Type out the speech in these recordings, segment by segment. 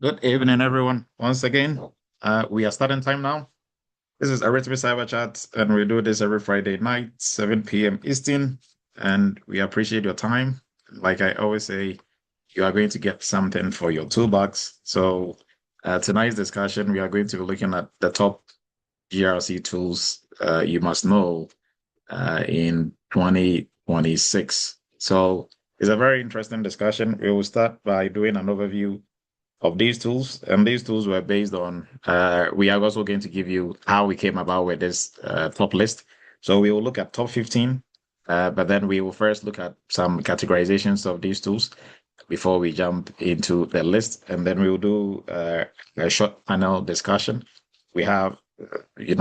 Good evening, everyone. Once again, we are starting time now. This is Eretmis Cyber Chat, and we do this every Friday night, 7 p.m. Eastern. And we appreciate your time. Like I always say, you are going to get something for your toolbox. So, tonight's discussion, we are going to be looking at the top GRC tools you must know in 2026. So, it's a very interesting discussion. We will start by doing an overview of these tools, and these tools were based on. We are also going to give you how we came about with this top list. So we will look at top 15, but then we will first look at some categorizations of these tools before we jump into the list, and then we will do a short panel discussion. We have,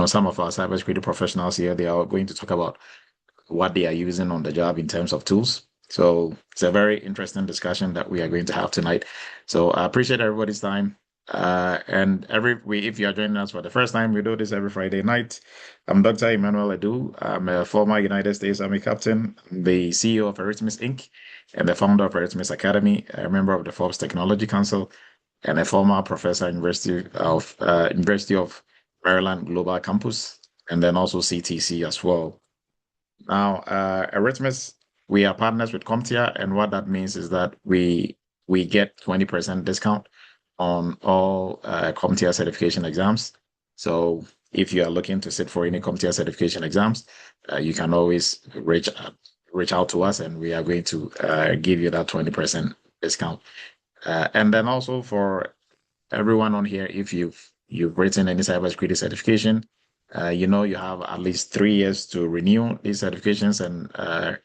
some of our cybersecurity professionals here. They are going to talk about what they are using on the job in terms of tools. So it's a very interesting discussion that we are going to have tonight. So I appreciate everybody's time. And if you are joining us for the first time, we do this every Friday night. I'm Dr. Emmanuel Edu. I'm a former United States Army captain, the CEO of Eretmis Inc., and the founder of Eretmis Academy, a member of the Forbes Technology Council, and a former professor at University of Maryland Global Campus, and then also CTC as well. Now, Eretmis, we are partners with CompTIA, and what that means is that we get 20% discount on all CompTIA certification exams. So if you are looking to sit for any CompTIA certification exams, you can always reach out to us, and we are going to give you that 20% discount. And then also for everyone on here, if you've written any cybersecurity certification, you have at least 3 years to renew these certifications, and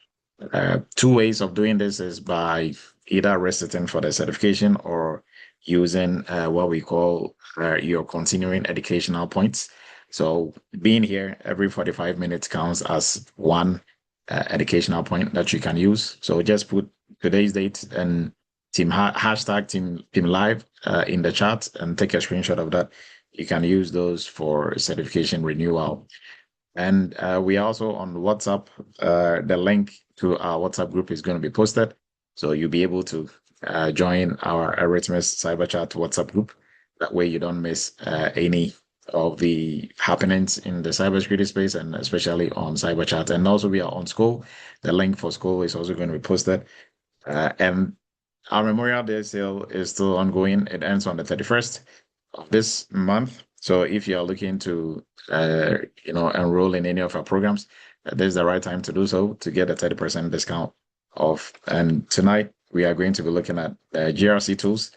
two ways of doing this is by either resitting for the certification or using what we call your continuing educational points. So being here every 45 minutes counts as one educational point that you can use. So just put today's date and hashtag team live in the chat and take a screenshot of that. You can use those for certification renewal. And we are also on WhatsApp. The link to our WhatsApp group is going to be posted. So you'll be able to join our Eretmis Cyber Chat WhatsApp group. That way you don't miss any of the happenings in the cybersecurity space, and especially on Cyber Chat. And also we are on School. The link for School is also going to be posted. And our Memorial Day sale is still ongoing. It ends on the 31st of this month. So if you are looking to, enroll in any of our programs, this is the right time to do so to get a 30% discount off. And tonight we are going to be looking at GRC tools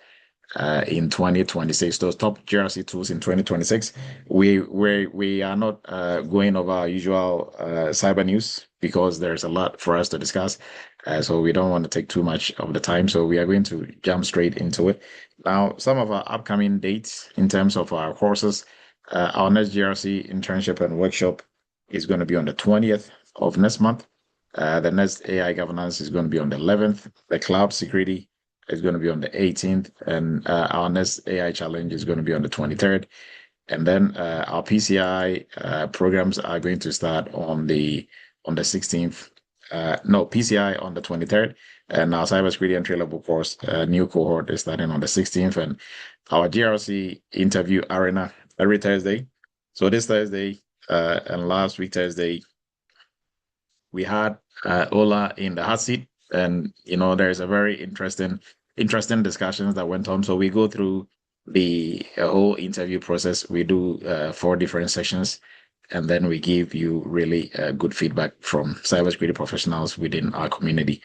in 2026. Those top GRC tools in 2026. We are not going over our usual cyber news because there's a lot for us to discuss. So we don't want to take too much of the time. So we are going to jump straight into it. Now, some of our upcoming dates in terms of our courses, our next GRC internship and workshop is going to be on the 20th of next month. The next AI governance is going to be on the 11th. The cloud security is going to be on the 18th, and our next AI challenge is going to be on the 23rd. And then our PCI programs are going to start on the 16th. No, PCI on the 23rd, and our cybersecurity entry level course, new cohort is starting on the 16th, and our GRC interview arena every Thursday. So this Thursday and last week Thursday, we had Ola in the hot seat, and there's a very interesting discussions that went on. So we go through the whole interview process. We do 4 different sessions, and then we give you really good feedback from cybersecurity professionals within our community.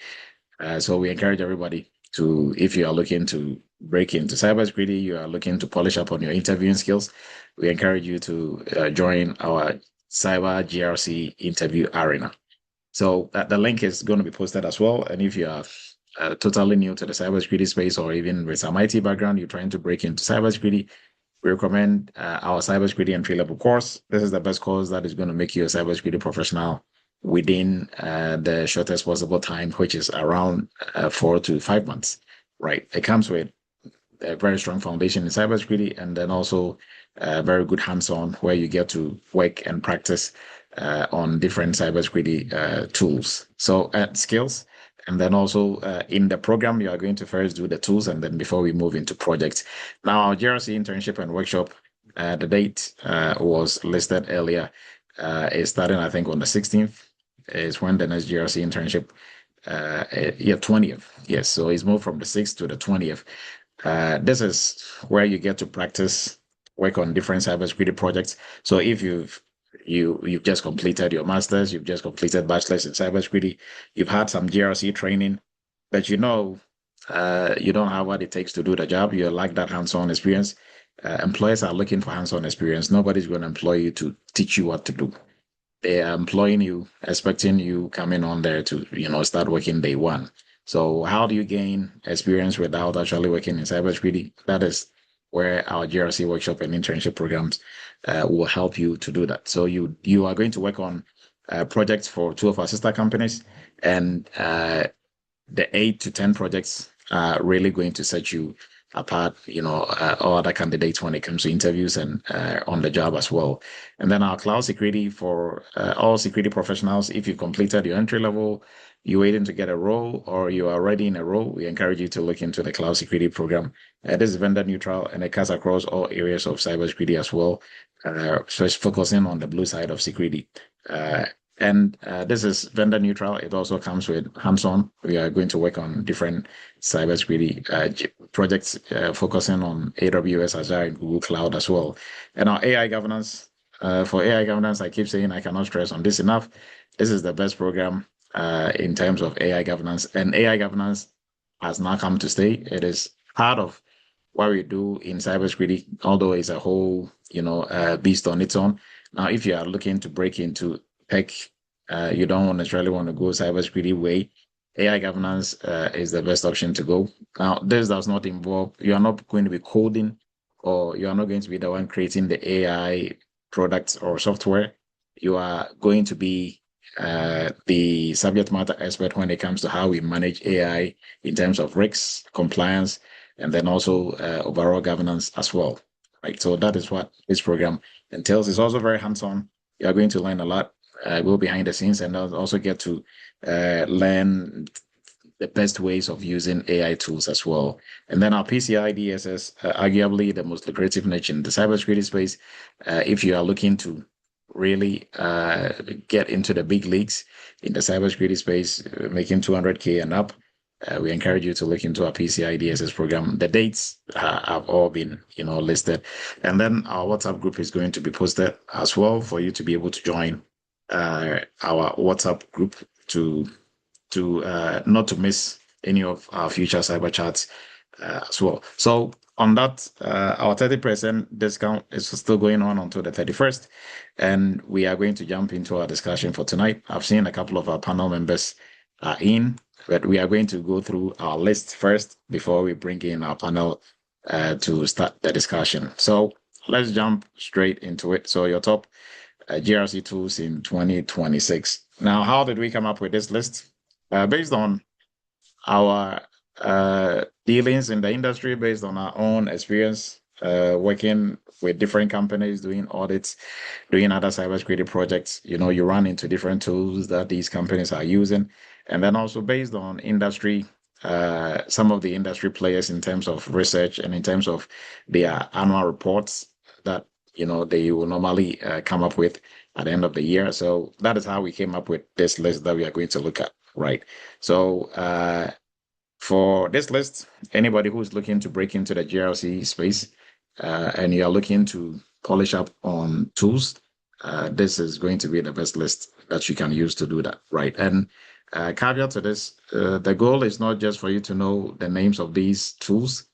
So we encourage everybody to, if you are looking to break into cybersecurity, you are looking to polish up on your interviewing skills, we encourage you to join our Cyber GRC interview arena. So the link is going to be posted as well. And if you are totally new to the cybersecurity space, or even with some IT background, you're trying to break into cybersecurity, we recommend our cybersecurity entry level course. This is the best course that is going to make you a cybersecurity professional within the shortest possible time, which is around 4 to 5 months. Right? It comes with a very strong foundation in cybersecurity, and then also very good hands-on where you get to work and practice on different cybersecurity tools. So skills. And then also in the program, you are going to first do the tools, and then before we move into projects. Now, our GRC internship and workshop, the date was listed earlier. It's starting, I think, on the 16th is when the next GRC internship, 20th. Yes, so it's moved from the 6th to the 20th. This is where you get to practice, work on different cybersecurity projects. So if you've just completed your master's, you've just completed bachelor's in cybersecurity, you've had some GRC training, but you don't have what it takes to do the job. You like that hands-on experience. Employers are looking for hands-on experience. Nobody's going to employ you to teach you what to do. They are employing you, expecting you coming on there to, start working day one. So how do you gain experience without actually working in cybersecurity? That is where our GRC workshop and internship programs will help you to do that. So you are going to work on projects for two of our sister companies, and the 8 to 10 projects are really going to set you apart, all other candidates when it comes to interviews and on the job as well. And then our cloud security for all security professionals. If you completed your entry level, you're waiting to get a role, or you are already in a role, we encourage you to look into the cloud security program. This is vendor neutral, and it cuts across all areas of cybersecurity as well. So it's focusing on the blue side of security. And this is vendor neutral. It also comes with hands-on. We are going to work on different cybersecurity projects focusing on AWS, Azure, and Google Cloud as well. And our AI governance, for AI governance, I keep saying I cannot stress on this enough. This is the best program in terms of AI governance. And AI governance has now come to stay. It is part of what we do in cybersecurity, although it's a whole, beast on its own. Now, if you are looking to break into tech, you don't necessarily want to go cybersecurity way, AI governance is the best option to go. Now, this does not involve, you are not going to be coding, or you are not going to be the one creating the AI products or software. You are going to be the subject matter expert when it comes to how we manage AI in terms of risks, compliance, and then also overall governance as well. Right. So that is what this program entails. It's also very hands-on. You are going to learn a lot. Go behind the scenes, and also get to learn the best ways of using AI tools as well. And then our PCI DSS, arguably the most lucrative niche in the cybersecurity space. If you are looking to really get into the big leagues in the cybersecurity space, making 200K and up, we encourage you to look into our PCI DSS program. The dates have all been, listed. And then our WhatsApp group is going to be posted as well for you to be able to join our WhatsApp group to not to miss any of our future cyber chats as well. So on that, our 30% discount is still going on until the 31st, and we are going to jump into our discussion for tonight. I've seen a couple of our panel members are in, but we are going to go through our list first before we bring in our panel to start the discussion. So let's jump straight into it. So your top GRC tools in 2026. Now, how did we come up with this list? Based on our dealings in the industry, based on our own experience working with different companies, doing audits, doing other cybersecurity projects. You run into different tools that these companies are using. And then also based on industry, some of the industry players in terms of research and in terms of their annual reports that they will normally come up with at the end of the year. So that is how we came up with this list that we are going to look at, right? So for this list, anybody who's looking to break into the GRC space and you are looking to polish up on tools, this is going to be the best list that you can use to do that, right? And caveat to this, the goal is not just for you to know the names of these tools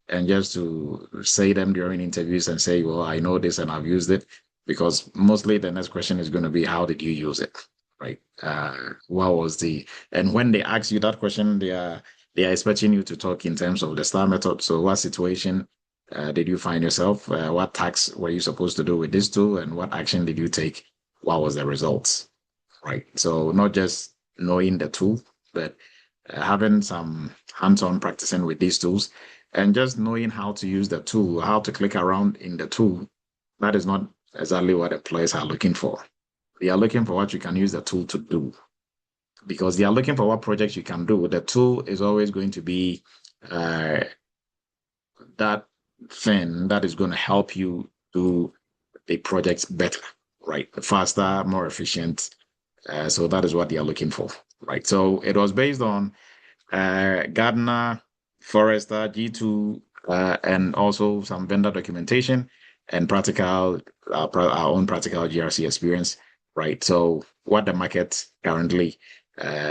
and just to say them during interviews and say, well, I know this and I've used it, because mostly the next question is going to be, how did you use it, right? What was and when they ask you that question, they are expecting you to talk in terms of the STAR method. So what situation did you find yourself? What tasks were you supposed to do with this tool, and what action did you take? What was the results, right? So not just knowing the tool, but having some hands-on practicing with these tools, and just knowing how to use the tool, how to click around in the tool. That is not exactly what employers are looking for. They are looking for what you can use the tool to do. because they are looking for what projects you can do. The tool is always going to be uh, that thing that is going to help you do the projects better, right? Faster, more efficient. So that is what they are looking for, right? So it was based on Gardner, Forrester, G2, and also some vendor documentation and practical, our own practical GRC experience, right? So what the market currently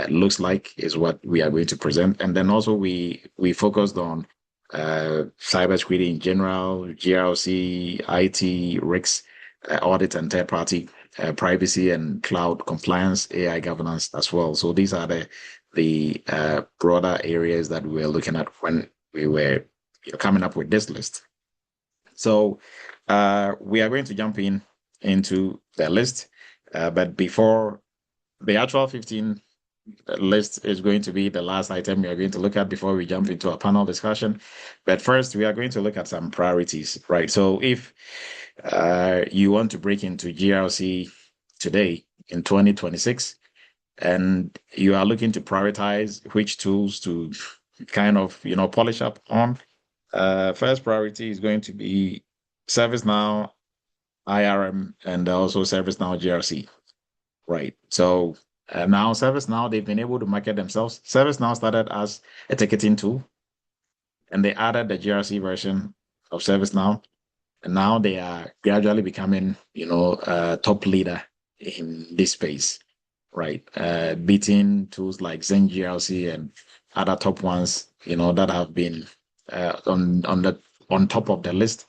looks like is what we are going to present, and then also we focused on cybersecurity in general, GRC, IT, risks, audit and third party privacy and cloud compliance, AI governance as well. So these are the broader areas that we were looking at when we were coming up with this list. So we are going to jump into the list, but before the actual 15 list is going to be the last item we are going to look at before we jump into a panel discussion. But first, we are going to look at some priorities, right? So if you want to break into GRC today in 2026, and you are looking to prioritize which tools to kind of polish up on, first priority is going to be ServiceNow, IRM, and also ServiceNow GRC, right? So now ServiceNow, they've been able to market themselves. ServiceNow started as a ticketing tool, and they added the GRC version of ServiceNow, and now they are gradually becoming, a top leader in this space, right? Beating tools like Zen GRC and other top ones, that have been on top of the list.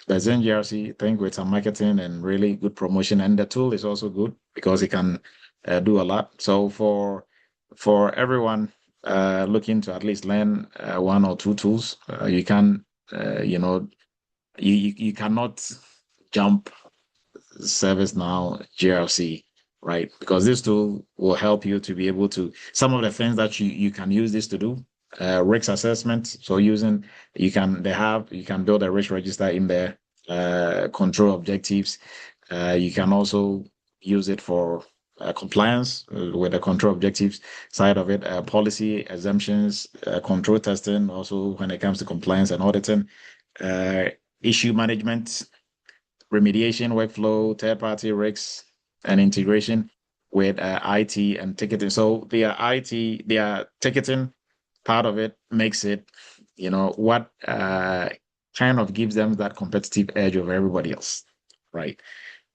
The Zen GRC, I think, with some marketing and really good promotion, and the tool is also good because it can do a lot. So for everyone looking to at least learn one or two tools, you can, you cannot jump ServiceNow GRC, right? Because this tool will help you to be able to some of the things that you can use this to do. Risk assessment. So you can build a risk register in there, control objectives. You can also use it for compliance with the control objectives side of it, policy exemptions, control testing, also when it comes to compliance and auditing, issue management, remediation workflow, third-party risks, and integration with IT and ticketing. So their ticketing part of it makes it, what kind of gives them that competitive edge over everybody else, right?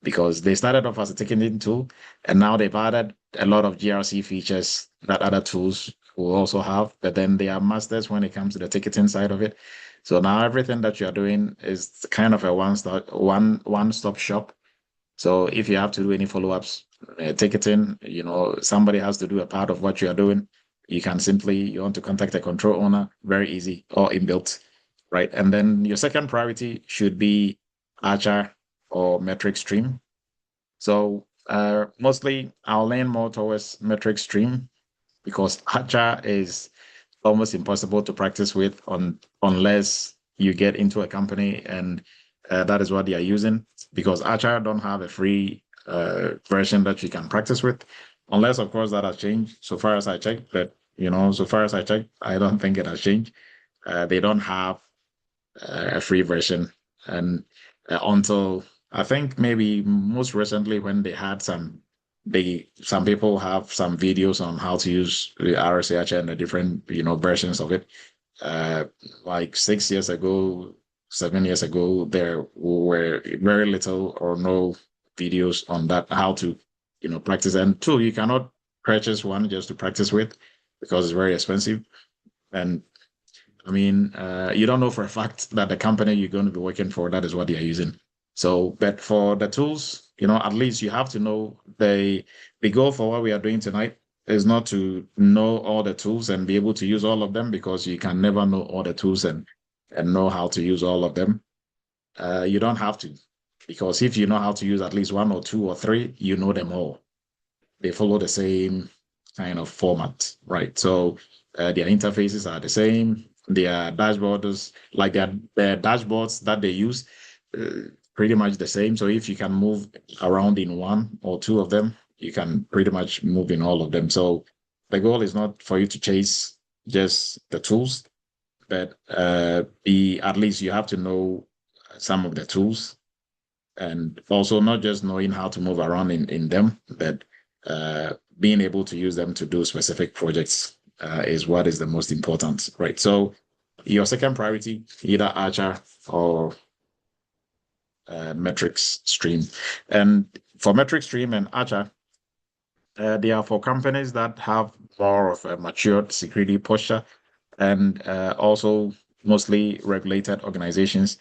Because they started off as a ticketing tool, and now they've added a lot of GRC features that other tools will also have, but then they are masters when it comes to the ticketing side of it. So now everything that you're doing is kind of a one-stop shop. So if you have to do any follow-ups, ticketing, somebody has to do a part of what you are doing. You want to contact a control owner, very easy, or inbuilt, right? And then your second priority should be Archer or metric stream. So mostly I'll lean more towards metric stream because Archer is almost impossible to practice with unless you get into a company and that is what they are using, because Archer don't have a free version that you can practice with, unless of course that has changed so far as I checked. But so far as I checked, I don't think it has changed. They don't have a free version, and until I think maybe most recently when they had some people have some videos on how to use the RSH and the different versions of it. Like 6 years ago, 7 years ago, there were very little or no videos on that how to practice. And two, you cannot purchase one just to practice with because it's very expensive. And I mean, you don't know for a fact that the company you're going to be working for, that is what they are using. So, but for the tools, at least you have to know the goal for what we are doing tonight is not to know all the tools and be able to use all of them, because you can never know all the tools and know how to use all of them. You don't have to, because if you know how to use at least one or two or three, you know them all. They follow the same kind of format, right? So their interfaces are the same. Their dashboards, like their dashboards that they use, pretty much the same. So if you can move around in one or two of them, you can pretty much move in all of them. So the goal is not for you to chase just the tools, but at least you have to know some of the tools, and also not just knowing how to move around in them, but being able to use them to do specific projects is what is the most important, right? So your second priority, either Archer or metrics stream. And for metrics stream and Archer, they are for companies that have more of a matured security posture, and also mostly regulated organizations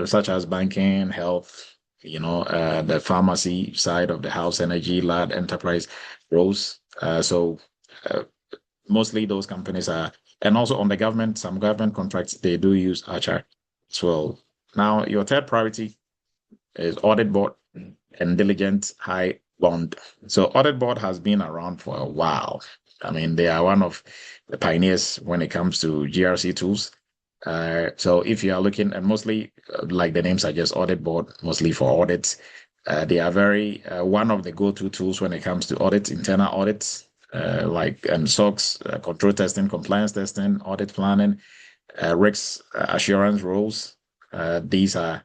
such as banking, health, the pharmacy side of the house, energy, large enterprise roles. So mostly those companies are, and also on the government, some government contracts, they do use Archer as well. Now, your third priority is audit board and diligent high bond. So audit board has been around for a while. I mean, they are one of the pioneers when it comes to GRC tools. So if you are looking at mostly, like the name suggests, audit board, mostly for audits, they are very one of the go-to tools when it comes to audits, internal audits, like SOX, control testing, compliance testing, audit planning, risk assurance roles. These are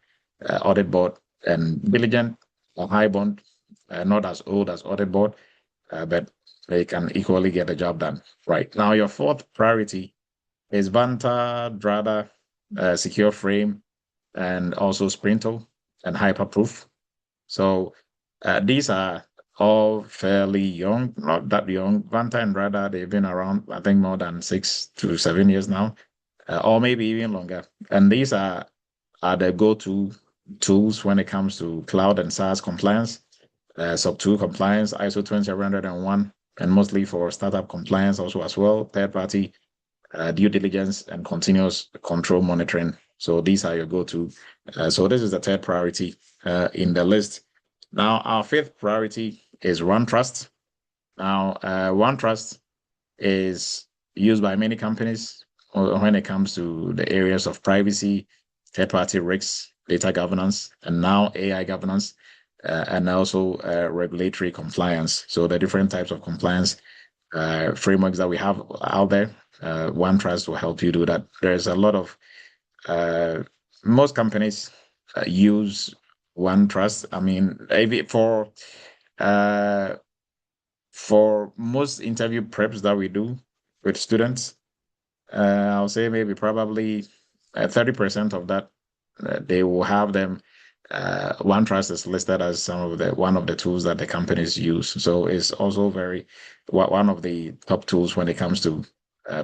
audit board and diligent or high bond, not as old as audit board, but they can equally get the job done. Right. Now, your fourth priority is Vanta, Drada, Secure Frame, and also Sprinto and Hyperproof. So these are all fairly young, not that young. Vanta and Drada, they've been around, I think, more than 6 to 7 years now, or maybe even longer. And these are the go-to tools when it comes to cloud and SaaS compliance, SOC 2 compliance, ISO 20701, and mostly for startup compliance also as well, third-party due diligence and continuous control monitoring. So these are your go-to. So this is the third priority in the list. Now, our fifth priority is OneTrust. Now, OneTrust is used by many companies when it comes to the areas of privacy, third-party risks, data governance, and now AI governance, and also regulatory compliance. So the different types of compliance frameworks that we have out there, OneTrust will help you do that. There's a lot of most companies use OneTrust. I mean, for most interview preps that we do with students, I'll say maybe probably 30% of that they will have them. OneTrust is listed as one of the tools that the companies use. So it's also one of the top tools when it comes to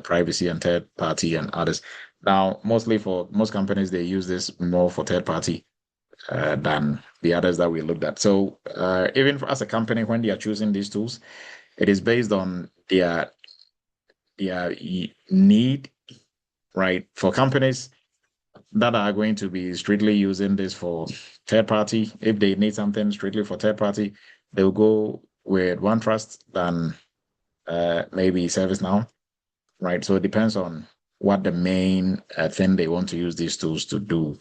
privacy and third party and others. Now, mostly for most companies, they use this more for third party than the others that we looked at. So even as a company, when they are choosing these tools, it is based on their need, right? For companies that are going to be strictly using this for third party, if they need something strictly for third party, they'll go with OneTrust than maybe ServiceNow, right? So it depends on what the main thing they want to use these tools to do.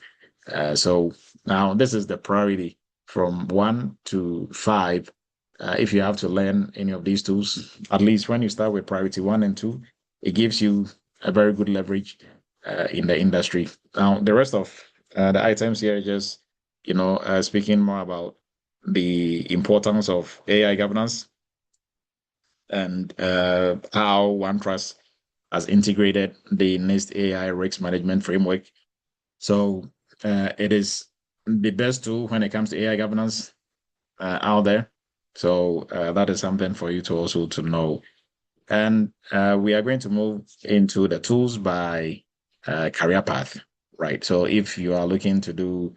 So now this is the priority from 1 to 5. If you have to learn any of these tools, at least when you start with priority 1 and 2, it gives you a very good leverage in the industry. Now, the rest of the items here, just speaking more about the importance of AI governance and how OneTrust has integrated the NIST AI risk management framework. So it is the best tool when it comes to AI governance out there. So that is something for you to also to know. And we are going to move into the tools by career path, right? So if you are looking to do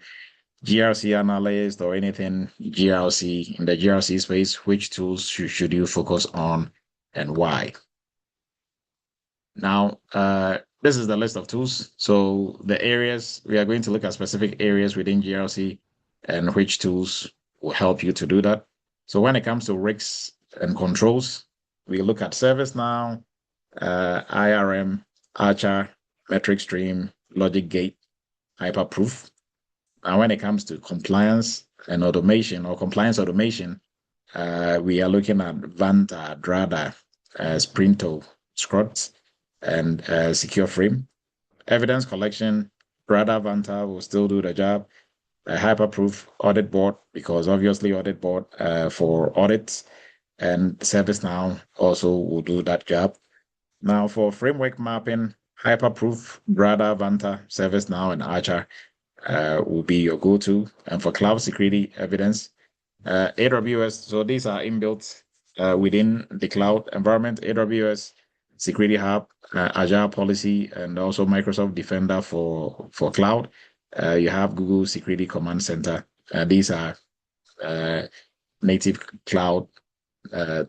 GRC analyst or anything GRC in the GRC space, which tools should you focus on and why? Now, this is the list of tools. So the areas, we are going to look at specific areas within GRC and which tools will help you to do that. So when it comes to risks and controls, we look at ServiceNow, IRM, Archer, Metric Stream, Logic Gate, Hyperproof. And when it comes to compliance and automation or compliance automation, we are looking at Vanta, Drada, Sprinto, Scrot, and Secure Frame. Evidence collection, Brother Vanta will still do the job. Hyperproof audit board, because obviously audit board for audits, and ServiceNow also will do that job. Now for framework mapping, Hyperproof, Brother Vanta, ServiceNow, and Archer will be your go-to. And for cloud security evidence, AWS. So these are inbuilt within the cloud environment. AWS Security Hub, Agile Policy, and also Microsoft Defender for cloud. You have Google Security Command Center. These are native cloud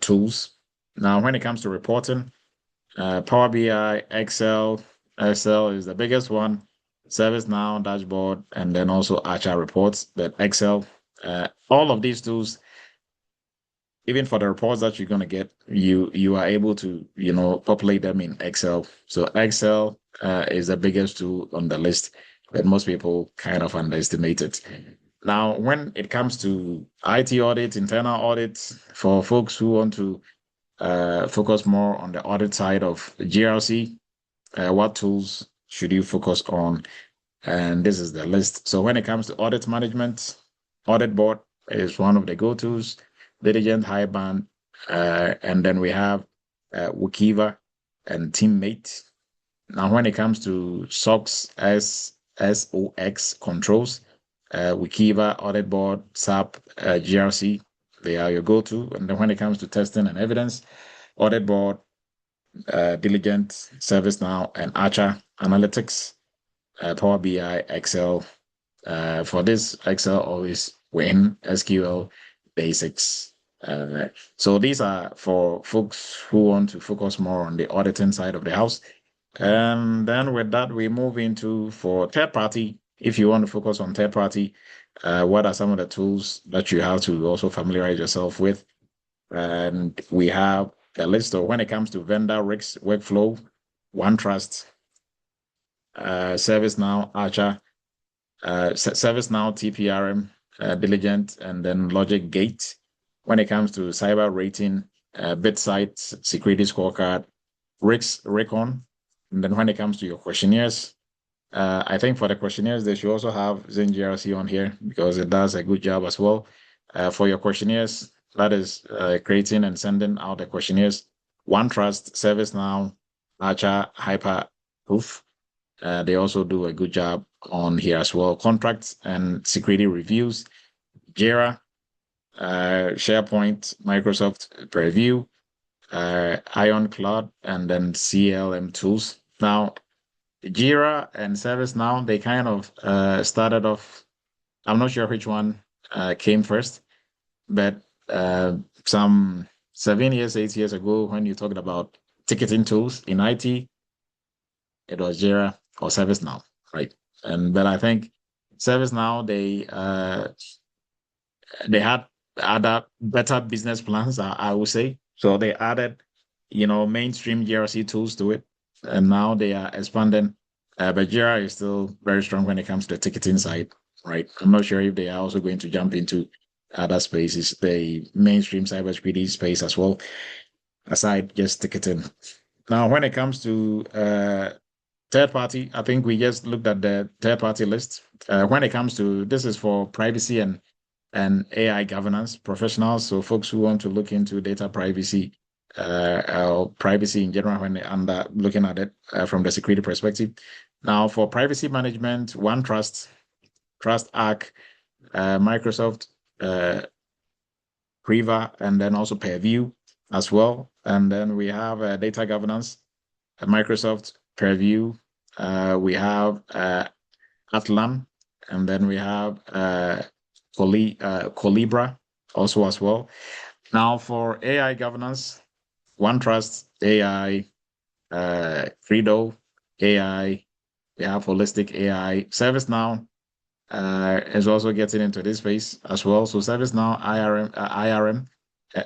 tools. Now, when it comes to reporting, Power BI, Excel is the biggest one. ServiceNow dashboard, and then also Archer reports. But Excel, all of these tools, even for the reports that you're gonna get, you are able to populate them in Excel. So Excel is the biggest tool on the list, but most people kind of underestimate it. Now, when it comes to IT audit, internal audits, for folks who want to focus more on the audit side of GRC, what tools should you focus on? And this is the list. So when it comes to audit management, Audit Board is one of the go-tos, Diligent, Highband, and then we have Workiva and Teammate. Now, when it comes to SOX, SOX controls, Workiva, Audit Board, SAP, GRC, they are your go-to. And then when it comes to testing and evidence, Audit Board, Diligent, ServiceNow, and Archer Analytics, Power BI, Excel. For this, Excel always win, SQL basics. So these are for folks who want to focus more on the auditing side of the house. And then with that, we move into for third party. If you want to focus on third party, what are some of the tools that you have to also familiarize yourself with? And we have a list of when it comes to vendor risk workflow, OneTrust, ServiceNow, Archer, ServiceNow, TPRM, Diligent, and then Logic Gate. When it comes to cyber rating, BitSight, Security Scorecard, Recon. And then when it comes to your questionnaires, I think for the questionnaires, they should also have GRC on here because it does a good job as well. For your questionnaires, that is creating and sending out the questionnaires. OneTrust, ServiceNow, Archer, Hyperproof. They also do a good job on here as well. Contracts and security reviews, Jira, SharePoint, Microsoft Preview, Ironclad, and then CLM tools. Now, Jira and ServiceNow, they kind of started off. I'm not sure which one came first, but some 7 years, 8 years ago, when you talked about ticketing tools in IT, it was Jira or ServiceNow, right? But I think ServiceNow, they had other better business plans, I would say. So they added, mainstream GRC tools to it, and now they are expanding. But Jira is still very strong when it comes to the ticketing side, right? I'm not sure if they are also going to jump into other spaces, the mainstream cybersecurity space as well, aside just ticketing. Now, when it comes to third party, I think we just looked at the third party list. When it comes to this is for privacy and AI governance professionals, so folks who want to look into data privacy or privacy in general when they're looking at it from the security perspective. Now, for privacy management, OneTrust, TrustArc, Microsoft, Priva, and then also Purview as well. And then we have data governance, Microsoft Purview. We have Atlan, and then we have Colibra also as well. Now for AI governance, OneTrust AI, Credo AI, we have Holistic AI. ServiceNow is also getting into this space as well. So ServiceNow IRM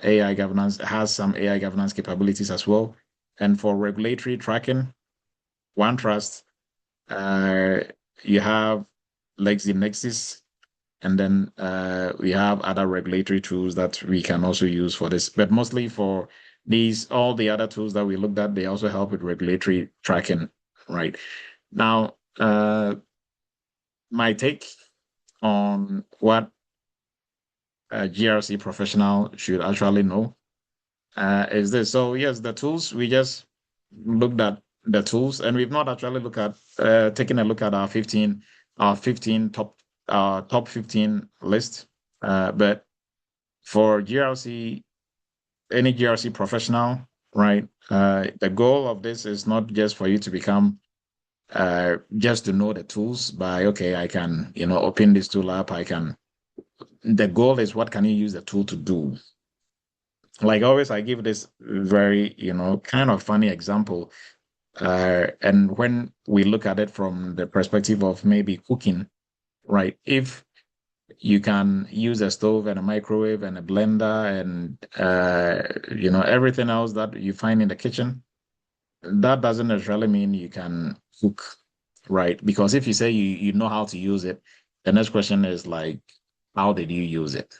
AI governance has some AI governance capabilities as well. And for regulatory tracking, OneTrust, you have LexisNexis, and then we have other regulatory tools that we can also use for this, but mostly for all the other tools that we looked at, they also help with regulatory tracking, right? Now, my take on what a GRC professional should actually know is this. So yes, the tools, we just looked at the tools, and we've not actually looked at taking a look at our 15 top 15 list. But for GRC, any GRC professional, right? The goal of this is not just for you to become just to know the tools by, okay, I can, open this tool up, the goal is what can you use the tool to do? Like always, I give this very, kind of funny example. And when we look at it from the perspective of maybe cooking, right? If you can use a stove and a microwave and a blender and, everything else that you find in the kitchen, that doesn't necessarily mean you can cook, right? Because if you say you know how to use it, the next question is like, how did you use it?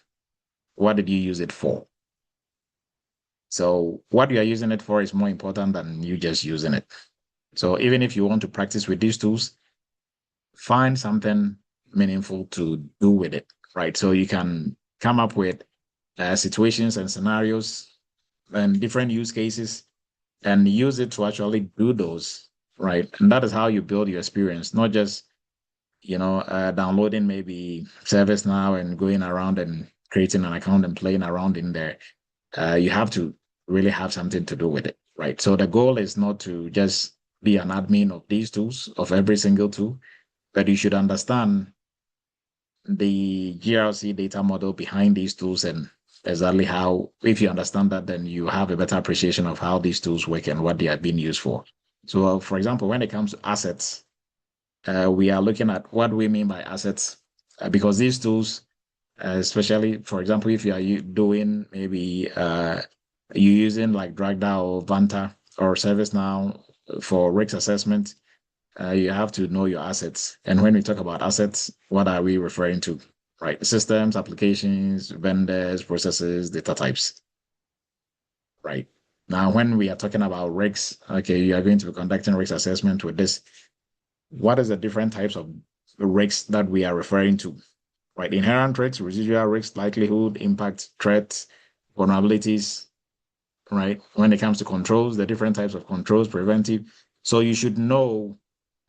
What did you use it for? So what you are using it for is more important than you just using it. So even if you want to practice with these tools, find something meaningful to do with it, right? So you can come up with situations and scenarios and different use cases and use it to actually do those, right? And that is how you build your experience, not just, downloading maybe ServiceNow and going around and creating an account and playing around in there. You have to really have something to do with it, right? So the goal is not to just be an admin of these tools, of every single tool, but you should understand the GRC data model behind these tools and exactly how, if you understand that, then you have a better appreciation of how these tools work and what they are being used for. So, for example, when it comes to assets, we are looking at what we mean by assets, because these tools, especially, for example, if you are doing maybe you using like Dragda or Vanta or ServiceNow for risk assessment, you have to know your assets. And when we talk about assets, what are we referring to? Right, systems, applications, vendors, processes, data types. Right. Now, when we are talking about risks, okay, you are going to be conducting risk assessment with this. What is the different types of risks that we are referring to? Right, inherent risks, residual risks, likelihood, impact, threats, vulnerabilities. Right, when it comes to controls, the different types of controls, preventive. So you should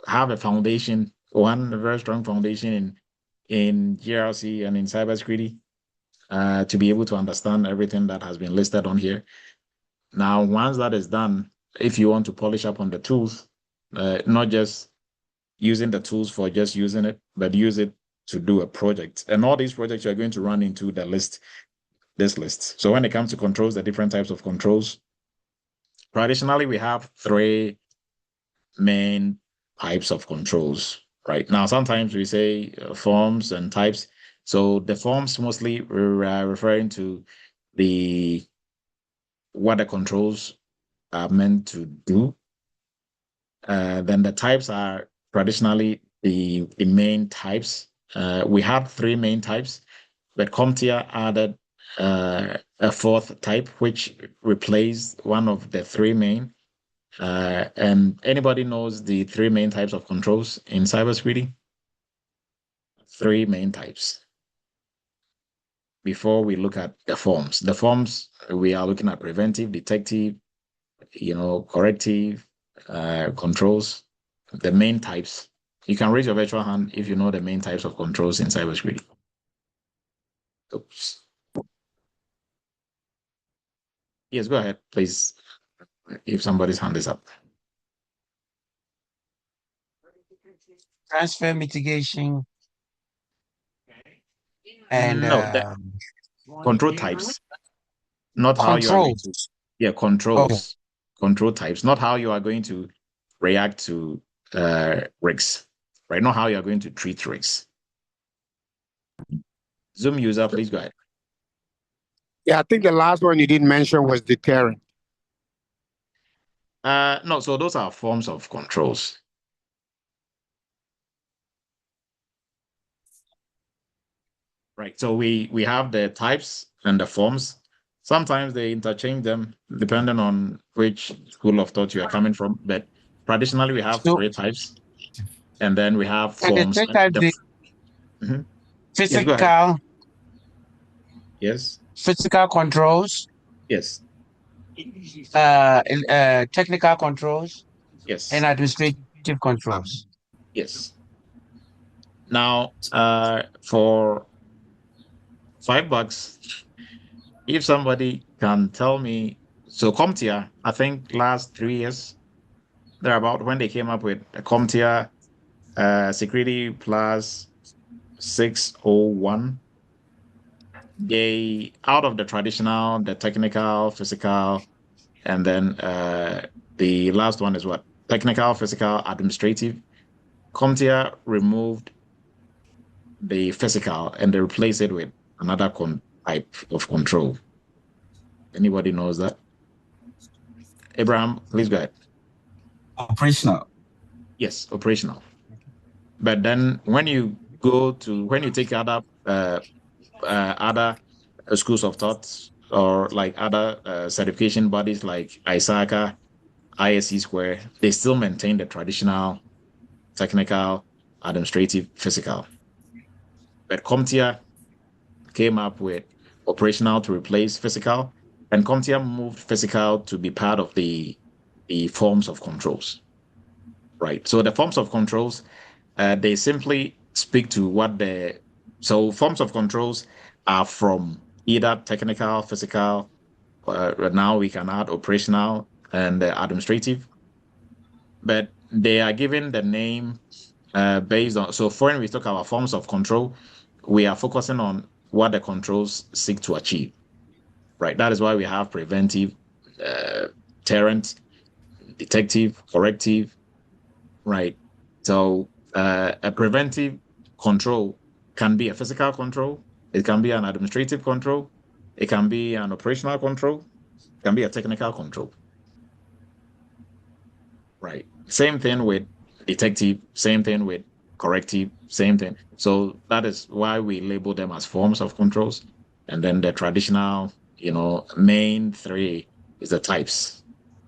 have a foundation, a very strong foundation in GRC and in cybersecurity, to be able to understand everything that has been listed on here. Now, once that is done, if you want to polish up on the tools, not just using the tools for just using it, but use it to do a project. And all these projects are going to run into this list. So when it comes to controls, the different types of controls, traditionally we have three main types of controls, right? Now, sometimes we say forms and types. So the forms mostly we're referring to what the controls are meant to do. Then the types are traditionally the main types. We have three main types, but CompTIA added a fourth type, which replaced one of the three main. And anybody knows the three main types of controls in cybersecurity? Three main types. Before we look at the forms. The forms, we are looking at preventive, detective, corrective, controls, the main types. You can raise your virtual hand if you know the main types of controls in cybersecurity. Oops. Yes, go ahead, please, if somebody's hand is up. Transfer mitigation and No, the control types, not how you are going control. to, yeah, Okay. control types, not how you are going to react to risks, right? Not how you are going to treat risks. Zoom user, please go ahead. Yeah, I think the last one you didn't mention was deterrent. No, so those are forms of controls. Right. So we have the types and the forms. Sometimes they interchange them depending on which school of thought you are coming from. But traditionally, we have So, three types, and then we have and the forms. three types, the Mhm. Yes, go ahead. physical, Yes, physical controls, yes, technical controls, and yes, administrative controls. yes. Now, for $5, if somebody can tell me, so CompTIA, I think last 3 years, they're about when they came up with a CompTIA Security Plus 601. They out of the traditional, the technical, physical, and then the last one is what? Technical, physical, administrative. CompTIA removed the physical and they replaced it with another type of control. Anybody knows that? Abraham, please go ahead. Operational. Yes, operational. But then when you take other schools of thought or like other certification bodies like ISACA, ISC Square, they still maintain the traditional, technical, administrative, physical. But CompTIA came up with operational to replace physical, and CompTIA moved physical to be part of the forms of controls. Right. So the forms of controls, they simply speak to so forms of controls are from either technical, physical, now we can add operational and administrative, but they are given the name based on, so when we talk about forms of control, we are focusing on what the controls seek to achieve, right? That is why we have preventive, deterrent, detective, corrective, right? So a preventive control can be a physical control, it can be an administrative control, it can be an operational control, it can be a technical control, right? Same thing with detective, same thing with corrective, same thing. So that is why we label them as forms of controls. And then the traditional, main three is the types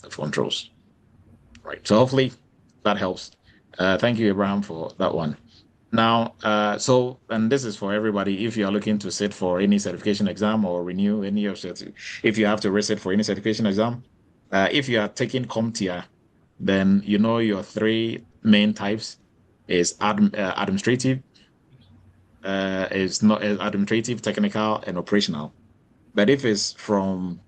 of controls, right? So hopefully that helps. Thank you, Abraham, for that one. Now, and this is for everybody. If you are looking to sit for any certification exam or renew any of if you have to resit for any certification exam, if you are taking CompTIA, then you know your three main types is administrative, is not administrative, technical, and operational. But if it's from,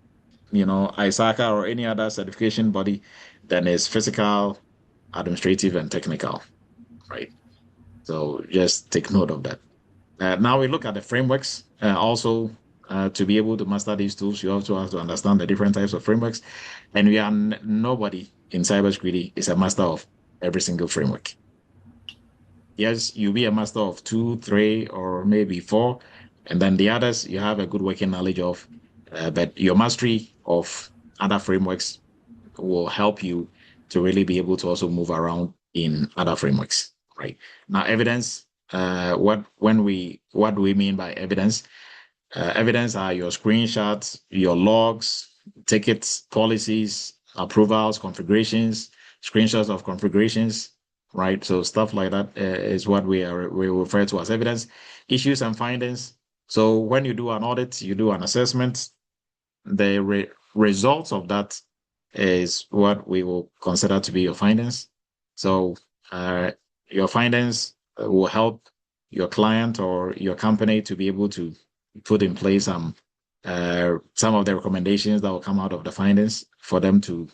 ISACA or any other certification body, then it's physical, administrative, and technical, right? So just take note of that. Now we look at the frameworks. Also, to be able to master these tools, you also have to understand the different types of frameworks. And nobody in cybersecurity is a master of every single framework. Yes, you'll be a master of 2, 3, or maybe 4, and then the others you have a good working knowledge of. But your mastery of other frameworks will help you to really be able to also move around in other frameworks, right? Now, evidence, what do we mean by evidence? Evidence are your screenshots, your logs, tickets, policies, approvals, configurations, screenshots of configurations, right? So stuff like that is what we refer to as evidence. Issues and findings. So when you do an audit, you do an assessment. The results of that is what we will consider to be your findings. So your findings will help your client or your company to be able to put in place some of the recommendations that will come out of the findings for them to,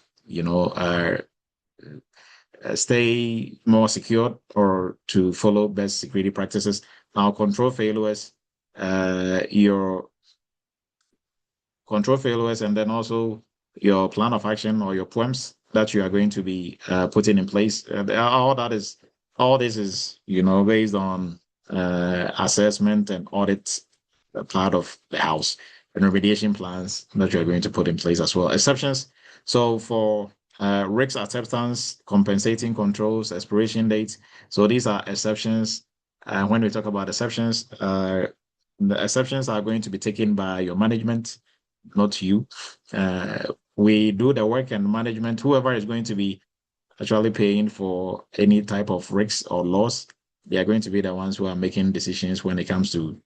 stay more secure or to follow best security practices. Now, your control failures, and then also your plan of action or your POEMs that you are going to be putting in place. All this is, based on assessment and audit part of the house and remediation plans that you're going to put in place as well. Exceptions. So for risk acceptance, compensating controls, expiration dates. So these are exceptions. When we talk about exceptions, the exceptions are going to be taken by your management, not you. We do the work and management. Whoever is going to be actually paying for any type of risks or loss, they are going to be the ones who are making decisions when it comes to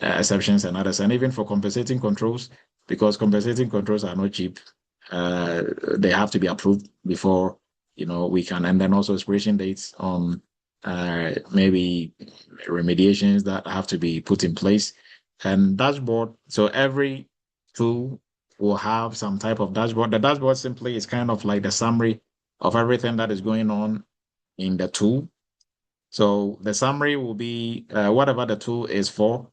exceptions and others, and even for compensating controls, because compensating controls are not cheap. They have to be approved before we can, and then also expiration dates on maybe remediations that have to be put in place, and dashboard. So every tool will have some type of dashboard. The dashboard simply is kind of like the summary of everything that is going on in the tool. So the summary will be whatever the tool is for.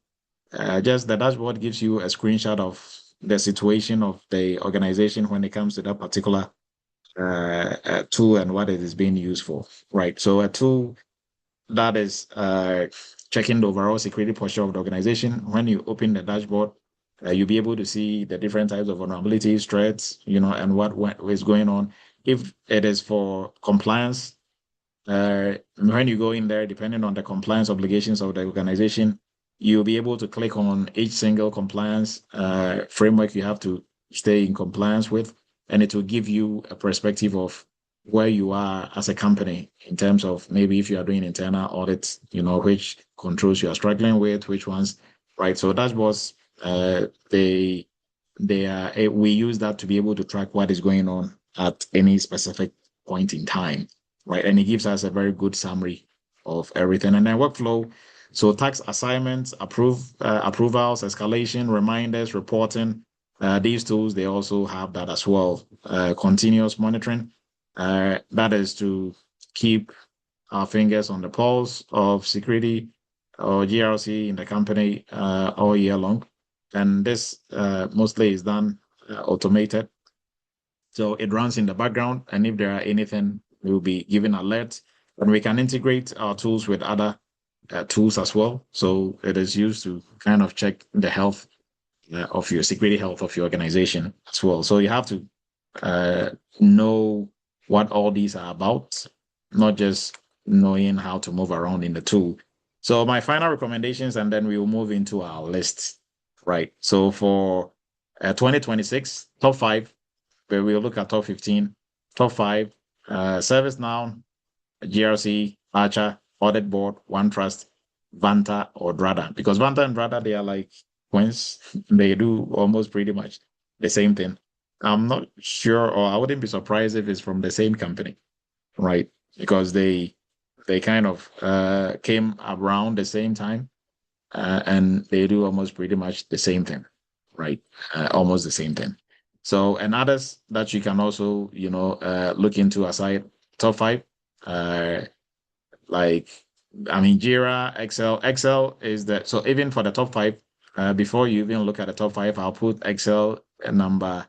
Just the dashboard gives you a screenshot of the situation of the organization when it comes to that particular tool and what it is being used for, right? So a tool that is checking the overall security posture of the organization. When you open the dashboard, you'll be able to see the different types of vulnerabilities, threats, and what is going on. If it is for compliance, when you go in there, depending on the compliance obligations of the organization, you'll be able to click on each single compliance framework you have to stay in compliance with, and it will give you a perspective of where you are as a company in terms of maybe if you are doing internal audits, which controls you are struggling with, which ones, right? So dashboards, we use that to be able to track what is going on at any specific point in time, right? And it gives us a very good summary of everything. And then workflow, so task assignments, approvals, escalation, reminders, reporting. These tools, they also have that as well. Continuous monitoring. That is to keep our fingers on the pulse of security or GRC in the company all year long. And this mostly is done automated. So it runs in the background, and if there are anything, we will be given alerts, and we can integrate our tools with other tools as well. So it is used to kind of check the health of your security health of your organization as well. So you have to know what all these are about, not just knowing how to move around in the tool. So my final recommendations, and then we will move into our list, right? So for 2026, top 5, where we'll look at top 15, top 5, ServiceNow, GRC, Archer, Audit Board, OneTrust, Vanta, or Drada. Because Vanta and Drada, they are like twins. They do almost pretty much the same thing. I'm not sure, or I wouldn't be surprised if it's from the same company, right? Because they kind of came around the same time, and they do almost pretty much the same thing, right? Almost the same thing. So, and others that you can also, look into aside top 5, Jira, Excel is so even for the top 5, before you even look at the top 5, I'll put Excel number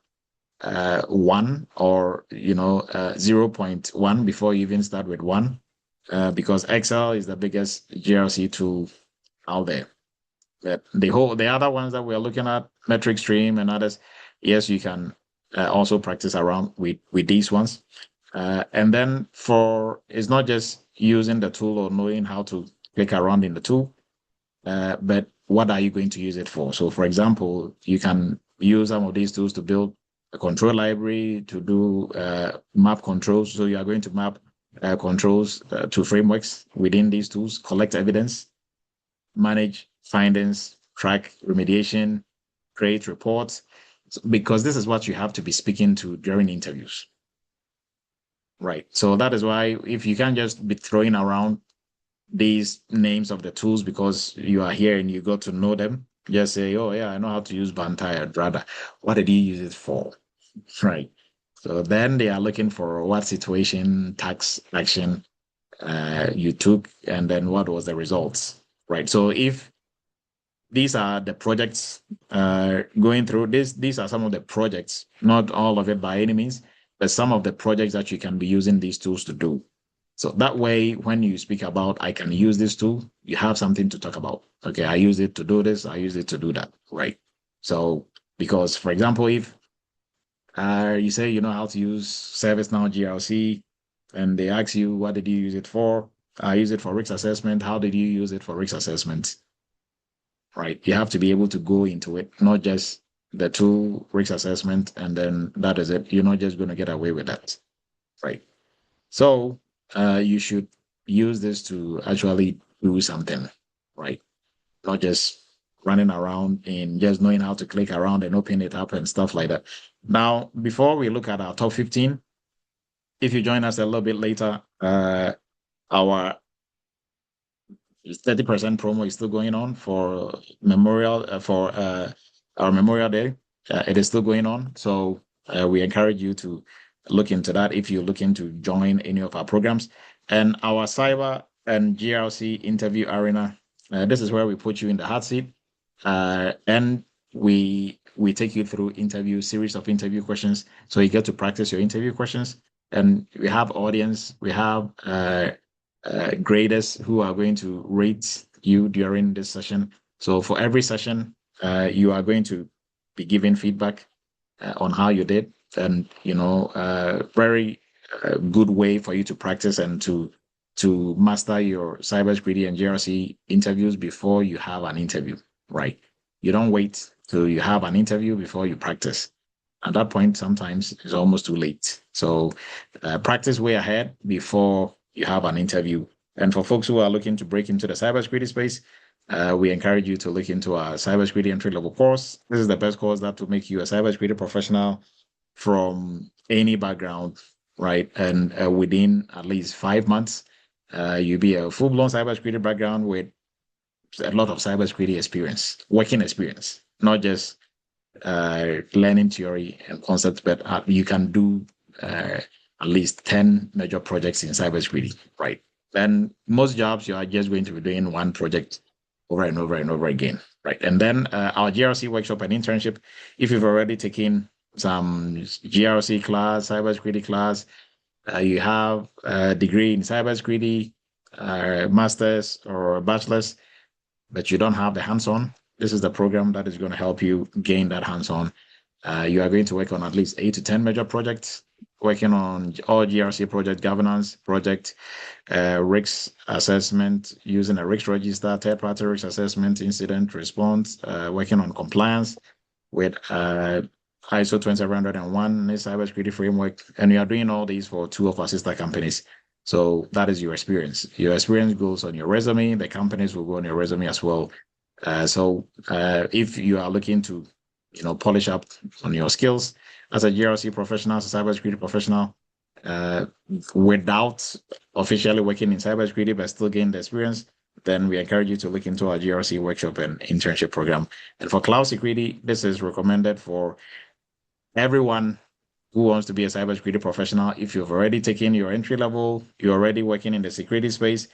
1 or 0.1 before you even start with 1, because Excel is the biggest GRC tool out there. But the other ones that we're looking at, metric stream and others, yes, you can also practice around with these ones. And then it's not just using the tool or knowing how to click around in the tool, but what are you going to use it for? So for example, you can use some of these tools to build a control library, to do map controls. So you are going to map controls to frameworks within these tools, collect evidence, manage findings, track remediation, create reports, because this is what you have to be speaking to during interviews. Right. So that is why if you can't just be throwing around these names of the tools because you are here and you got to know them, just say, oh yeah, I know how to use Bantire, Drada. What did you use it for? Right. So then they are looking for what situation, tax action you took, and then what was the results. Right. So if these are the projects going through this, these are some of the projects, not all of it by any means, but some of the projects that you can be using these tools to do. So that way, when you speak about, I can use this tool, you have something to talk about. Okay, I use it to do this, I use it to do that, right? So, because for example, if you say you know how to use ServiceNow GRC, and they ask you, what did you use it for? I use it for risk assessment. How did you use it for risk assessment? Right? You have to be able to go into it, not just the 2 risk assessment, and then that is it. You're not just going to get away with that, right? So you should use this to actually do something, right? Not just running around and just knowing how to click around and open it up and stuff like that. Now, before we look at our top 15, if you join us a little bit later, our 30% promo is still going on for our Memorial Day. It is still going on. So we encourage you to look into that if you're looking to join any of our programs. And our cyber and GRC interview arena, this is where we put you in the hot seat. And we take you through series of interview questions. So you get to practice your interview questions. And we have audience, we have graders who are going to rate you during this session. So for every session, you are going to be given feedback on how you did, and very good way for you to practice and to master your cybersecurity and GRC interviews before you have an interview, right? You don't wait till you have an interview before you practice. At that point, sometimes it's almost too late. So practice way ahead before you have an interview. And for folks who are looking to break into the cybersecurity space, we encourage you to look into our cybersecurity entry-level course. This is the best course that will make you a cybersecurity professional from any background, right? And within at least 5 months, you'll be a full-blown cybersecurity background with a lot of cybersecurity experience, working experience, not just learning theory and concepts, but you can do at least 10 major projects in cybersecurity, right? And most jobs, you are just going to be doing one project over and over and over again, right? And then our GRC workshop and internship, if you've already taken some GRC class, cybersecurity class, you have a degree in cybersecurity, master's or bachelor's, but you don't have the hands-on, this is the program that is going to help you gain that hands-on. You are going to work on at least 8 to 10 major projects, working on all GRC project governance, project risk assessment, using a risk register, third-party risk assessment, incident response, working on compliance with ISO 20701, cybersecurity framework, and you are doing all these for 2 of our sister companies. So that is your experience. Your experience goes on your resume. The companies will go on your resume as well. So if you are looking to, polish up on your skills as a GRC professional, as a cybersecurity professional, without officially working in cybersecurity but still gain the experience, then we encourage you to look into our GRC workshop and internship program. And for cloud security, this is recommended for everyone who wants to be a cybersecurity professional. If you've already taken your entry level, you're already working in the security space,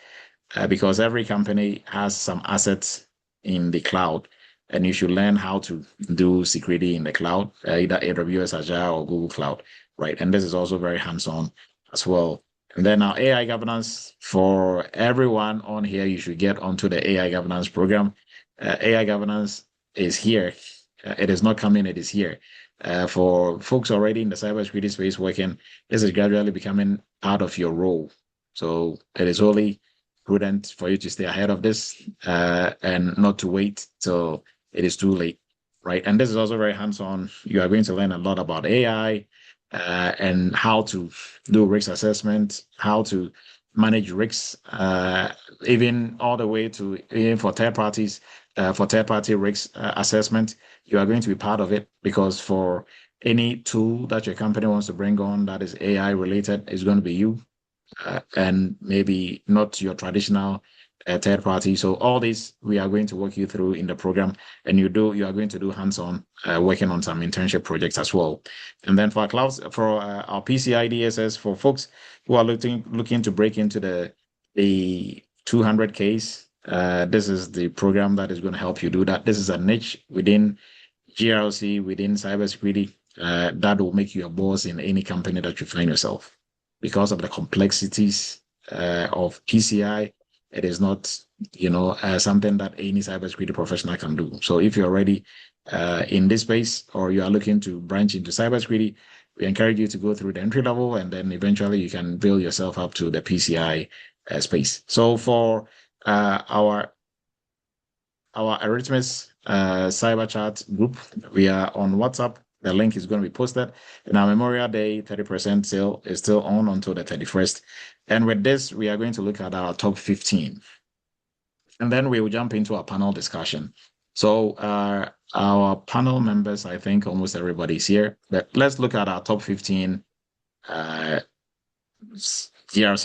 because every company has some assets in the cloud, and you should learn how to do security in the cloud, either AWS, Azure, or Google Cloud, right? And this is also very hands-on as well. And then our AI governance, for everyone on here, you should get onto the AI governance program. AI governance is here. It is not coming, it is here. For folks already in the cybersecurity space working, this is gradually becoming part of your role. So it is only prudent for you to stay ahead of this and not to wait till it is too late, right? And this is also very hands-on. You are going to learn a lot about AI and how to do risk assessment, how to manage risks, even all the way to even for third parties, for third-party risk assessment. You are going to be part of it, because for any tool that your company wants to bring on that is AI related, is going to be you. And maybe not your traditional third party. So all this we are going to walk you through in the program, and you are going to do hands-on working on some internship projects as well. And then for our clouds, for our PCI DSS, for folks who are looking to break into the 200 case, this is the program that is going to help you do that. This is a niche within GRC, within cybersecurity, that will make you a boss in any company that you find yourself. Because of the complexities of PCI, it is not, something that any cybersecurity professional can do. So if you're already in this space, or you are looking to branch into cybersecurity, we encourage you to go through the entry level, and then eventually you can build yourself up to the PCI space. So for our our Eretmis Cyber Chat group. We are on WhatsApp. The link is going to be posted. And our Memorial Day 30% sale is still on until the 31st. And with this, we are going to look at our top 15. And then we will jump into our panel discussion. So our panel members, I think almost everybody is here. But let's look at our top 15 GRC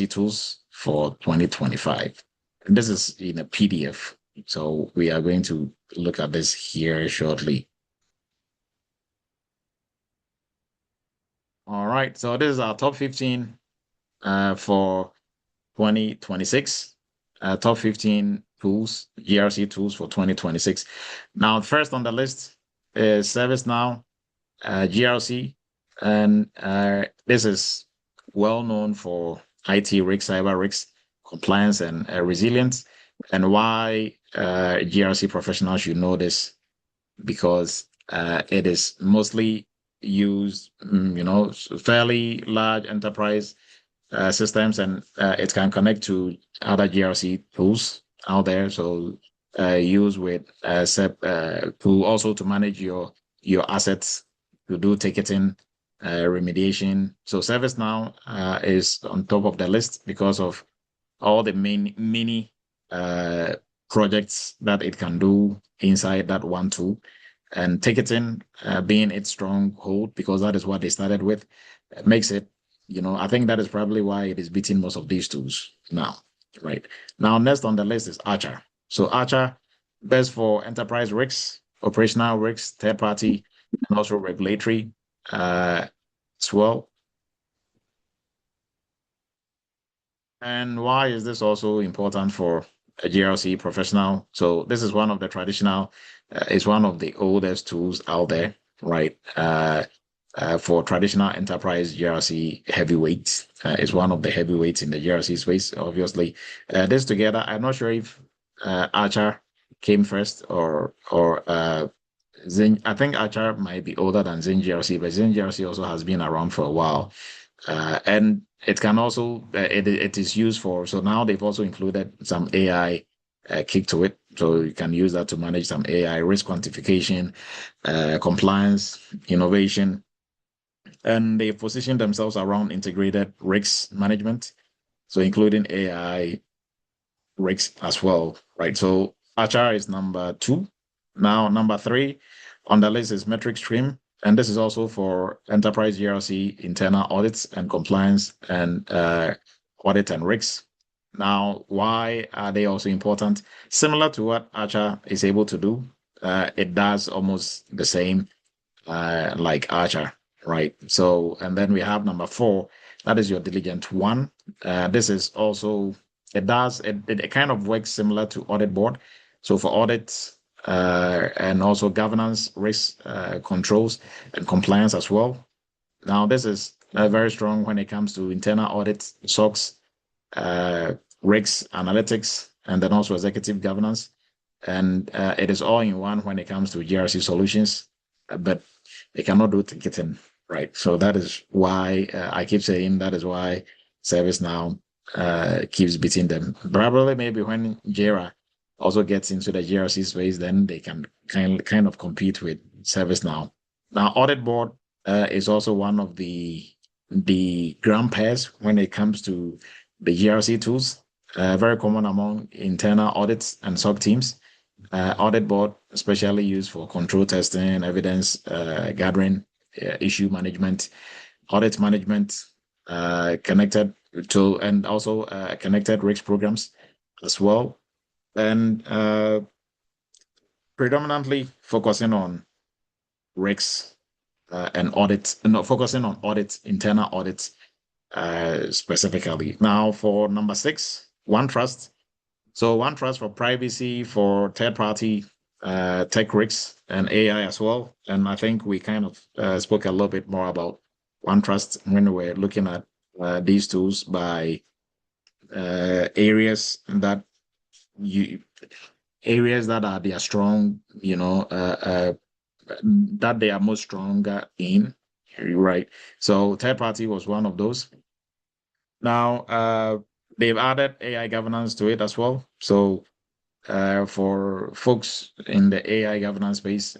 tools for 2025. This is in a PDF. So we are going to look at this here shortly. All right. So this is our top 15 for 2026. Top 15 tools, GRC tools for 2026. Now, first on the list is ServiceNow GRC. And this is well known for IT risk, cyber risk, compliance, and resilience. And why GRC professionals should know this, because it is mostly used, fairly large enterprise systems, and it can connect to other GRC tools out there. So use with to also to manage your assets, to do ticketing, remediation. So ServiceNow is on top of the list because of all the mini projects that it can do inside that one tool, and ticketing being its stronghold, because that is what they started with, makes it, I think that is probably why it is beating most of these tools now, right? Now, next on the list is Archer. So Archer, best for enterprise risks, operational risks, third party, and also regulatory as well. And why is this also important for a GRC professional? So this is one of the traditional, it's one of the oldest tools out there, right? For traditional enterprise GRC heavyweights. It's one of the heavyweights in the GRC space, obviously. This together, I'm not sure if Archer came first or Zen. I think Archer might be older than Zen GRC, but Zen GRC also has been around for a while. And it can also, it is used for, so now they've also included some AI kick to it. So you can use that to manage some AI risk quantification, compliance, innovation. And they position themselves around integrated risk management, so including AI risk as well, right? So Archer is number 2. Now, number 3 on the list is Metric Stream, and this is also for enterprise GRC internal audits and compliance and audit and risks. Now, why are they also important? Similar to what Archer is able to do, it does almost the same like Archer, right? So, and then we have number 4, that is your diligent one. This is also, it kind of works similar to Audit Board. So for audits and also governance, risk controls, and compliance as well. Now, this is very strong when it comes to internal audits, SOX, risks, analytics, and then also executive governance. And it is all in one when it comes to GRC solutions, but they cannot do ticketing, right? So that is why I keep saying that is why ServiceNow keeps beating them. Probably maybe when Jira also gets into the GRC space, then they can kind of compete with ServiceNow. Now, Audit Board is also one of the grandpas when it comes to the GRC tools. Very common among internal audits and SOC teams. Audit Board, especially used for control testing, evidence gathering, issue management, audit management, connected to, and also connected risk programs as well. And predominantly focusing on risks and audits, focusing on audits, internal audits specifically. Now, for number 6, OneTrust. So OneTrust for privacy, for third-party tech risks, and AI as well. And I think we kind of spoke a little bit more about OneTrust when we were looking at these tools by areas that are they are strong, that they are most stronger in, right? So third-party was one of those. Now, they've added AI governance to it as well. So for folks in the AI governance space,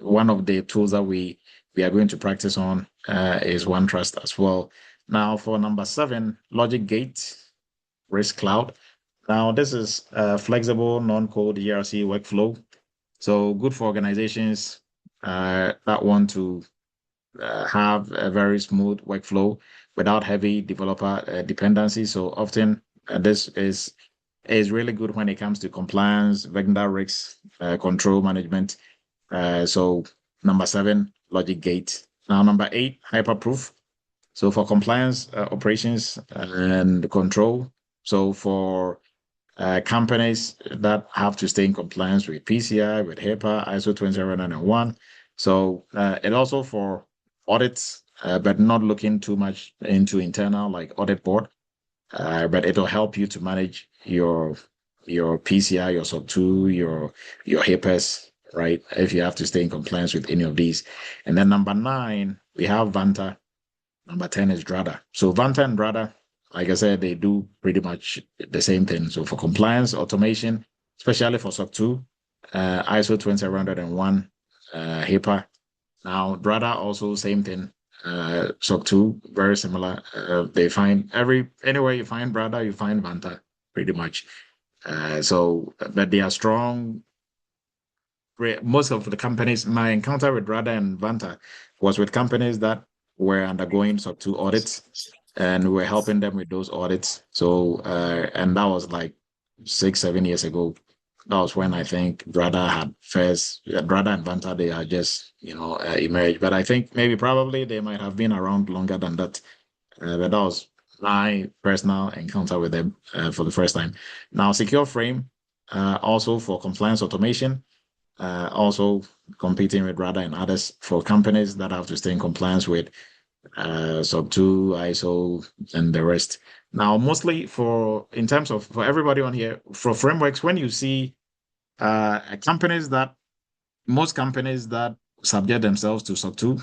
one of the tools that we are going to practice on is OneTrust as well. Now, for number 7, Logic Gate Risk Cloud. Now, this is a flexible non-code GRC workflow. So good for organizations that want to have a very smooth workflow without heavy developer dependency. So often this is really good when it comes to compliance, vendor risks, control management. So number 7, Logic Gate. Now number 8, Hyperproof. So for compliance, operations and control. So for companies that have to stay in compliance with PCI, with HIPAA, ISO 27001. So and also for audits, but not looking too much into internal like audit board. But it'll help you to manage your PCI, your SOC 2, your HIPAAs, right? If you have to stay in compliance with any of these. And then number 9, we have Vanta. Number 10 is Drada. So Vanta and Drada, like I said, they do pretty much the same thing. So for compliance, automation, especially for SOC 2, ISO 27001, HIPAA. Now, Drada also same thing. SOC 2, very similar. They find anywhere you find Drada, you find Vanta, pretty much. But they are strong. Most of the companies, my encounter with Drada and Vanta was with companies that were undergoing SOC 2 audits, and we were helping them with those audits. So, and that was like 6-7 years ago. That was when I think Drada and Vanta, they are just, emerged. But I think probably they might have been around longer than that. But that was my personal encounter with them for the first time. Now, Secure Frame, also for compliance automation, also competing with Drada and others for companies that have to stay in compliance with SOC 2, ISO, and the rest. Now, mostly for everybody on here, for frameworks, when you see most companies that subject themselves to SOC 2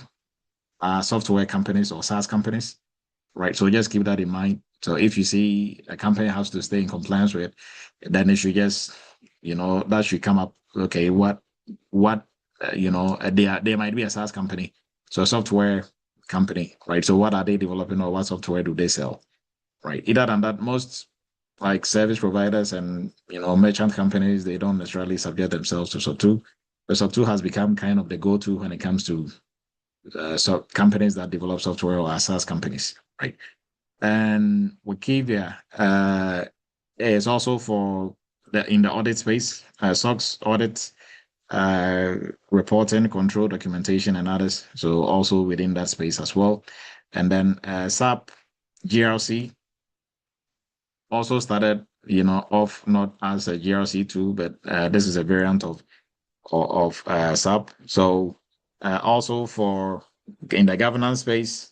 are software companies or SaaS companies, right? So just keep that in mind. So if you see a company has to stay in compliance with, then it should just, that should come up. Okay, what they might be a SaaS company, so a software company, right? So what are they developing or what software do they sell, right? Either than that, most like service providers and merchant companies, they don't necessarily subject themselves to SOC 2. The SOC 2 has become kind of the go-to when it comes to companies that develop software or SaaS companies, right? And Wikivia is also for in the audit space, SOX audits, reporting, control, documentation, and others. So also within that space as well. And then SAP GRC also started, off not as a GRC tool, but this is a variant of SAP. So also for in the governance space,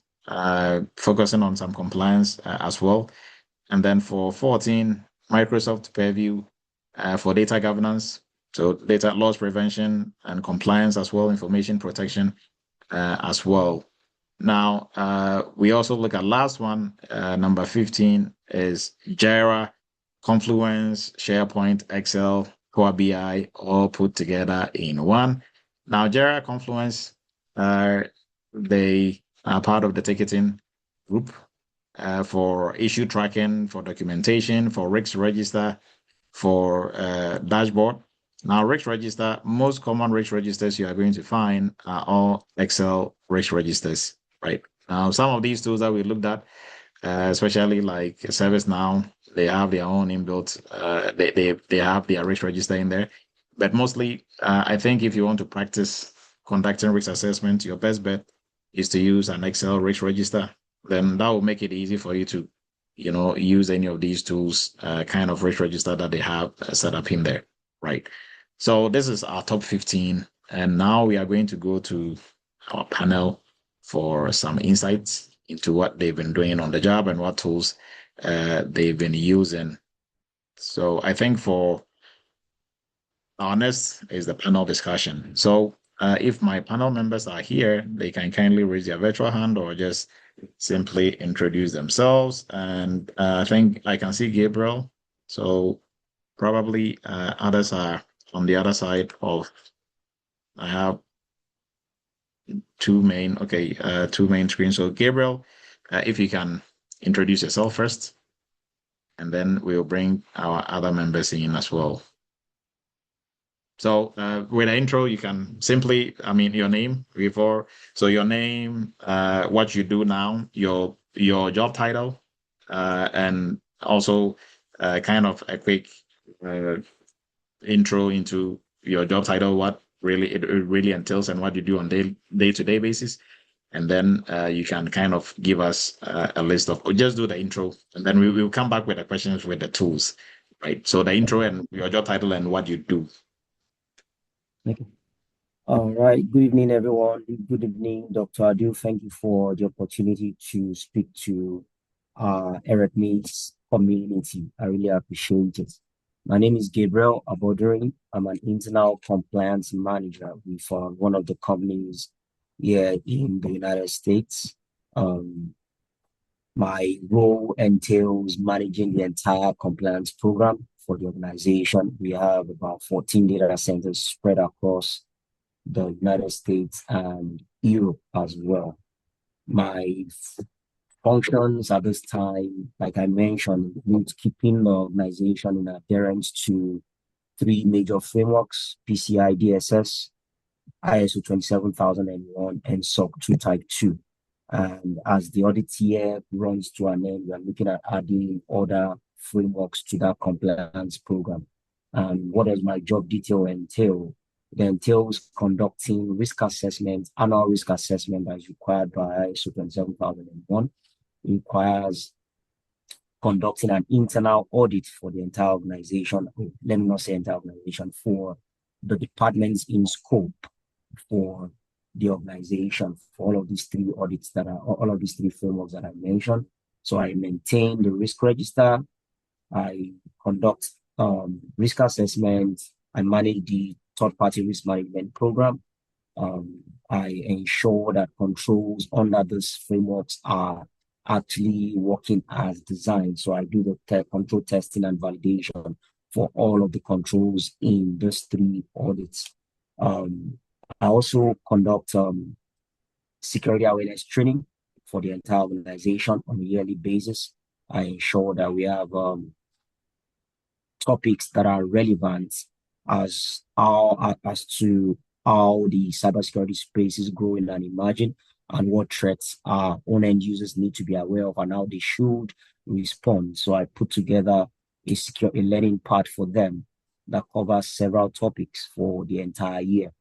focusing on some compliance as well. And then for 14, Microsoft Purview for data governance, so data loss prevention and compliance as well, information protection as well. Now, we also look at last one, number 15 is Jira, Confluence, SharePoint, Excel, Power BI, all put together in one. Now, Jira, Confluence, they are part of the ticketing group for issue tracking, for documentation, for risk register, for dashboard. Now, risk register, most common risk registers you are going to find are all Excel risk registers, right? Now, some of these tools that we looked at, especially like ServiceNow, they have their own inbuilt, they have their risk register in there. But mostly, I think if you want to practice conducting risk assessment, your best bet is to use an Excel risk register. Then that will make it easy for you to, use any of these tools, kind of risk register that they have set up in there, right? So this is our top 15. And now we are going to go to our panel for some insights into what they've been doing on the job and what tools they've been using. So I think for our next is the panel discussion. So if my panel members are here, they can kindly raise their virtual hand or just simply introduce themselves. And I think I can see Gabriel. So probably others are on the other side of. I have two main screens. So Gabriel, if you can introduce yourself first, and then we'll bring our other members in as well. So with the intro, you can simply, your name before. So your name, what you do now, your job title, and also kind of a quick intro into your job title, what really it really entails, and what you do on day-to-day basis. And then you can kind of give us a list of, or just do the intro, and then we will come back with the questions with the tools, right? So the intro and your job title and what you do. Okay. All right. Good evening, everyone. Good evening, Dr. Adu. Thank you for the opportunity to speak to Eretmis community. I really appreciate it. My name is Gabriel Abodering. I'm an internal compliance manager with one of the companies here in the United States. My role entails managing the entire compliance program for the organization. We have about 14 data centers spread across the United States and Europe as well. My functions at this time, like I mentioned, include keeping the organization in adherence to three major frameworks: PCI DSS, ISO 27001, and SOC 2 Type 2. And as the audit year runs to an end, we are looking at adding other frameworks to that compliance program. And what does my job detail entail? It entails conducting risk assessment, annual risk assessment that is required by ISO 27001. It requires conducting an internal audit for the entire organization. Let me not say entire organization, for the departments in scope for the organization, for all of these three audits all of these three frameworks that I mentioned. So I maintain the risk register, I conduct risk assessment, I manage the third-party risk management program. I ensure that controls under these frameworks are actually working as designed. So I do the control testing and validation for all of the controls in these three audits. I also conduct security awareness training for the entire organization on a yearly basis. I ensure that we have topics that are relevant as to how the cybersecurity space is growing and emerging, and what threats our own end users need to be aware of and how they should respond. So I put together a learning part for them that covers several topics for the entire year.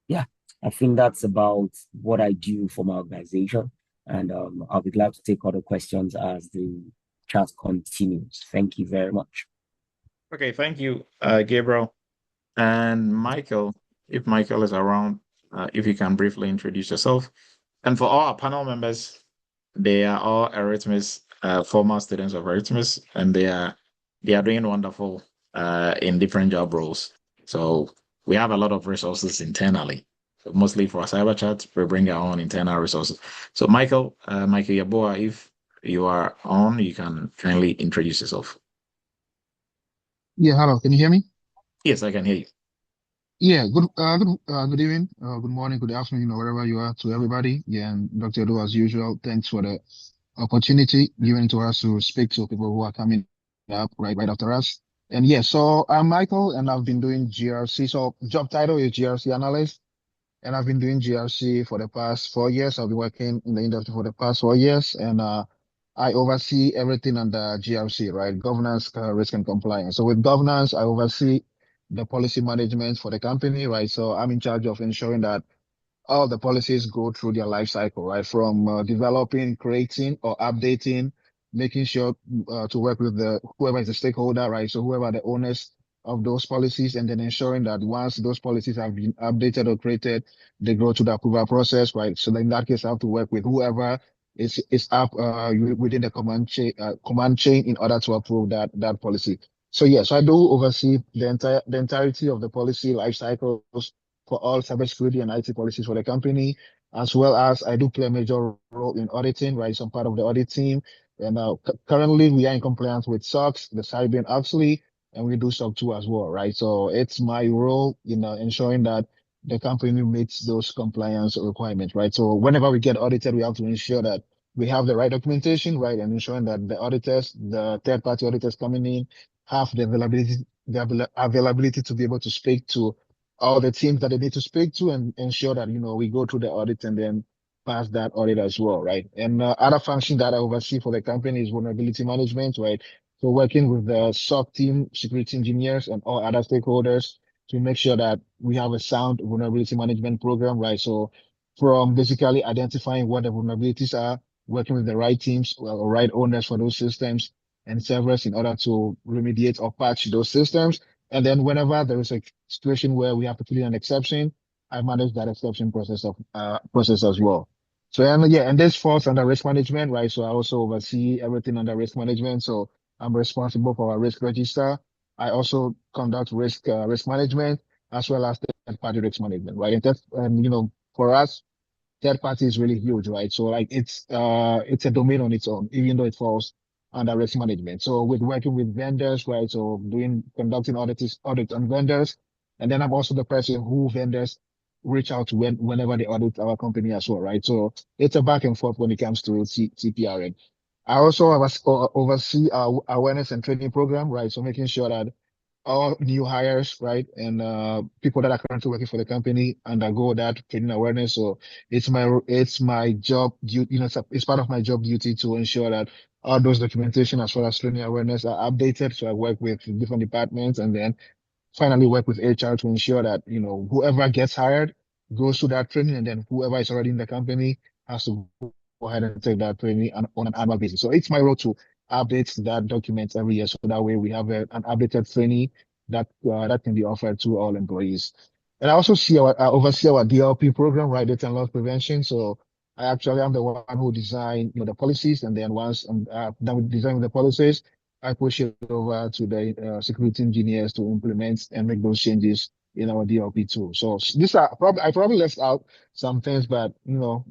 Yeah, I think that's about what I do for my organization. And I'll be glad to take other questions as the chat continues. Thank you very much. Okay, thank you, Gabriel. And Michael, if Michael is around, if you can briefly introduce yourself. And for all our panel members, they are all Eretmis, former students of Eretmis, and they are doing wonderful in different job roles. So we have a lot of resources internally. So mostly for Cyber Chat, we bring our own internal resources. So Michael Yaboa, if you are on, you can kindly introduce yourself. Yeah, hello. Can you hear me? Yes, I can hear you. Yeah, good evening, good morning, good afternoon, wherever you are, to everybody. Yeah, and Dr. Edo, as usual, thanks for the opportunity given to us to speak to people who are coming up right after us. And yeah, so I'm Michael, and I've been doing GRC. So job title is GRC analyst, and I've been doing GRC for the past 4 years. I've been working in the industry for the past 4 years, and I oversee everything under GRC, right? Governance, risk, and compliance. So with governance, I oversee the policy management for the company, right? So I'm in charge of ensuring that all the policies go through their life cycle, right? From developing, creating, or updating, making sure to work with whoever is the stakeholder, right? So whoever are the owners of those policies, and then ensuring that once those policies have been updated or created, they go through the approval process, right? So in that case, I have to work with whoever is up within the command chain in order to approve that policy. So yes, I do oversee the entirety of the policy life cycles for all cybersecurity and IT policies for the company, as well as I do play a major role in auditing, right? So I'm part of the audit team, And currently we are in compliance with SOX, the Sarbanes-Oxley, and we do SOC 2 as well, right? So it's my role, ensuring that the company meets those compliance requirements, right? So whenever we get audited, we have to ensure that we have the right documentation, right? And ensuring that the auditors, the third-party auditors coming in, have the availability to be able to speak to all the teams that they need to speak to and ensure that, we go through the audit and then pass that audit as well, right? And other function that I oversee for the company is vulnerability management, right? So working with the SOC team, security engineers, and all other stakeholders to make sure that we have a sound vulnerability management program, right? So from basically identifying what the vulnerabilities are, working with the right teams or right owners for those systems and servers in order to remediate or patch those systems. And then whenever there is a situation where we have to put in an exception, I manage that exception process as well. So and this falls under risk management, right? So I also oversee everything under risk management. So I'm responsible for our risk register. I also conduct risk management as well as third party risk management, right? And for us, third party is really huge, right? So like it's a domain on its own, even though it falls under risk management. So with working with vendors, right? So conducting audit on vendors, and then I'm also the person who vendors reach out to whenever they audit our company as well, right? So it's a back and forth when it comes to CPRN. I also oversee our awareness and training program, right? So making sure that all new hires, right, and people that are currently working for the company undergo that training awareness. So it's my job duty, it's part of my job duty to ensure that all those documentation as well as training awareness are updated. So I work with different departments and then finally work with HR to ensure that whoever gets hired goes through that training, and then whoever is already in the company has to go ahead and take that training on an annual basis. So it's my role to update that document every year, so that way we have an updated training that can be offered to all employees. And I also I oversee our DLP program, right, data and loss prevention. So I actually am the one who design the policies, and then once I'm done with designing the policies, I push it over to the security engineers to implement and make those changes in our DLP tool. So these are I probably left out some things, but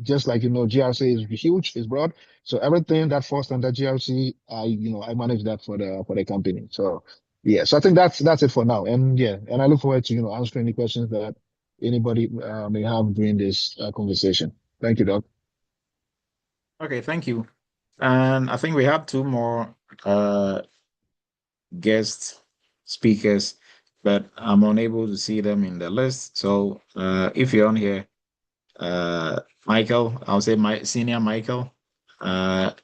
just like GRC is huge, is broad. So everything that falls under GRC, I manage that for the company. So yeah, so I think that's it for now. And yeah, and I look forward to answering any questions that anybody may have during this conversation. Thank you, Doc. Okay, thank you. And I think we have two more guest speakers, but I'm unable to see them in the list. So if you're on here, Michael, I'll say my senior Michael, not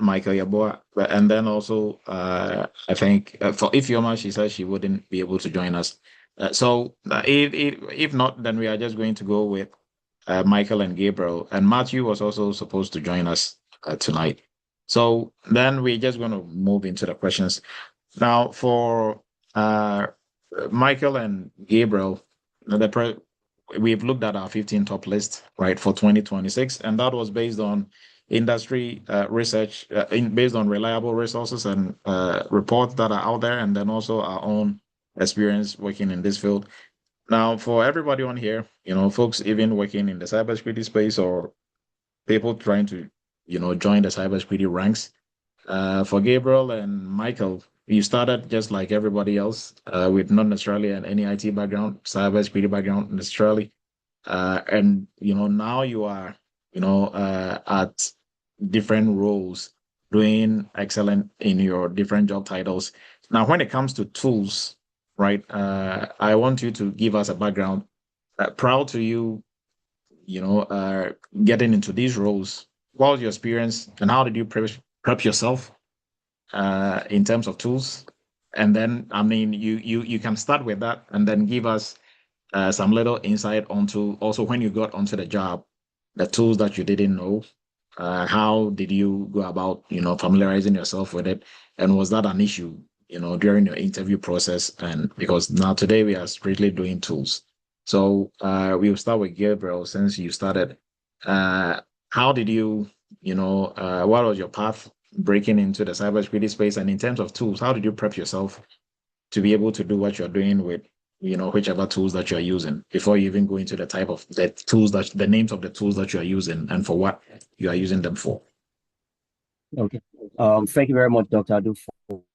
Michael Yaboa, but and then also I think for Ifeoma, she said she wouldn't be able to join us. So if not, then we are just going to go with Michael and Gabriel, and Matthew was also supposed to join us tonight. So then we're just going to move into the questions. Now for Michael and Gabriel, we've looked at our 15 top list, right, for 2026, and that was based on industry research, based on reliable resources and reports that are out there, and then also our own experience working in this field. Now, for everybody on here, folks even working in the cybersecurity space or people trying to, join the cybersecurity ranks. For Gabriel and Michael, you started just like everybody else, with not necessarily any IT background, cybersecurity background necessarily. And now you are, at different roles, doing excellent in your different job titles. Now, when it comes to tools, right? I want you to give us a background. Proud to you, getting into these roles. What was your experience, and how did you prep yourself in terms of tools? And then, I mean, you can start with that, and then give us some little insight onto also when you got onto the job, the tools that you didn't know. How did you go about, familiarizing yourself with it, and was that an issue, during your interview process? And because now today we are strictly doing tools, so we'll start with Gabriel since you started. How did you, what was your path breaking into the cybersecurity space, and in terms of tools, how did you prep yourself to be able to do what you're doing with whichever tools that you're using before you even go into the type of the names of the tools that you're using and for what you are using them for? Okay. Thank you very much, Dr. Adu,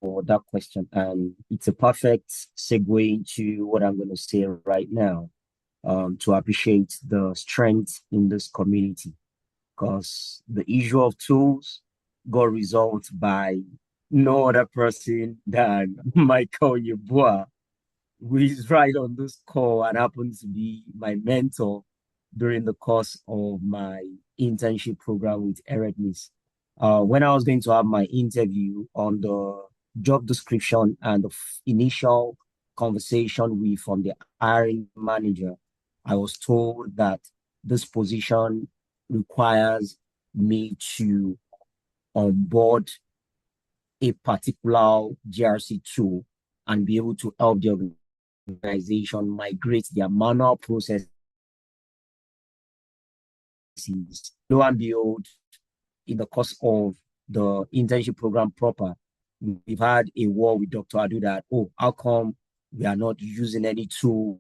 for that question. And it's a perfect segue into what I'm going to say right now, to appreciate the strength in this community. Because the issue of tools got resolved by no other person than Michael Yeboah, who is right on this call and happens to be my mentor during the course of my internship program with Eretmis. When I was going to have my interview, on the job description and the initial conversation with from the hiring manager, I was told that this position requires me to onboard a particular GRC tool and be able to help the organization migrate their manual processes. Lo and behold, in the course of the internship program proper, we've had a war with Dr. Adu that, oh, how come we are not using any tool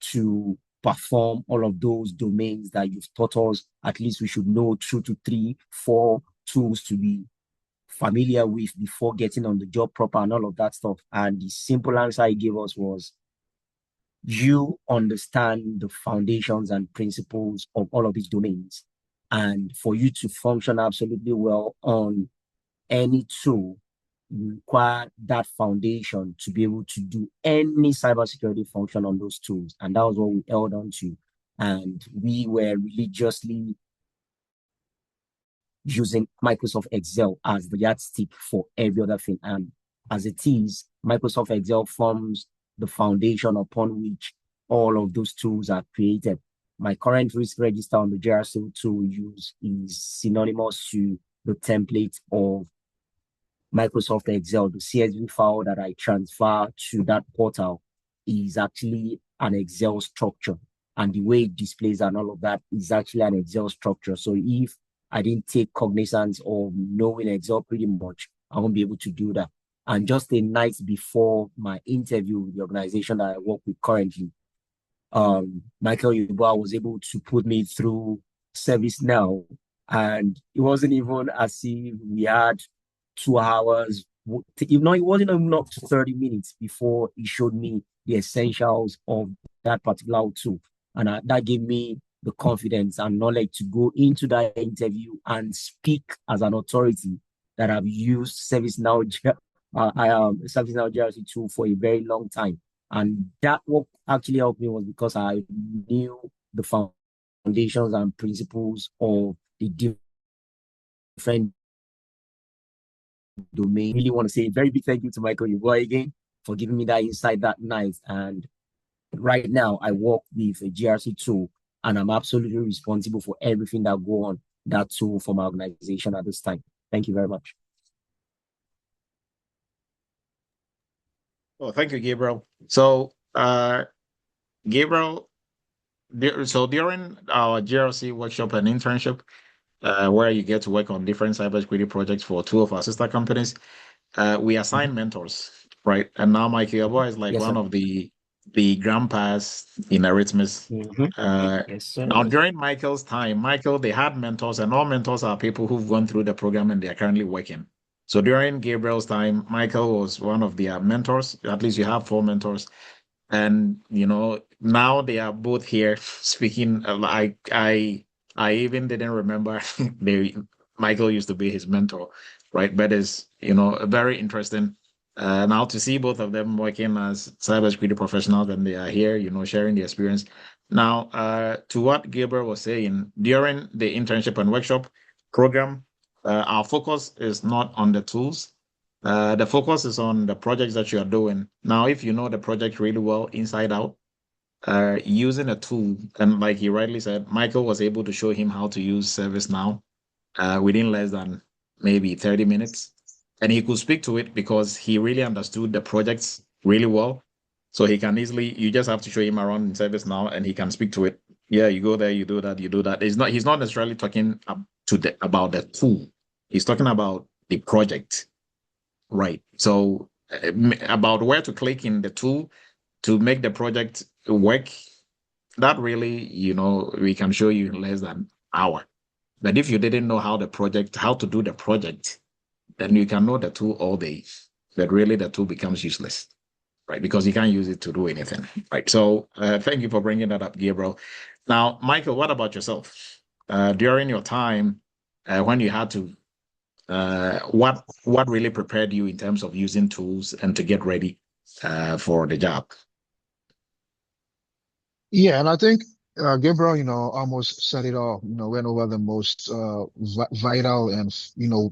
to perform all of those domains that you've taught us? At least we should know 2 to 3, 4 tools to be familiar with before getting on the job proper and all of that stuff. And the simple answer he gave us was, you understand the foundations and principles of all of these domains. And for you to function absolutely well on any tool, you require that foundation to be able to do any cybersecurity function on those tools. And that was what we held on to. And we were religiously using Microsoft Excel as the yardstick for every other thing. And as it is, Microsoft Excel forms the foundation upon which all of those tools are created. My current risk register on the GRC tool we use is synonymous to the template of Microsoft Excel. The CSV file that I transfer to that portal is actually an Excel structure. And the way it displays and all of that is actually an Excel structure. So if I didn't take cognizance of knowing Excel pretty much, I won't be able to do that. And just a night before my interview with the organization that I work with currently, Michael Yeboah was able to put me through ServiceNow. And it wasn't even as if we had 2 hours. It wasn't even not 30 minutes before he showed me the essentials of that particular tool. And that gave me the confidence and knowledge to go into that interview and speak as an authority that I've used ServiceNow ServiceNow GRC tool for a very long time. And that what actually helped me was because I knew the foundations and principles of the different domain. I really want to say a very big thank you to Michael Yeboah again for giving me that insight that night. And right now I work with a GRC tool and I'm absolutely responsible for everything that go on that tool for my organization at this time. Thank you very much. Oh, thank you, Gabriel. So, Gabriel, so during our GRC workshop and internship, where you get to work on different cybersecurity projects for 2 of our sister companies, we assign mentors, right? And now Mike Yeboah is like Yes, one sir. of the grandpas in Eretmis. Yes, sir. Now, during Michael's time, they had mentors, and all mentors are people who've gone through the program and they are currently working. So during Gabriel's time, Michael was one of their mentors. At least you have 4 mentors. And now they are both here speaking. I even didn't remember Michael used to be his mentor, right? But it's very interesting now to see both of them working as cybersecurity professionals, and they are here, sharing the experience. Now, to what Gabriel was saying, during the internship and workshop program, our focus is not on the tools. The focus is on the projects that you are doing. Now, if you know the project really well inside out, using a tool, and like he rightly said, Michael was able to show him how to use ServiceNow within less than maybe 30 minutes. And he could speak to it because he really understood the projects really well. So he can easily, you just have to show him around in ServiceNow and he can speak to it. Yeah, you go there, you do that, you do that. He's not necessarily talking about the tool. He's talking about the project. Right. So about where to click in the tool to make the project work, that really, we can show you in less than an hour. But if you didn't know how to do the project, then you can know the tool all day, but really the tool becomes useless, right? Because you can't use it to do anything, right? So thank you for bringing that up, Gabriel. Now, Michael, what about yourself? During your time when you had to, what really prepared you in terms of using tools and to get ready for the job? Yeah, and I think Gabriel, almost said it all. Went over the most vital and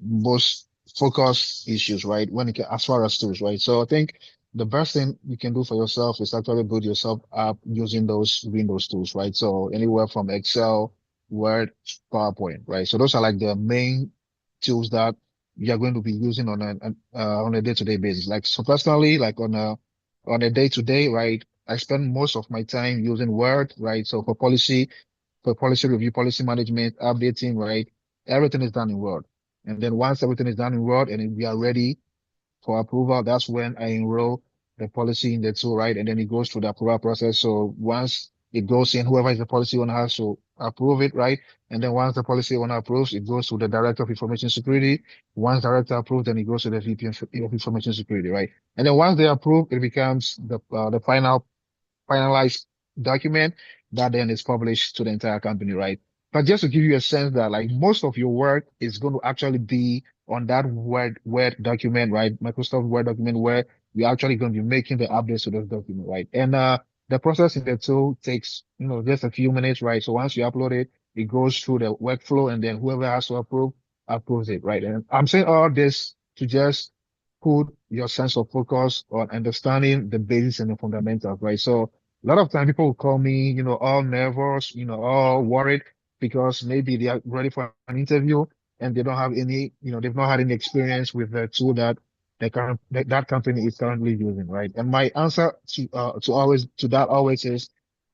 most focused issues, right? As far as tools, right? So I think the best thing you can do for yourself is actually build yourself up using those Windows tools, right? So anywhere from Excel, Word, PowerPoint, right? So those are like the main tools that you're going to be using on a day-to-day basis. Like so personally, like on a day-to-day, right? I spend most of my time using Word, right? So for policy review, policy management, updating, right? Everything is done in Word. And then once everything is done in Word and we are ready for approval, that's when I enroll the policy in the tool, right? And then it goes through the approval process. So once it goes in, whoever is the policy owner has to approve it, right? And then once the policy owner approves, it goes to the Director of Information Security. Once Director approves, then it goes to the VP of Information Security, right? And then once they approve, it becomes the finalized document that then is published to the entire company, right? But just to give you a sense that like most of your work is going to actually be on that Word document, right? Microsoft Word document where you're actually going to be making the updates to those document, right? And the process in the tool takes, just a few minutes, right? So once you upload it, it goes through the workflow and then whoever has to approves it, right? And I'm saying all this to just put your sense of focus on understanding the basics and the fundamentals, right? So a lot of time people will call me, all nervous, all worried because maybe they are ready for an interview and they don't have any, they've not had any experience with the tool that that company is currently using, right? And my answer to that always is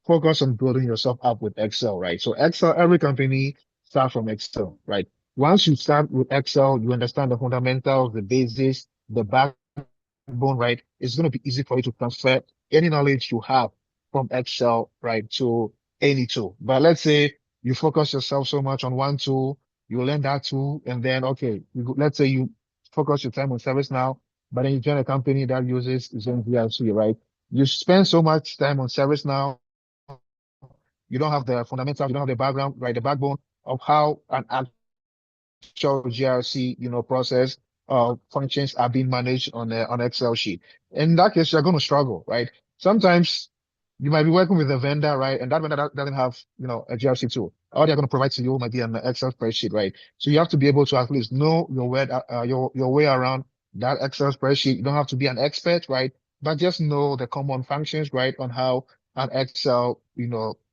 focus on building yourself up with Excel, right? So Excel, every company starts from Excel, right? Once you start with Excel, you understand the fundamentals, the basics, the backbone, right? It's going to be easy for you to transfer any knowledge you have from Excel, right, to any tool. But let's say you focus yourself so much on one tool, you learn that tool, and then, okay, let's say you focus your time on ServiceNow, but then you join a company that uses GRC, right? You spend so much time on ServiceNow, you don't have the fundamentals, you don't have the background, right, the backbone of how an actual GRC, process functions are being managed on an Excel sheet. In that case, you're going to struggle, right? Sometimes you might be working with a vendor, right? And that vendor doesn't have, a GRC tool. All they're going to provide to you might be an Excel spreadsheet, right? So you have to be able to at least know your way around that Excel spreadsheet. You don't have to be an expert, right? But just know the common functions, right? On how an Excel,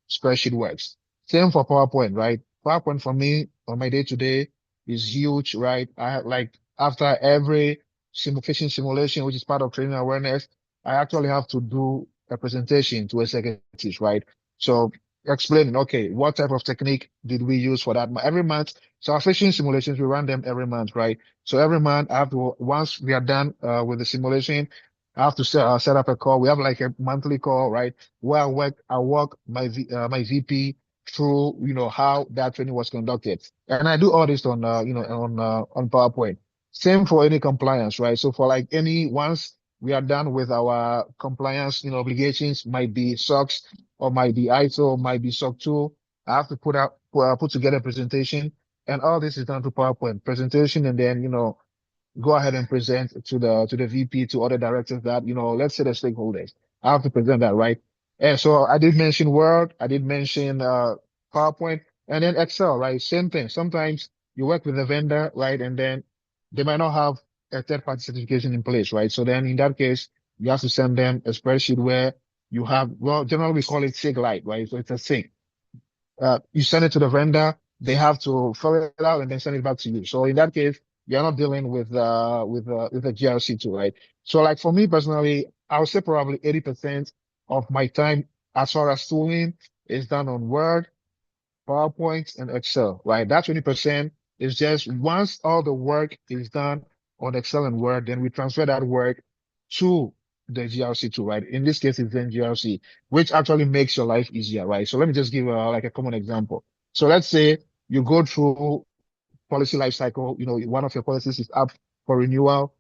spreadsheet works. Same for PowerPoint, right? PowerPoint for me on my day to day is huge, right? I like after every phishing simulation, which is part of training awareness, I actually have to do a presentation to executives, right? So explaining, okay, what type of technique did we use for that every month? So our phishing simulations, we run them every month, right? So every month I have to, once we are done with the simulation, I have to set up a call. We have like a monthly call, right? Where I walk my VP through, how that training was conducted. And I do all this on PowerPoint. Same for any compliance, right? So for like once we are done with our compliance, obligations, might be SOX or might be ISO, might be SOC 2. I have to put together a presentation, and all this is done through PowerPoint presentation. And then, go ahead and present to the VP, to other directors that, let's say the stakeholders. I have to present that, right? And so I did mention Word, I did mention PowerPoint, and then Excel, right? Same thing. Sometimes you work with a vendor, right? And then they might not have a third-party certification in place, right? So then in that case, you have to send them a spreadsheet where you have, well, generally we call it SIG-Lite, right? So it's a SIG. You send it to the vendor, they have to fill it out and then send it back to you. So in that case, you're not dealing with a GRC tool, right? So like for me personally, I would say probably 80% of my time as far as tooling is done on Word, PowerPoint, and Excel, right? That 20% is just once all the work is done on Excel and Word, then we transfer that work to the GRC tool, right? In this case, it's then GRC, which actually makes your life easier, right? So let me just give like a common example. So let's say you go through policy life cycle. One of your policies is up for renewal.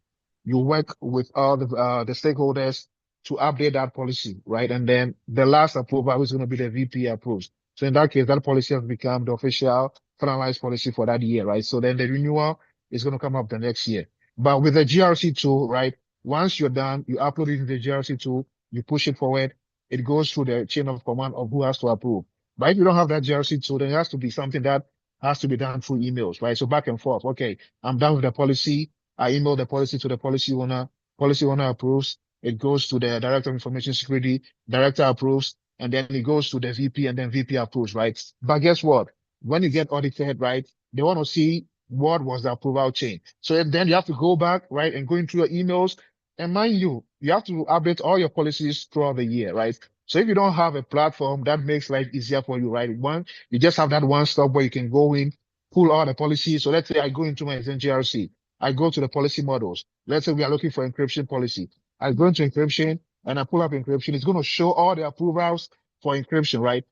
You work with all the stakeholders to update that policy, right? And then the last approval is going to be the VP approves. So in that case, that policy has become the official finalized policy for that year, right? So then the renewal is going to come up the next year. But with the GRC tool, right? Once you're done, you upload it in the GRC tool, you push it forward, it goes through the chain of command of who has to approve. But if you don't have that GRC tool, then it has to be something that has to be done through emails, right? So back and forth. Okay, I'm done with the policy. I email the policy to the policy owner. Policy owner approves. It goes to the director of information security. Director approves, and then it goes to the VP, and then VP approves, right? But guess what? When you get audited, right, they want to see what was the approval chain. So then you have to go back, right, and going through your emails. And mind you, you have to update all your policies throughout the year, right? So if you don't have a platform that makes life easier for you, right? You just have that one stop where you can go in, pull all the policies. So let's say I go into my GRC. I go to the policy models. Let's say we are looking for encryption policy. I go into encryption and I pull up encryption. It's going to show all the approvals for encryption, right?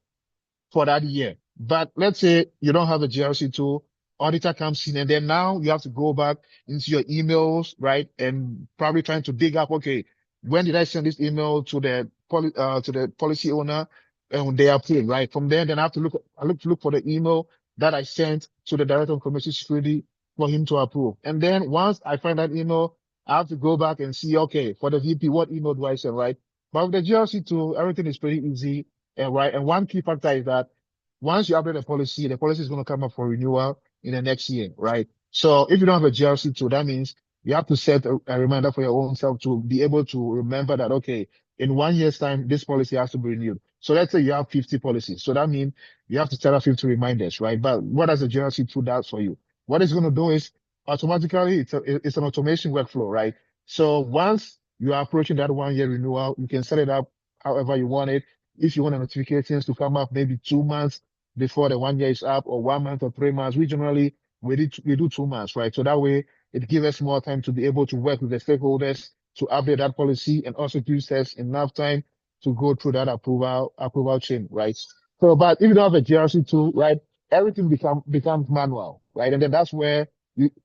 For that year. But let's say you don't have a GRC tool, auditor comes in, and then now you have to go back into your emails, right? And probably trying to dig up, okay, when did I send this email to the policy owner and they approve, right? From there, then I have to look for the email that I sent to the director of information security for him to approve. And then once I find that email, I have to go back and see, okay, for the VP, what email do I send, right? But with the GRC tool, everything is pretty easy. And right. And one key factor is that once you update the policy is going to come up for renewal in the next year, right? So if you don't have a GRC tool, that means you have to set a reminder for your own self to be able to remember that, okay, in 1 year's time, this policy has to be renewed. So let's say you have 50 policies. So that means you have to set up 50 reminders, right? But what does a GRC tool do for you? What it's going to do is automatically, it's an automation workflow, right? So once you are approaching that 1 year renewal, you can set it up however you want it. If you want the notifications to come up maybe 2 months before the 1 year is up, or 1 month or 3 months, we generally we do 2 months, right? So that way it gives us more time to be able to work with the stakeholders to update that policy, and also gives us enough time to go through that approval chain, right? So, but if you don't have a GRC tool, right, everything becomes manual, right? And then that's where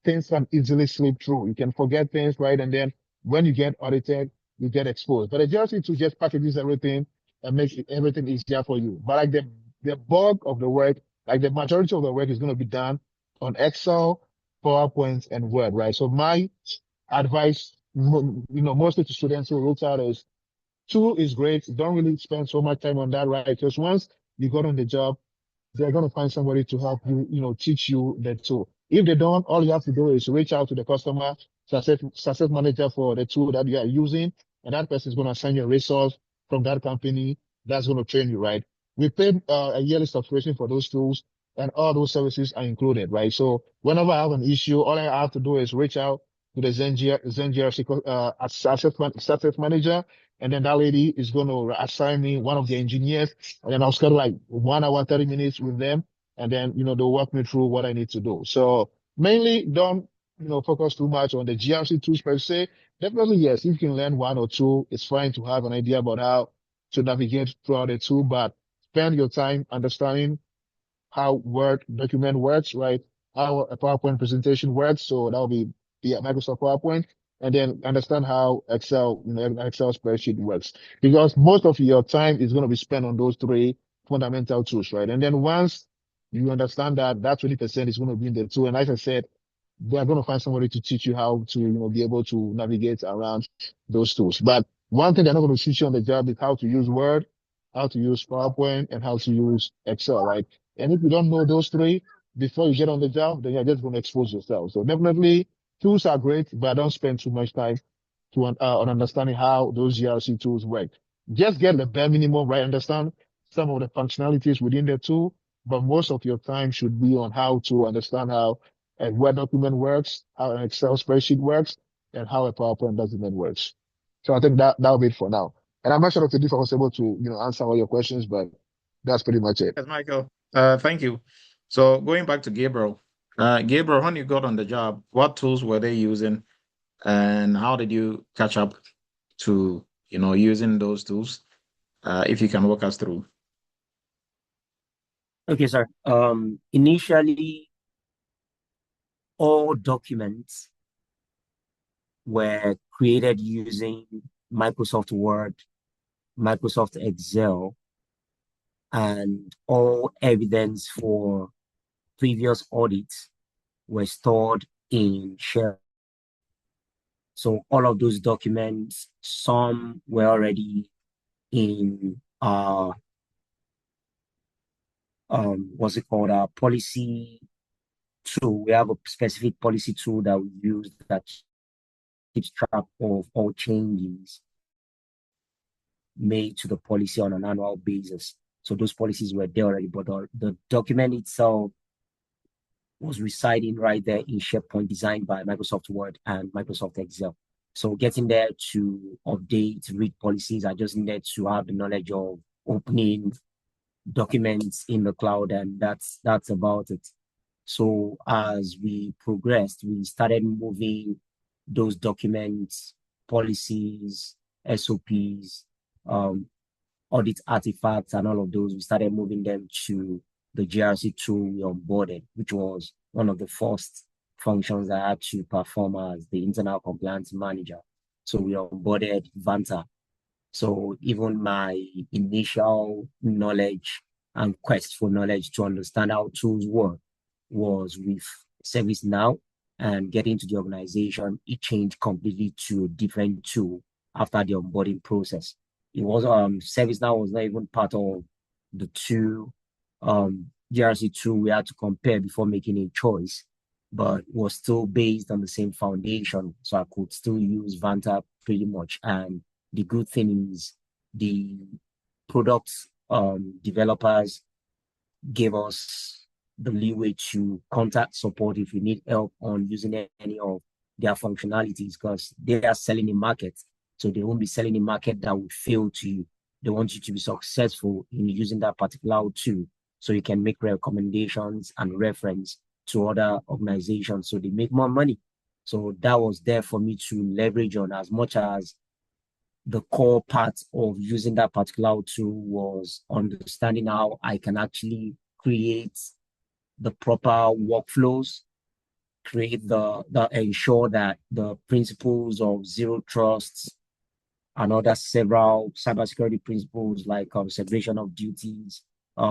things can easily slip through. You can forget things, right? And then when you get audited, you get exposed. But a GRC tool just packages everything and makes everything easier for you. But like the bulk of the work, like the majority of the work is going to be done on Excel, PowerPoint, and Word, right? So my advice, mostly to students who root out is tool is great. Don't really spend so much time on that, right? Because once you got on the job, they're going to find somebody to help you, teach you the tool. If they don't, all you have to do is reach out to the customer success manager for the tool that you are using, and that person is going to assign you a resource from that company that's going to train you, right? We pay a yearly subscription for those tools, and all those services are included, right? So whenever I have an issue, all I have to do is reach out to the ZenGRC success manager, and then that lady is going to assign me one of the engineers, and then I'll schedule like 1 hour, 30 minutes with them. And then, they'll walk me through what I need to do. So mainly don't, focus too much on the GRC tools per se. Definitely, yes, if you can learn one or two, it's fine to have an idea about how to navigate throughout the tool, but spend your time understanding how Word document works, right? How a PowerPoint presentation works. So that'll be a Microsoft PowerPoint. And then understand how Excel, Excel spreadsheet works. Because most of your time is going to be spent on those three fundamental tools, right? And then once you understand that 20% is going to be in the tool. And like I said, they are going to find somebody to teach you how to, be able to navigate around those tools. But one thing they're not going to teach you on the job is how to use Word, how to use PowerPoint, and how to use Excel, right? And if you don't know those three before you get on the job, then you're just going to expose yourself. So definitely tools are great, but don't spend too much time on understanding how those GRC tools work. Just get the bare minimum, right? Understand some of the functionalities within the tool, but most of your time should be on how to understand how a Word document works, how an Excel spreadsheet works, and how a PowerPoint document works. So I think that'll be it for now. And I'm not sure if I was able to, answer all your questions, but that's pretty much it. Yes, Michael. Thank you. So going back to Gabriel, Gabriel, when you got on the job, what tools were they using, and how did you catch up to, using those tools? If you can walk us through. Okay, sir. Initially, all documents were created using Microsoft Word, Microsoft Excel, and all evidence for previous audits were stored in Share. So all of those documents, some were already in what's it called? Our policy tool. We have a specific policy tool that we use that keeps track of all changes made to the policy on an annual basis. So those policies were there already, but the document itself was residing right there in SharePoint, designed by Microsoft Word and Microsoft Excel. So getting there to update, read policies, I just needed to have the knowledge of opening documents in the cloud, and that's about it. So as we progressed, we started moving those documents, policies, SOPs, audit artifacts, and all of those. We started moving them to the GRC tool we onboarded, which was one of the first functions I had to perform as the internal compliance manager. So we onboarded Vanta. So even my initial knowledge and quest for knowledge to understand how tools work was with ServiceNow, and getting to the organization, it changed completely to a different tool after the onboarding process. It was ServiceNow was not even part of the two GRC tool we had to compare before making a choice, but was still based on the same foundation. So I could still use Vanta pretty much. And the good thing is the product developers gave us the leeway to contact support if we need help on using any of their functionalities, because they are selling in market. So they won't be selling a market that would fail to you. They want you to be successful in using that particular tool, so you can make recommendations and reference to other organizations so they make more money. So that was there for me to leverage on, as much as the core part of using that particular tool was understanding how I can actually create the proper workflows, create ensure that the principles of zero trust and other several cybersecurity principles like separation of duties,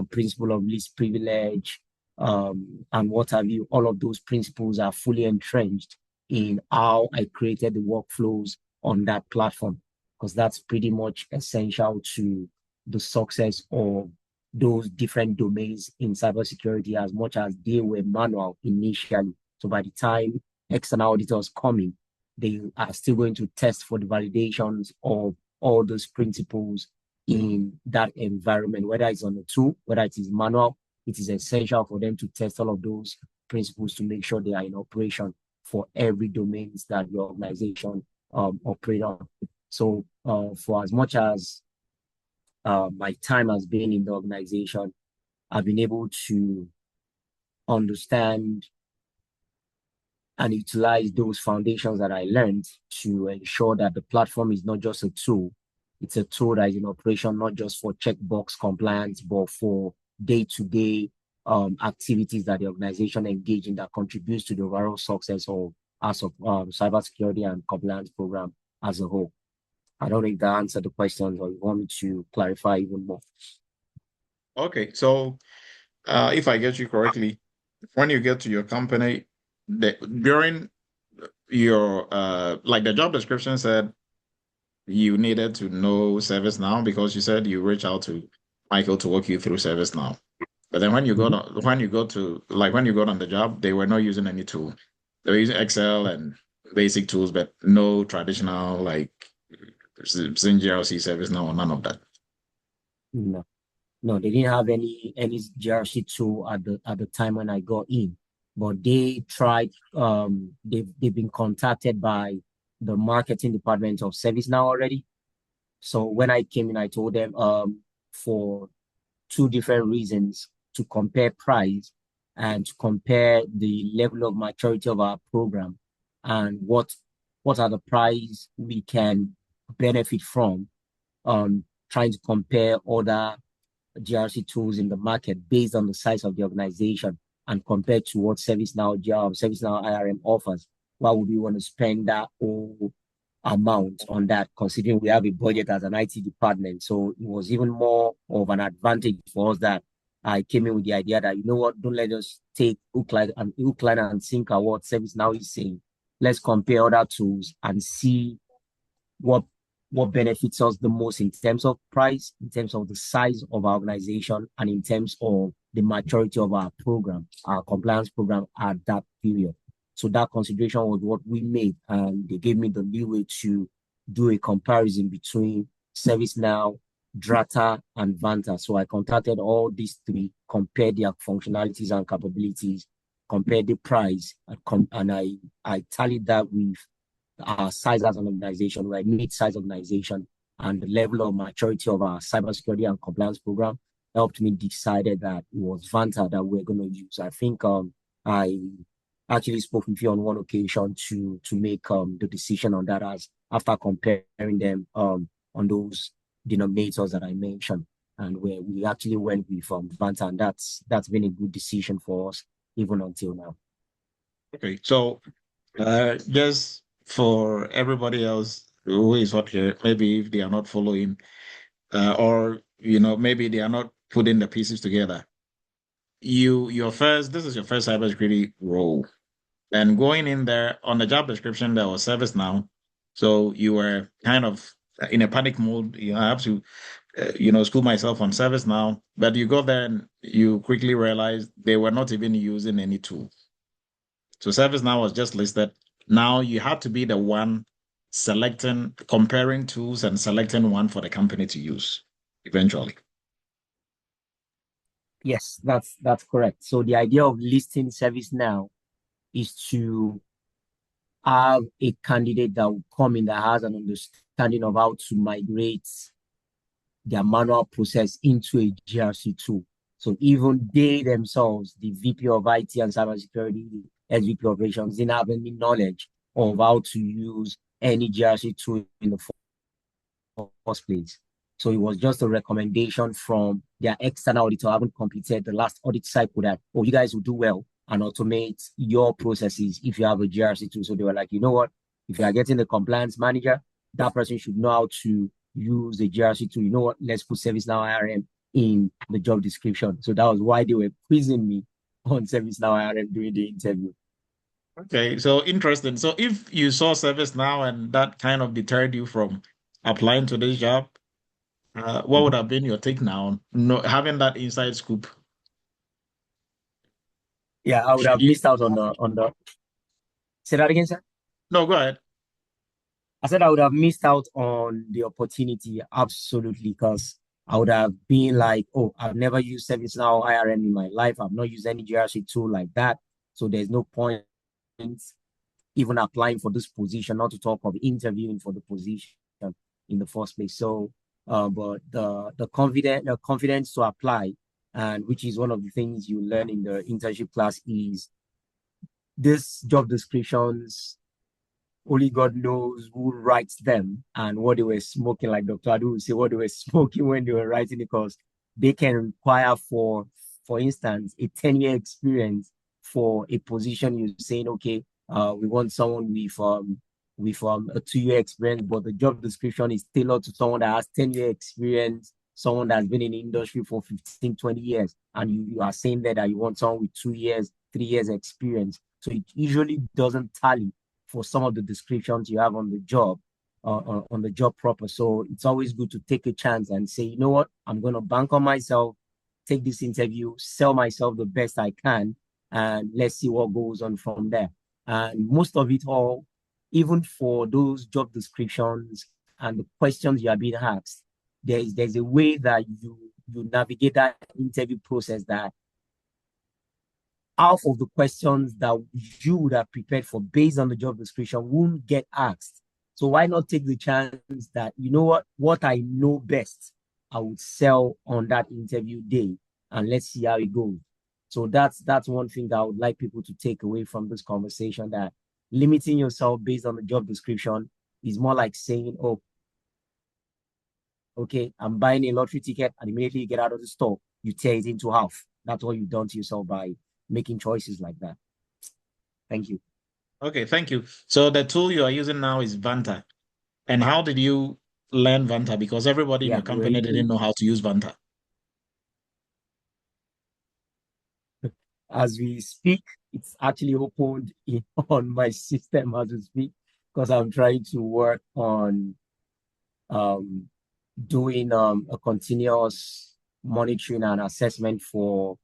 principle of least privilege, and what have you. All of those principles are fully entrenched in how I created the workflows on that platform, because that's pretty much essential to the success of those different domains in cybersecurity, as much as they were manual initially. So by the time external auditors come in, they are still going to test for the validations of all those principles in that environment, whether it's on a tool, whether it is manual. It is essential for them to test all of those principles to make sure they are in operation for every domains that your organization operate on. So for as much as my time has been in the organization, I've been able to understand and utilize those foundations that I learned to ensure that the platform is not just a tool. It's a tool that is in operation, not just for checkbox compliance, but for day-to-day activities that the organization engage in that contributes to the overall success of cybersecurity and compliance program as a whole. I don't know if that answered the questions, or you want me to clarify even more. Okay, so if I get you correctly, when you get to your company, during your like the job description said you needed to know ServiceNow, because you said you reach out to Michael to walk you through ServiceNow. But then when you got on the job, they were not using any tool. They were using Excel and basic tools, but no traditional like GRC ServiceNow or none of that. No, they didn't have any GRC tool at the time when I got in. But they tried, they've been contacted by the marketing department of ServiceNow already. So when I came in, I told them for two different reasons: to compare price and to compare the level of maturity of our program, and what are the price we can benefit from, trying to compare other GRC tools in the market based on the size of the organization and compared to what ServiceNow IRM offers, why would we want to spend that whole amount on that, considering we have a budget as an IT department? So it was even more of an advantage for us that I came in with the idea that, you know what, don't let us take hook, line, and sinker what ServiceNow is saying. Let's compare other tools and see what benefits us the most in terms of price, in terms of the size of our organization, and in terms of the maturity of our program, our compliance program at that period. So that consideration was what we made, and they gave me the leeway to do a comparison between ServiceNow, Drata, and Vanta. So I contacted all these three, compared their functionalities and capabilities, compared the price, and I tallied that with our size as an organization. We're a mid-size organization, and the level of maturity of our cybersecurity and compliance program helped me decided that it was Vanta that we're going to use. I think I actually spoke with you on one occasion to make the decision on that, as after comparing them on those denominators that I mentioned, and where we actually went with Vanta, and that's been a good decision for us even until now. Okay, so just for everybody else who is not here, maybe if they are not following, or maybe they are not putting the pieces together. This is your first cybersecurity role, and going in there on the job description there was ServiceNow, so you were kind of in a panic mode. I have to, school myself on ServiceNow, but you go there and you quickly realize they were not even using any tool. So ServiceNow was just listed. Now you had to be the one comparing tools and selecting one for the company to use eventually. Yes, that's correct. So the idea of listing ServiceNow is to have a candidate that will come in that has an understanding of how to migrate their manual process into a GRC tool. So even they themselves, the VP of IT and cybersecurity, SVP operations, didn't have any knowledge of how to use any GRC tool in the first place. So it was just a recommendation from their external auditor, having completed the last audit cycle, that, oh, you guys will do well and automate your processes if you have a GRC tool. So they were like, you know what, if you are getting a compliance manager, that person should know how to use the GRC tool. You know what, let's put ServiceNow IRM in the job description. So that was why they were quizzing me on ServiceNow IRM during the interview. Okay, so interesting. So if you saw ServiceNow and that kind of deterred you from applying to this job, what would have been your take now, having that inside scoop? Yeah, I would have missed out on the. Say that again, sir. No, go ahead. I said I would have missed out on the opportunity, absolutely, because I would have been like, oh, I've never used ServiceNow IRM in my life. I've not used any GRC tool like that. So there's no point even applying for this position, not to talk of interviewing for the position in the first place. So, but the confidence to apply, and which is one of the things you learn in the internship class, is this job descriptions, only God knows who writes them and what they were smoking, like Dr. Adu would say, what they were smoking when they were writing it, because they can require, for instance, a 10-year experience for a position. You're saying, okay, we want someone with a 2-year experience, but the job description is tailored to someone that has 10-year experience, someone that's been in the industry for 15, 20 years, and you are saying that you want someone with 2 years, 3 years experience. So it usually doesn't tally for some of the descriptions you have on the job, on the job proper. So it's always good to take a chance and say, you know what, I'm going to bank on myself, take this interview, sell myself the best I can, and let's see what goes on from there. And most of it all, even for those job descriptions and the questions you are being asked, there's a way that you navigate that interview process that half of the questions that you would have prepared for based on the job description won't get asked. So why not take the chance that, you know what I know best, I would sell on that interview day, and let's see how it goes. So that's one thing that I would like people to take away from this conversation, that limiting yourself based on the job description is more like saying, oh, Okay, I'm buying a lottery ticket, and immediately you get out of the store, you tear it into half. That's what you've done to yourself by making choices like that. Thank you. Okay, thank you. So the tool you are using now is Vanta. And how did you learn Vanta? Because everybody in Yeah, your company didn't know how to use Vanta. as we speak, it's actually opened on my system as we speak, because I'm trying to work on doing a continuous monitoring and assessment for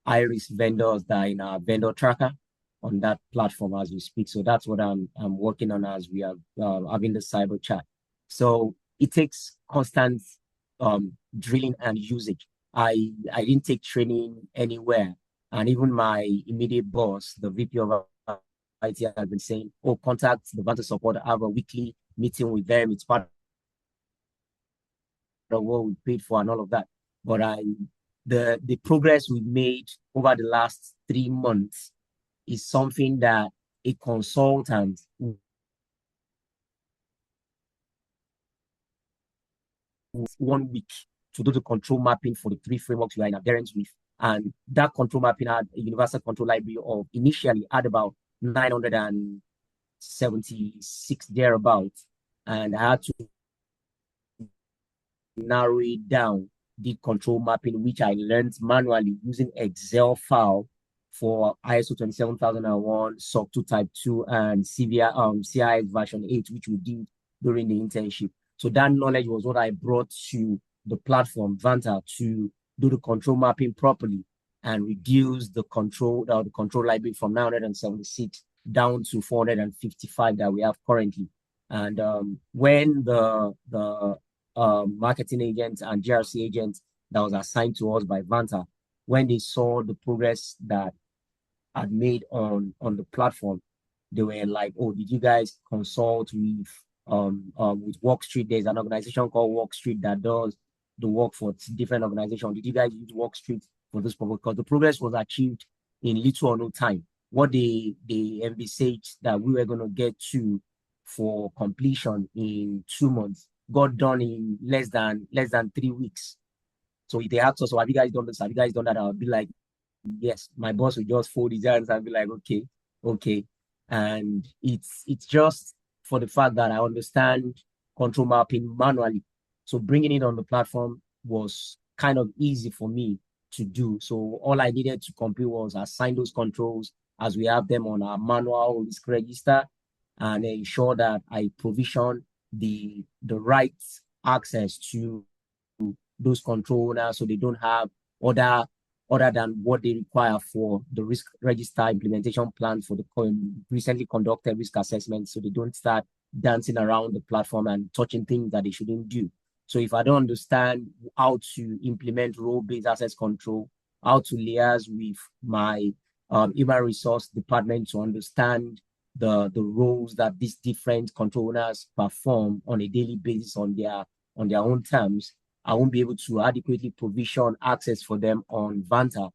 high-risk vendors that are in our vendor tracker on that platform as we speak. So that's what I'm working on as we are having the cyber chat. So it takes constant drilling and usage. I didn't take training anywhere, and even my immediate boss, the VP of IT, has been saying, "Oh, contact the Vanta support. Have a weekly meeting with them. It's part of what we paid for and all of that." But the progress we made over the last 3 months is something that a consultant 1 week to do the control mapping for the 3 frameworks we are in adherence with. And that control mapping had a universal control library of initially had about 976 thereabouts. And I had to narrow it down, did control mapping, which I learned manually using Excel file for ISO 27001, SOC 2 Type 2, and CIS version 8, which we did during the internship. So that knowledge was what I brought to the platform, Vanta, to do the control mapping properly and reduce the control library from 976 down to 455 that we have currently. And when the marketing agents and GRC agents that was assigned to us by Vanta, when they saw the progress that I'd made on the platform, they were like, "Oh, did you guys consult with WorkStreet? There's an organization called WorkStreet that does the work for different organizations. Did you guys use WorkStreet for this purpose?" Because the progress was achieved in little or no time. What they envisaged that we were going to get to for completion in 2 months got done in less than 3 weeks. So if they asked us, "So have you guys done this? Have you guys done that?" I'll be like, "Yes." My boss would just fold his hands and be like, okay. And it's just for the fact that I understand control mapping manually. So bringing it on the platform was kind of easy for me to do. So all I needed to complete was assign those controls as we have them on our manual risk register, and ensure that I provision the right access to those controllers so they don't have other than what they require for the risk register implementation plan for the recently conducted risk assessment, so they don't start dancing around the platform and touching things that they shouldn't do. So if I don't understand how to implement role-based access control, how to liaise with my human resource department to understand the roles that these different controllers perform on a daily basis on their own terms, I won't be able to adequately provision access for them on Vanta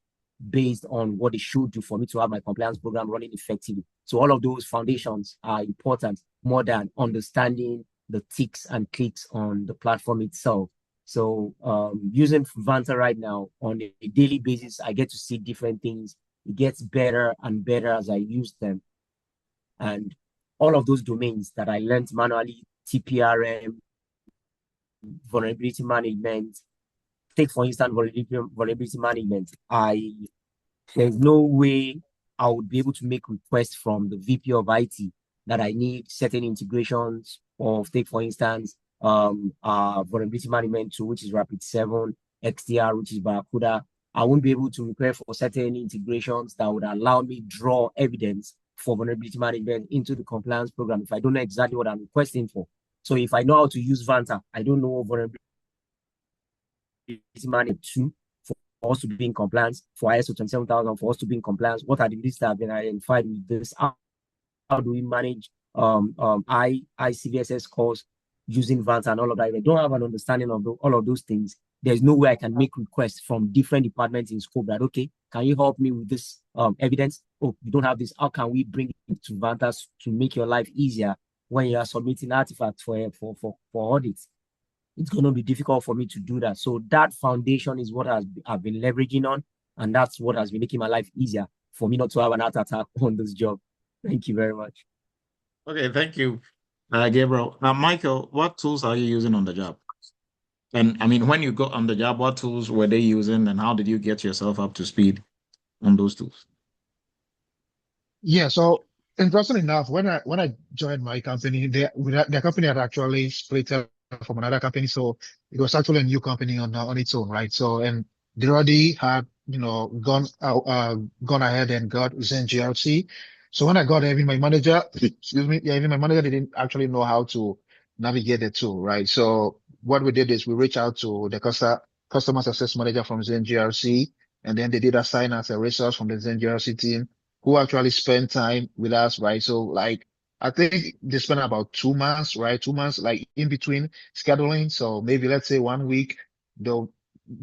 based on what they should do for me to have my compliance program running effectively. So all of those foundations are important more than understanding the ticks and clicks on the platform itself. So using Vanta right now on a daily basis, I get to see different things. It gets better and better as I use them. And all of those domains that I learned manually, TPRM, vulnerability management, take for instance vulnerability management, there's no way I would be able to make requests from the VP of IT that I need certain integrations of, take for instance, vulnerability management tool, which is Rapid7, XDR, which is Barracuda. I won't be able to request for certain integrations that would allow me draw evidence for vulnerability management into the compliance program if I don't know exactly what I'm requesting for. So if I know how to use Vanta, I don't know vulnerability management 2 for us to be in compliance, for ISO 27000 for us to be in compliance. What are the risks that have been identified with this? How do we manage ICVSS calls using Vanta and all of that? If I don't have an understanding of all of those things, there's no way I can make requests from different departments in scope that, okay, can you help me with this evidence? Oh, you don't have this. How can we bring it to Vanta to make your life easier when you are submitting artifacts for audits? it's going to be difficult for me to do that. So that foundation is what I've been leveraging on, and that's what has been making my life easier for me not to have an heart attack on this job. Thank you very much. Okay, thank you, Gabriel. Now, Michael, what tools are you using on the job? And I mean, when you got on the job, what tools were they using, and how did you get yourself up to speed on those tools? Yeah, so interesting enough, when I joined my company, their company had actually split up from another company, so it was actually a new company on its own, right? So and they already had gone ahead and got Zen GRC. So when I got there, even my manager, excuse me, yeah, even my manager didn't actually know how to navigate the tool, right? So what we did is we reached out to the customer success manager from Zen GRC, and then they did assign us a resource from the Zen GRC team who actually spend time with us, right? So like, I think they spent about 2 months, right? 2 months, like in between scheduling. So maybe let's say 1 week, they'll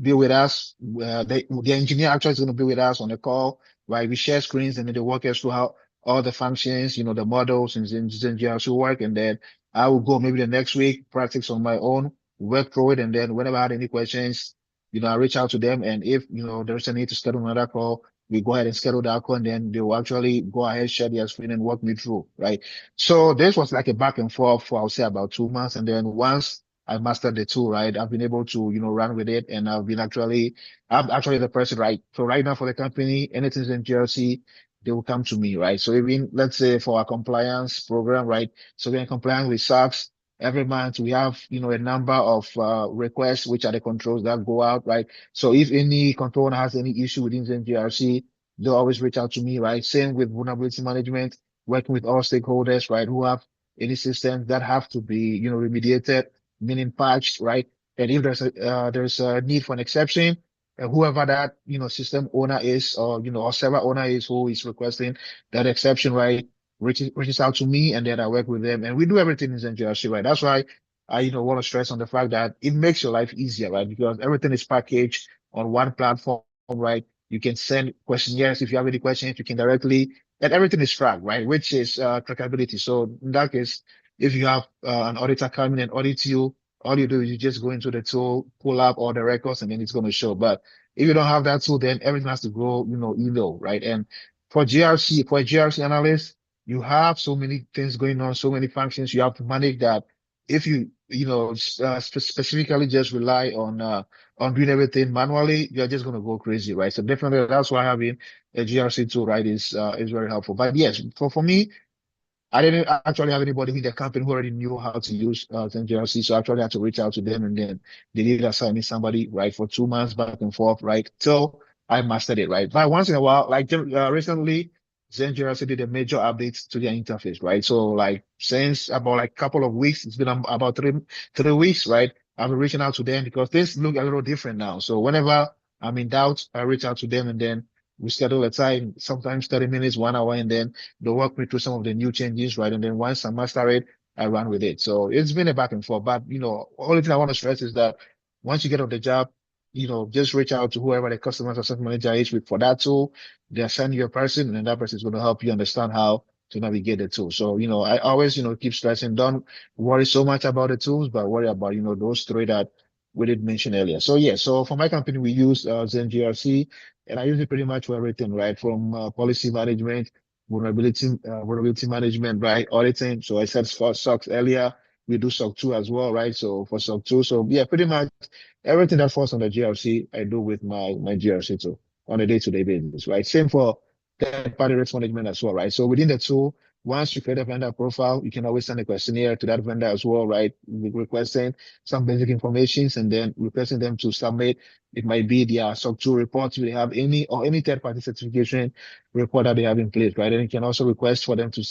be with us. The engineer actually is going to be with us on the call, right? We share screens and then they walk us through how all the functions, the models and GRC work. And then I will go maybe the next week, practice on my own, work through it. And then whenever I had any questions, I reach out to them. And if, there's a need to schedule another call, we go ahead and schedule that call, and then they will actually go ahead, share their screen and walk me through, right? So this was like a back and forth for, I'll say, about 2 months. And then once I mastered the tool, right, I've been able to, run with it. And I'm actually the person, right? So right now for the company, anything's in GRC, they will come to me, right? So even, let's say for our compliance program, right? So we're in compliance with SOX. Every month we have, a number of requests, which are the controls that go out, right? So if any controller has any issue within the GRC, they'll always reach out to me, right? Same with vulnerability management, working with all stakeholders, right? Who have any systems that have to be, remediated, meaning patched, right? And if there's a need for an exception, whoever that, system owner is, or server owner is who is requesting that exception, right? Reaches out to me, and then I work with them, and we do everything in GRC, right? That's why I, want to stress on the fact that it makes your life easier, right? Because everything is packaged on one platform, right? You can send questionnaires if you have any questions, you can directly, and everything is tracked, right? Which is trackability. So in that case, if you have an auditor coming and audit you, all you do is you just go into the tool, pull up all the records, and then it's going to show. But if you don't have that tool, then everything has to go, email, right? And for a GRC analyst, you have so many things going on, so many functions you have to manage that. If you, specifically just rely on doing everything manually, you're just going to go crazy, right? So definitely that's why having a GRC tool, right, is very helpful. But yes, for me, I didn't actually have anybody in the company who already knew how to use GRC, so I actually had to reach out to them, and then they did assign me somebody, right, for 2 months back and forth, right, till I mastered it, right. But once in a while, like recently, Zen GRC did a major update to their interface, right. So like since about like a couple of weeks, it's been about three weeks, right. I've been reaching out to them because things look a little different now. So whenever I'm in doubt, I reach out to them, and then we schedule a time, sometimes 30 minutes, 1 hour, and then they'll walk me through some of the new changes, right? And then once I master it, I run with it. So it's been a back and forth. But, only thing I want to stress is that once you get on the job, just reach out to whoever the customer success manager is with for that tool. They assign you a person, and then that person is going to help you understand how to navigate the tool. So, I always, keep stressing, don't worry so much about the tools, but worry about, those three that we did mention earlier. So yeah, so for my company, we use Zen GRC, and I use it pretty much for everything, right? From policy management, vulnerability management, right? Auditing. So I said for SOX earlier, we do SOC 2 as well, right? So for SOC 2, so yeah, pretty much everything that falls on the GRC, I do with my GRC too on a day-to-day basis, right? Same for third-party risk management as well, right? So within the tool, once you create a vendor profile, you can always send a questionnaire to that vendor as well, right? Requesting some basic informations and then requesting them to submit. It might be their SOC 2 report if they have any third-party certification report that they have in place, right? And you can also request for them to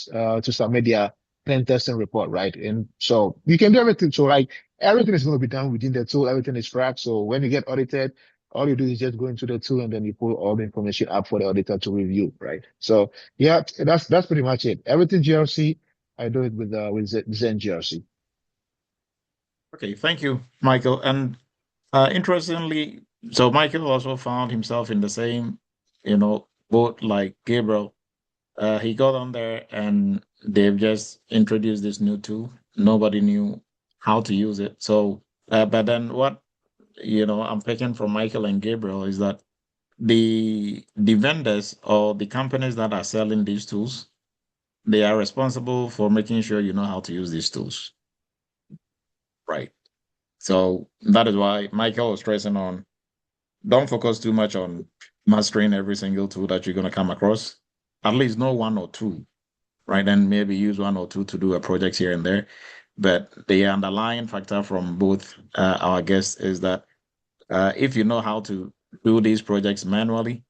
submit their pen testing report, right? And so you can do everything. So like everything is going to be done within the tool. Everything is tracked. So when you get audited, all you do is just go into the tool and then you pull all the information up for the auditor to review, right? So yeah, that's pretty much it. Everything GRC, I do it with Zen GRC. Okay, thank you, Michael. And interestingly, so Michael also found himself in the same, boat like Gabriel. He got on there and they've just introduced this new tool. Nobody knew how to use it. So But then what, I'm picking from Michael and Gabriel is that the vendors or the companies that are selling these tools, they are responsible for making sure you know how to use these tools. Right. So that is why Michael was stressing on don't focus too much on mastering every single tool that you're going to come across. At least know one or two, right? And maybe use one or two to do a project here and there. But the underlying factor from both our guests is that if you know how to do these projects manually,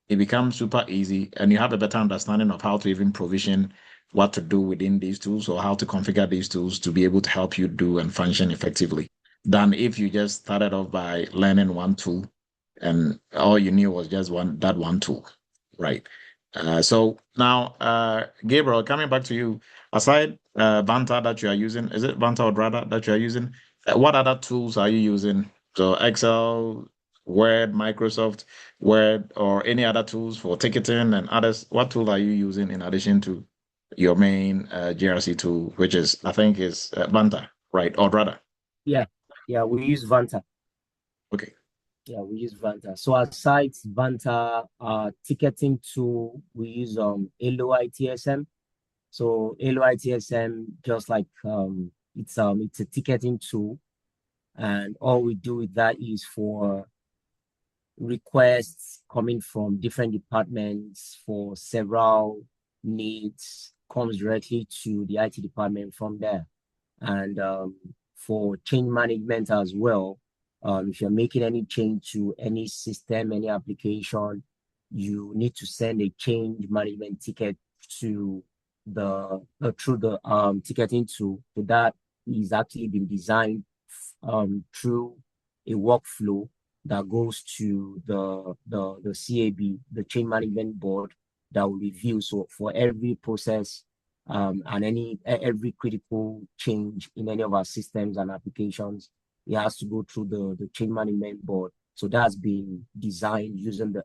it becomes super easy and you have a better understanding of how to even provision what to do within these tools or how to configure these tools to be able to help you do and function effectively than if you just started off by learning one tool and all you knew was just that one tool, right? So now, Gabriel, coming back to you, aside Vanta that you are using, is it Vanta or Drada that you are using? What other tools are you using? So Excel, Word, Microsoft Word, or any other tools for ticketing and others? What tool are you using in addition to your main GRC tool, which is, I think, is Vanta, right? Or Drada? Yeah, we use Vanta. Okay. Yeah, we use Vanta. So aside Vanta, ticketing tool, we use Elo ITSM. So Elo ITSM, just like it's a ticketing tool, and all we do with that is for requests coming from different departments for several needs comes directly to the IT department from there. And for change management as well, if you're making any change to any system, any application, you need to send a change management ticket to the through the ticketing tool. So that is actually been designed through a workflow that goes to the CAB, the change management board, that will review. So for every process and every critical change in any of our systems and applications, it has to go through the change management board. So that's been designed using the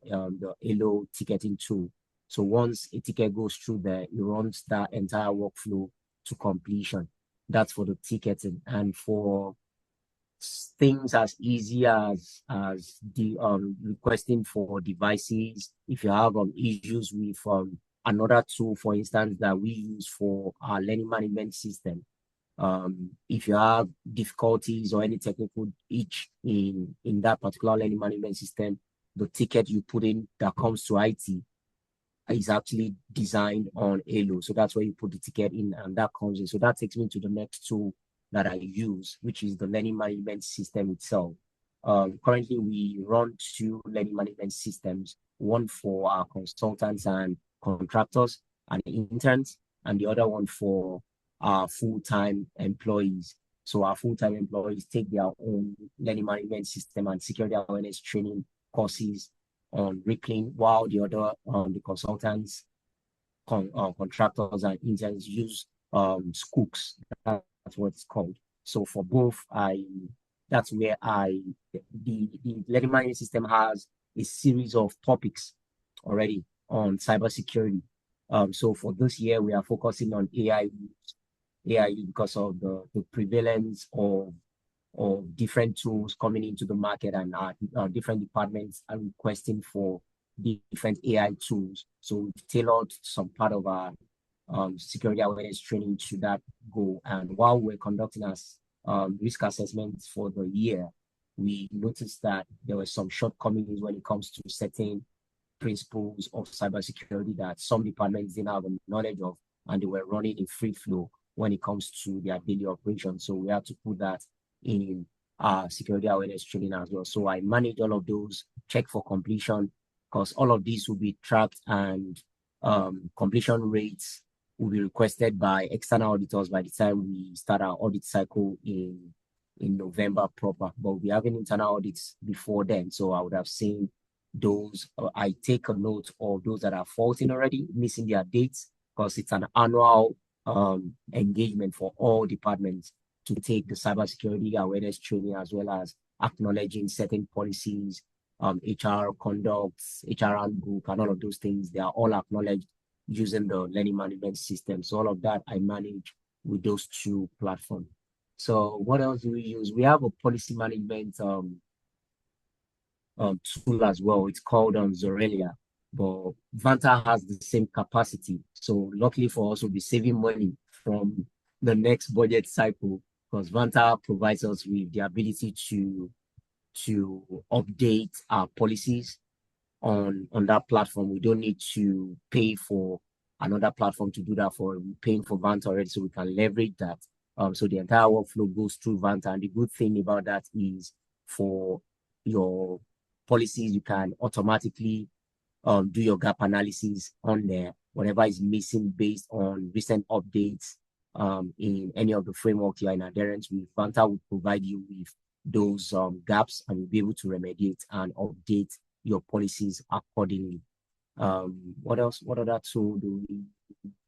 Elo ticketing tool. So once a ticket goes through there, it runs that entire workflow to completion. That's for the ticketing. And for things as easy as the requesting for devices, if you have issues with another tool, for instance, that we use for our learning management system, if you have difficulties or any technical itch in that particular learning management system, the ticket you put in that comes to IT is actually designed on Elo. So that's where you put the ticket in and that comes in. So that takes me to the next tool that I use, which is the learning management system itself. Currently, we run two learning management systems, one for our consultants and contractors and interns, and the other one for our full-time employees. So our full-time employees take their own learning management system and security awareness training courses on Rippling, while the other, the consultants, contractors and interns use Scooks. That's what it's called. So for both, that's where the learning management system has a series of topics already on cybersecurity. So for this year, we are focusing on AI because of the prevalence of different tools coming into the market, and different departments are requesting for different AI tools. So we've tailored some part of our security awareness training to that goal. And while we're conducting our risk assessments for the year, we noticed that there were some shortcomings when it comes to certain principles of cybersecurity that some departments didn't have knowledge of, and they were running in free flow when it comes to their daily operations. So we had to put that in security awareness training as well. So I manage all of those, check for completion, because all of these will be tracked, and completion rates will be requested by external auditors by the time we start our audit cycle in November proper. But we'll be having internal audits before then. So I would have seen those. I take a note of those that are faulting already, missing their dates, because it's an annual engagement for all departments to take the cybersecurity awareness training, as well as acknowledging certain policies, HR conducts, HR handbook, and all of those things. They are all acknowledged using the learning management system. So all of that I manage with those two platforms. So what else do we use? We have a policy management tool as well. It's called Zorelia, but Vanta has the same capacity. So luckily for us, we'll be saving money from the next budget cycle because Vanta provides us with the ability to update our policies on that platform. We don't need to pay for another platform to do that for. We're paying for Vanta already, so we can leverage that. So the entire workflow goes through Vanta, and the good thing about that is for your policies, you can automatically do your gap analysis on there, whatever is missing based on recent updates in any of the frameworks you're in adherence with. Vanta will provide you with those gaps, and you'll be able to remediate and update your policies accordingly. What else? What other tool do we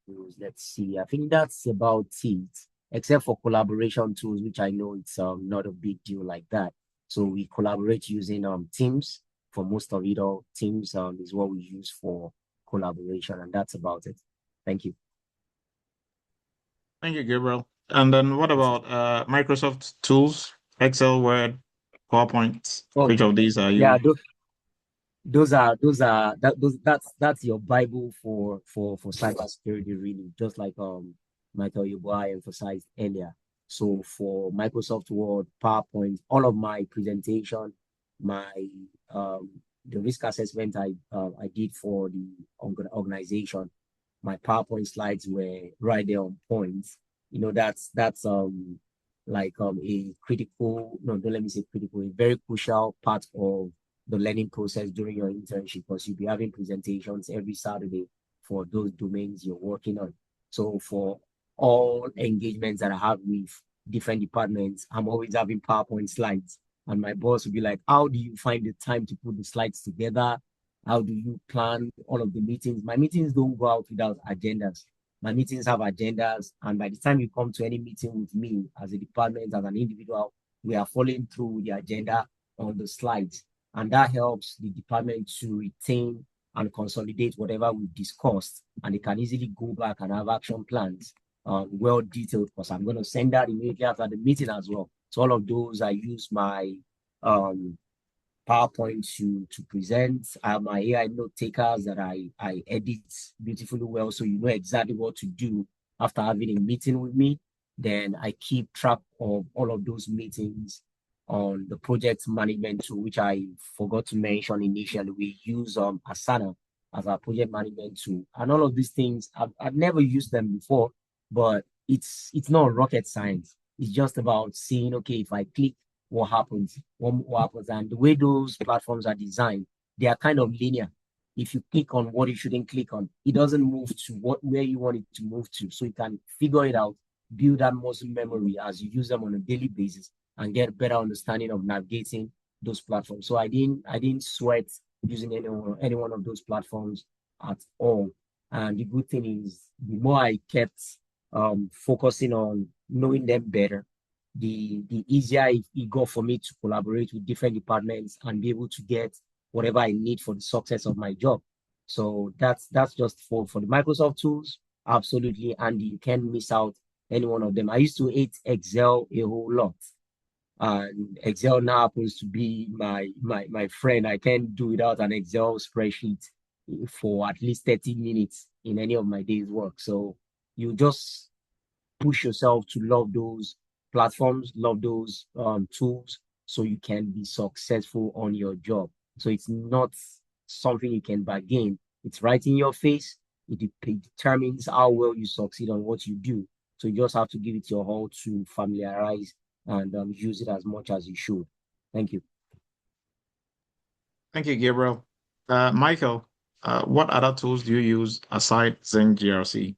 use? Let's see. I think that's about it, except for collaboration tools, which I know it's not a big deal like that. So we collaborate using Teams for most of it. All Teams is what we use for collaboration, and that's about it. Thank you. Thank you, Gabriel. And then what about Microsoft tools, Excel, Word, PowerPoint? Oh, Which of these are you? yeah, that's your Bible for cybersecurity, really. Just like Michael Yeboah emphasized earlier. So for Microsoft Word, PowerPoint, all of my presentation, my the risk assessment I did for the organization, my PowerPoint slides were right there on point. You know, that's like a critical, no, don't let me say critical, a very crucial part of the learning process during your internship, because you'll be having presentations every Saturday for those domains you're working on. So for all engagements that I have with different departments, I'm always having PowerPoint slides. And my boss will be like, how do you find the time to put the slides together? How do you plan all of the meetings? My meetings don't go out without agendas. My meetings have agendas. And by the time you come to any meeting with me as a department, as an individual, we are following through the agenda on the slides. And that helps the department to retain and consolidate whatever we've discussed. And they can easily go back and have action plans, well detailed, because I'm going to send that immediately after the meeting as well. So all of those, I use my PowerPoint to present. I have my AI note takers that I edit beautifully well, so you know exactly what to do after having a meeting with me. Then I keep track of all of those meetings on the project management tool, which I forgot to mention initially. We use Asana as our project management tool. And all of these things, I've never used them before, but it's not rocket science. It's just about seeing, okay, if I click, what happens, what happens. And the way those platforms are designed, they are kind of linear. If you click on what you shouldn't click on, it doesn't move to where you want it to move to. So you can figure it out, build that muscle memory as you use them on a daily basis, and get a better understanding of navigating those platforms. So I didn't sweat using any one of those platforms at all. And the good thing is, the more I kept focusing on knowing them better, the easier it got for me to collaborate with different departments and be able to get whatever I need for the success of my job. So that's just for the Microsoft tools. Absolutely. And you can't miss out any one of them. I used to hate Excel a whole lot. And Excel now happens to be my friend. I can't do without an Excel spreadsheet for at least 30 minutes in any of my day's work. So you just push yourself to love those platforms, love those tools, so you can be successful on your job. So it's not something you can bargain. It's right in your face. It determines how well you succeed on what you do. So you just have to give it your all to familiarize and use it as much as you should. Thank you. Thank you, Gabriel. Michael, what other tools do you use aside Zen GRC?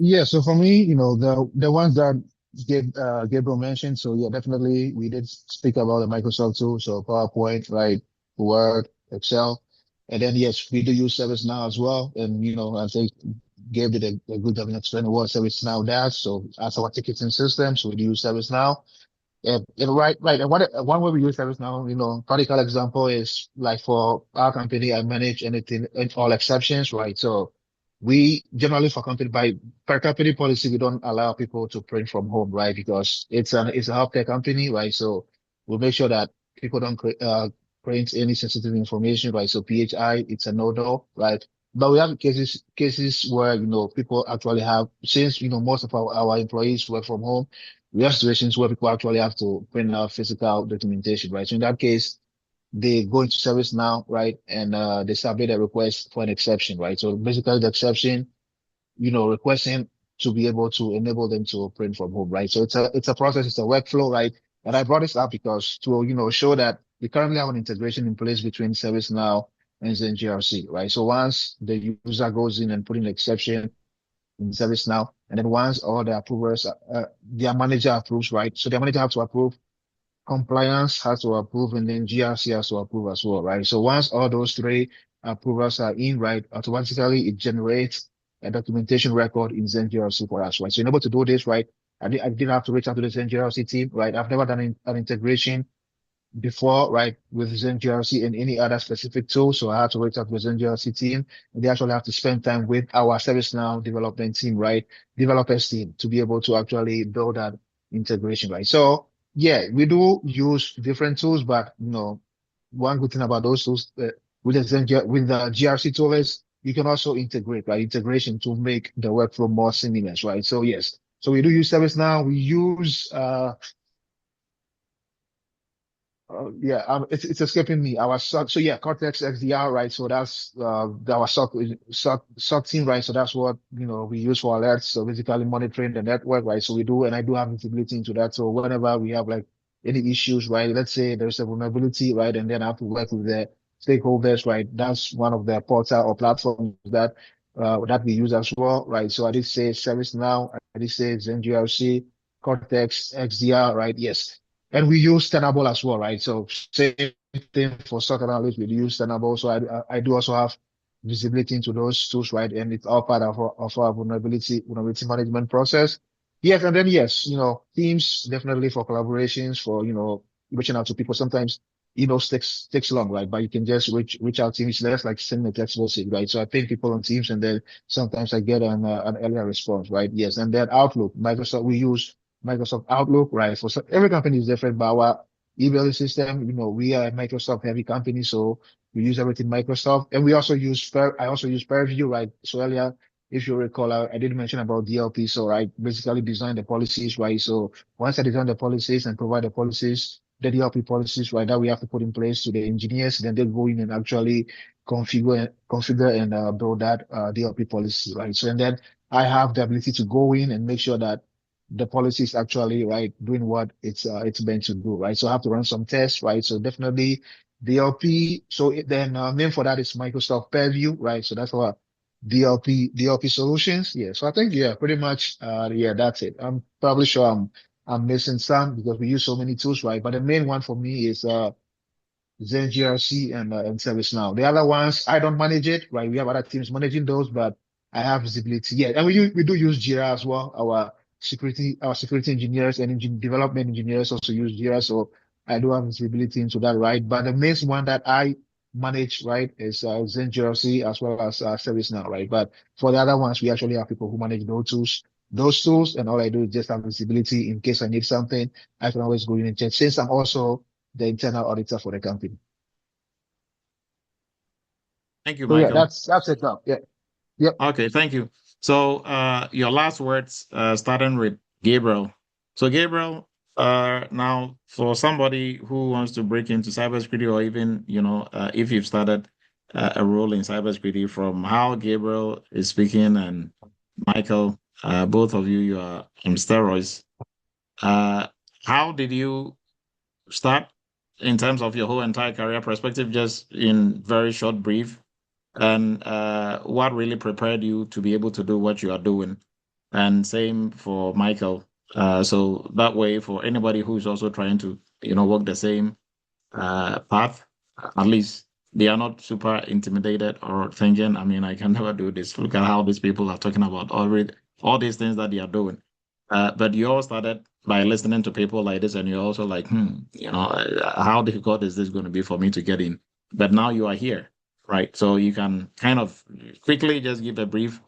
Yeah, so for me, the ones that Gabriel mentioned, so yeah, definitely we did speak about the Microsoft tool, so PowerPoint, right, Word, Excel, and then yes, we do use ServiceNow as well, and I think Gabe did a good job in explaining what ServiceNow does. So as our ticketing system, so we do use ServiceNow. Right. And one way we use ServiceNow, practical example is like for our company, I manage anything, all exceptions, right? So we generally for company by per company policy, we don't allow people to print from home, right? Because it's a healthcare company, right? So we'll make sure that people don't print any sensitive information, right? So PHI, it's a no-no, right? But we have cases where, people actually have, since, most of our employees work from home, we have situations where people actually have to print out physical documentation, right? So in that case, they go into service now, right? And they submit a request for an exception, right? So basically the exception, requesting to be able to enable them to print from home, right? So it's a process, it's a workflow, right? And I brought this up because to, show that we currently have an integration in place between ServiceNow and Zen GRC, right? So once the user goes in and put in an exception in ServiceNow, and then once all the approvers, their manager approves, right? So their manager has to approve, compliance has to approve, and then GRC has to approve as well, right? So once all those three approvals are in, right, automatically it generates a documentation record in Zen GRC for us, right? So in order to do this, right, I didn't have to reach out to the Zen GRC team, right? I've never done an integration before, right, with Zen GRC and any other specific tool. So I had to reach out to the Zen GRC team, and they actually have to spend time with our ServiceNow development team, right, developers team, to be able to actually build that integration, right? So yeah, we do use different tools, but one good thing about those tools with the GRC tool is you can also integrate, right? Integration to make the workflow more seamless, right? So yes, so we do use ServiceNow. We use it's escaping me. Our SOC, so yeah, Cortex XDR, right? So that's our SOC team, right? So that's what we use for alerts. So basically monitoring the network, right? So we do, and I do have visibility into that. So whenever we have like any issues, right? Let's say there's a vulnerability, right? And then I have to work with the stakeholders, right? That's one of the portal or platforms that we use as well, right? So I did say ServiceNow, I did say Zen GRC, Cortex XDR, right? Yes. And we use Tenable as well, right? So same thing for stock analysts, we use Tenable. So I do also have visibility into those tools, right? And it's all part of our vulnerability management process. Yes, and then yes, Teams definitely for collaborations, for reaching out to people. Sometimes takes long, right? But you can just reach out to Teams. That's like sending a text message, right? So I ping people on Teams, and then sometimes I get an earlier response, right? Yes, and then Outlook, Microsoft, we use Microsoft Outlook, right? For every company is different, but our email system, we are a Microsoft heavy company, so we use everything Microsoft, and we also use I also use Purview, right? So earlier, if you recall, I did mention about DLP, so I basically design the policies, right? So once I design the policies and provide the policies, the DLP policies, right, that we have to put in place to the engineers, then they go in and actually configure and build that DLP policy, right? So and then I have the ability to go in and make sure that the policy is actually right doing what it's meant to do, right? So I have to run some tests, right? So definitely DLP. So then name for that is Microsoft Purview, right? So that's our DLP solutions. Yeah. So I think pretty much that's it. I'm probably sure I'm missing some because we use so many tools, right? But the main one for me is Zen GRC and ServiceNow. The other ones I don't manage it, right? We have other teams managing those, but I have visibility. Yeah, and we do use Jira as well. Our security engineers and development engineers also use Jira, so I do have visibility into that, right? But the main one that I manage, right, is Zen GRC as well as ServiceNow, right? But for the other ones, we actually have people who manage those tools, and all I do is just have visibility in case I need something. I can always go in and check, since I'm also the internal auditor for the company. Thank you, So yeah, Michael. that's it now. Yeah. Yep. Okay, thank you. So your last words, starting with Gabriel. So Gabriel, now for somebody who wants to break into cybersecurity, or even, if you've started a role in cybersecurity, from how Gabriel is speaking and Michael, both of you are on steroids. How did you start in terms of your whole entire career perspective, just in very short brief? And what really prepared you to be able to do what you are doing? And same for Michael. So that way, for anybody who's also trying to, walk the same path, at least they are not super intimidated or thinking, I can never do this. Look at how these people are talking about all these things that they are doing. But you all started by listening to people like this, and you're also like, how difficult is this going to be for me to get in? But now you are here. Right. So you can kind of quickly just give a brief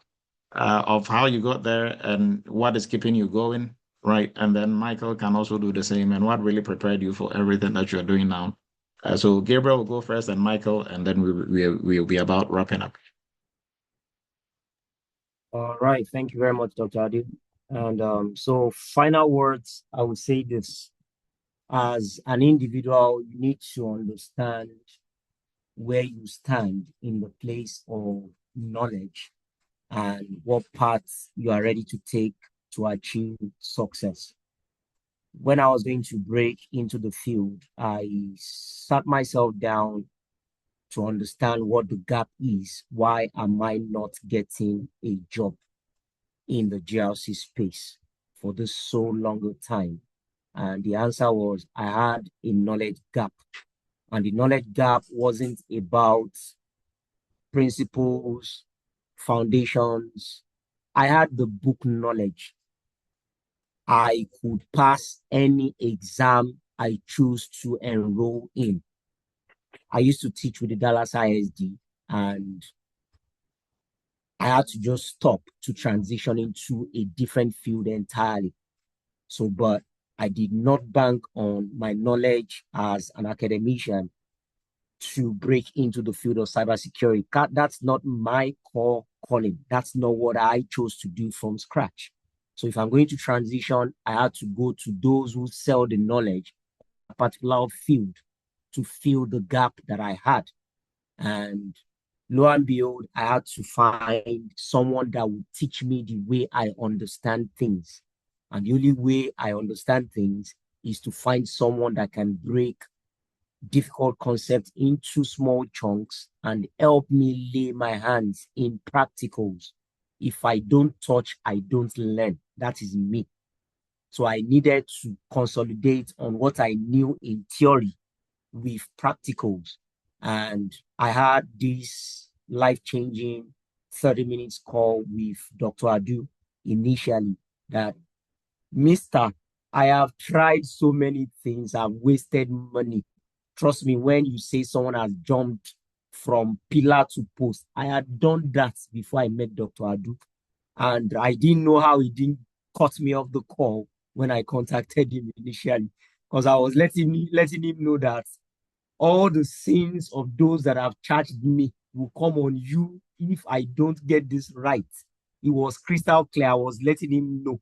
of how you got there and what is keeping you going, right? And then Michael can also do the same and what really prepared you for everything that you're doing now. So Gabriel will go first and Michael, and then we'll be about wrapping up. All right. Thank you very much, Dr. Adi. And so final words, I would say this. As an individual, you need to understand where you stand in the place of knowledge and what paths you are ready to take to achieve success. When I was going to break into the field, I sat myself down to understand what the gap is. Why am I not getting a job in the GRC space for this so long a time? And the answer was I had a knowledge gap. And the knowledge gap wasn't about principles, foundations. I had the book knowledge. I could pass any exam I choose to enroll in. I used to teach with the Dallas ISD, and I had to just stop to transition into a different field entirely. So, but I did not bank on my knowledge as an academician to break into the field of cybersecurity. That's not my core calling. That's not what I chose to do from scratch. So if I'm going to transition, I had to go to those who sell the knowledge, a particular field, to fill the gap that I had. And lo and behold, I had to find someone that would teach me the way I understand things. And the only way I understand things is to find someone that can break difficult concepts into small chunks and help me lay my hands in practicals. If I don't touch, I don't learn. That is me. So I needed to consolidate on what I knew in theory with practicals. And I had this life-changing 30 minutes call with Dr. Adu initially that, Mister, I have tried so many things. I've wasted money. Trust me, when you say someone has jumped from pillar to post, I had done that before I met Dr. Adu. And I didn't know how he didn't cut me off the call when I contacted him initially, because I was letting him know that all the sins of those that have charged me will come on you if I don't get this right. It was crystal clear. I was letting him know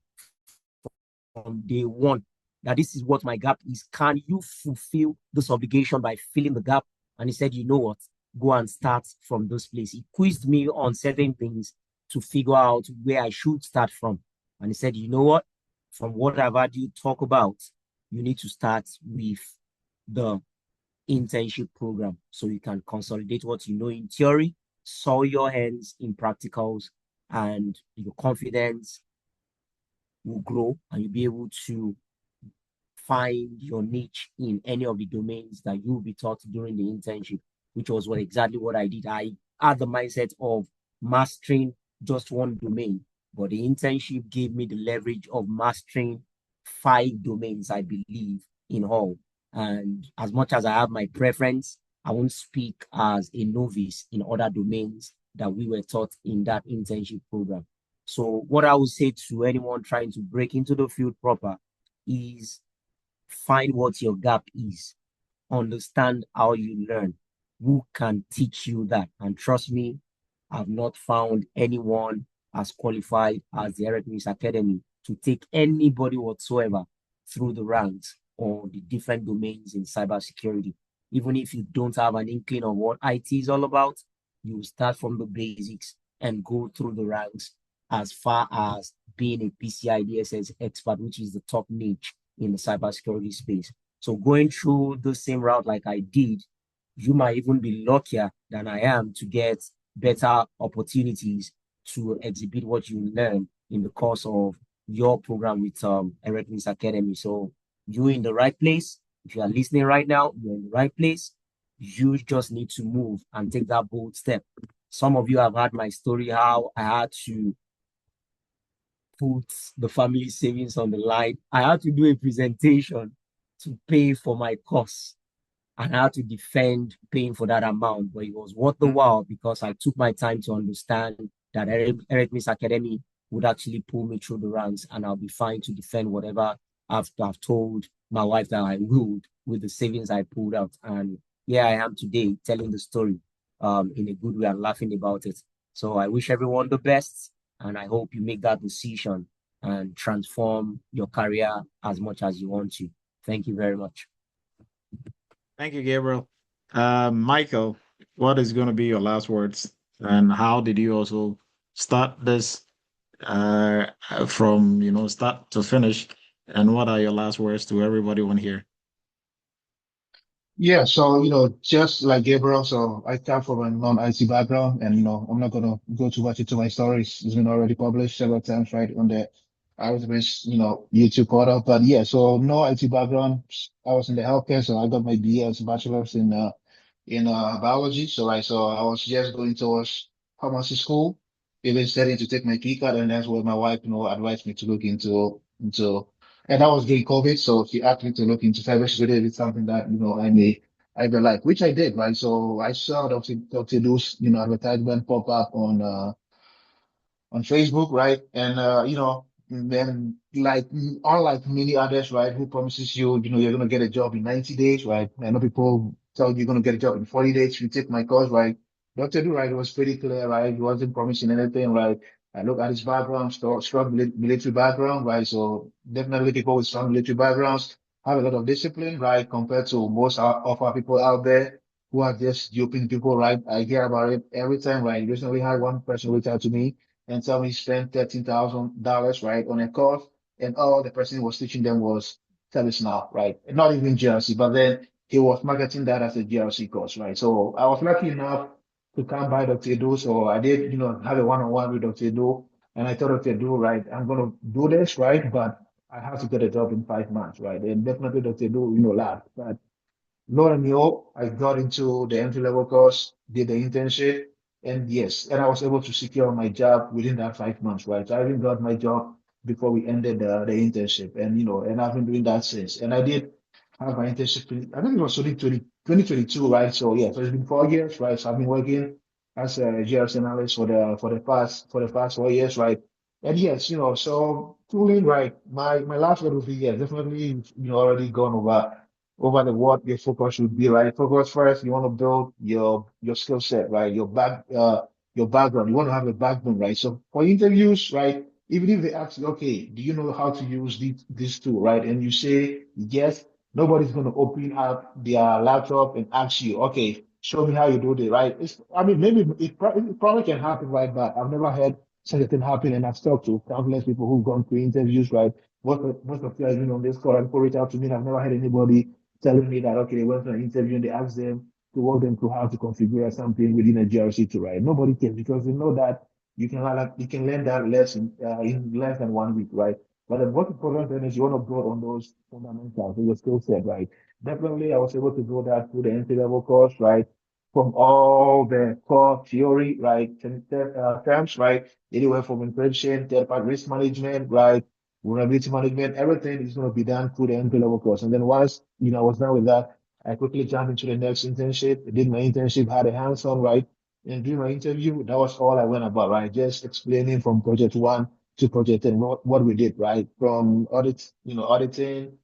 from day one that this is what my gap is. Can you fulfill this obligation by filling the gap? And he said, you know what? Go and start from this place. He quizzed me on certain things to figure out where I should start from. And he said, you know what? From what I've had you talk about, you need to start with the internship program so you can consolidate what you know in theory, soil your hands in practicals, and your confidence will grow and you'll be able to find your niche in any of the domains that you'll be taught during the internship, which was exactly what I did. I had the mindset of mastering just one domain, but the internship gave me the leverage of mastering 5 domains, I believe, in all. And as much as I have my preference, I won't speak as a novice in other domains that we were taught in that internship program. So what I would say to anyone trying to break into the field proper is find what your gap is, understand how you learn, who can teach you that. And trust me, I've not found anyone as qualified as the Eretmis Academy to take anybody whatsoever through the ranks or the different domains in cybersecurity. Even if you don't have an inkling of what IT is all about, you start from the basics and go through the ranks as far as being a PCI DSS expert, which is the top niche in the cybersecurity space. So going through the same route like I did, you might even be luckier than I am to get better opportunities to exhibit what you learn in the course of your program with Eretmis Academy. So you're in the right place. If you are listening right now, you're in the right place. You just need to move and take that bold step. Some of you have heard my story, how I had to put the family savings on the line. I had to do a presentation to pay for my course, and I had to defend paying for that amount, but it was worth the while because I took my time to understand that Eretmis Academy would actually pull me through the ranks, and I'll be fine to defend whatever I've told my wife that I would with the savings I pulled out. And here I am today telling the story in a good way and laughing about it. So I wish everyone the best, and I hope you make that decision and transform your career as much as you want to. Thank you very much. Thank you, Gabriel. Michael, what is going to be your last words? And how did you also start this from, start to finish? And what are your last words to everybody on here? Yeah, so just like Gabriel, so I come from a non-IT background, and I'm not gonna go too much into my stories. It's been already published several times, right, on the Eretmis, YouTube portal. But yeah, so no IT background. I was in the healthcare, so I got my BS, bachelor's in biology. So I was just going towards pharmacy school, even studying to take my PCAT, and that's what my wife, advised me to look into. And that was during COVID, so she asked me to look into cybersecurity. It's something that I may like, which I did, right? So I saw Dr. Lu's advertisement pop up on Facebook, right? And then like unlike many others, right, who promises you're gonna get a job in 90 days, right? I know people tell you you're gonna get a job in 40 days if you take my course, right? Dr. Du, right, it was pretty clear, right? He wasn't promising anything, right? I look at his background, strong military background, right? So definitely people with strong military backgrounds have a lot of discipline, right? Compared to most of our people out there who are just duping people, right? I hear about it every time, right? Recently had one person reach out to me and tell me he spent $13,000, right, on a course, and all the person was teaching them was ServiceNow, right? And not even GRC, but then he was marketing that as a GRC course, right? So I was lucky enough to come by Dr. Edu, so I did, have a one-on-one with Dr. Edu, and I told Dr. Edu, right, I'm gonna do this, right, but I have to get a job in 5 months, right? And definitely Dr. Edu, laughed, but lo and behold, I got into the entry level course, did the internship, and yes, and I was able to secure my job within that 5 months, right? So I even got my job before we ended the internship, and and I've been doing that since. And I did have my internship. I think it was 2022, right? So yeah, so it's been 4 years, right? So I've been working as a GRC analyst for the past 4 years, right? And yes, so tooling, right? My last word would be yes, definitely, already gone over the what your focus should be, right? Focus first, you want to build your skill set, right? Your background. You want to have a backbone, right? So for interviews, right? Even if they ask you, okay, do you know how to use this tool, right? And you say yes, nobody's going to open up their laptop and ask you, okay, show me how you do it, right? I mean, maybe it probably can happen, right? But I've never had such a thing happen, and I've talked to countless people who've gone through interviews, right? Most of you are on this call and people reach out to me. I've never had anybody telling me that, okay, they went for an interview and they asked them to walk them through how to configure something within a GRC to write. Nobody cares because they know that you can learn that lesson in less than 1 week, right? But the most important thing is you want to build on those fundamentals, your skill set, right? Definitely, I was able to do that through the entry level course, right? From all the core theory, right? Terms, right? Anywhere from encryption, third-party risk management, right? Vulnerability management, everything is going to be done through the entry level course. And then once, I was done with that, I quickly jumped into the next internship. I did my internship, had a hands-on, right? And during my interview, that was all I went about, right? Just explaining from project 1 to project 10, what we did, right? From auditing,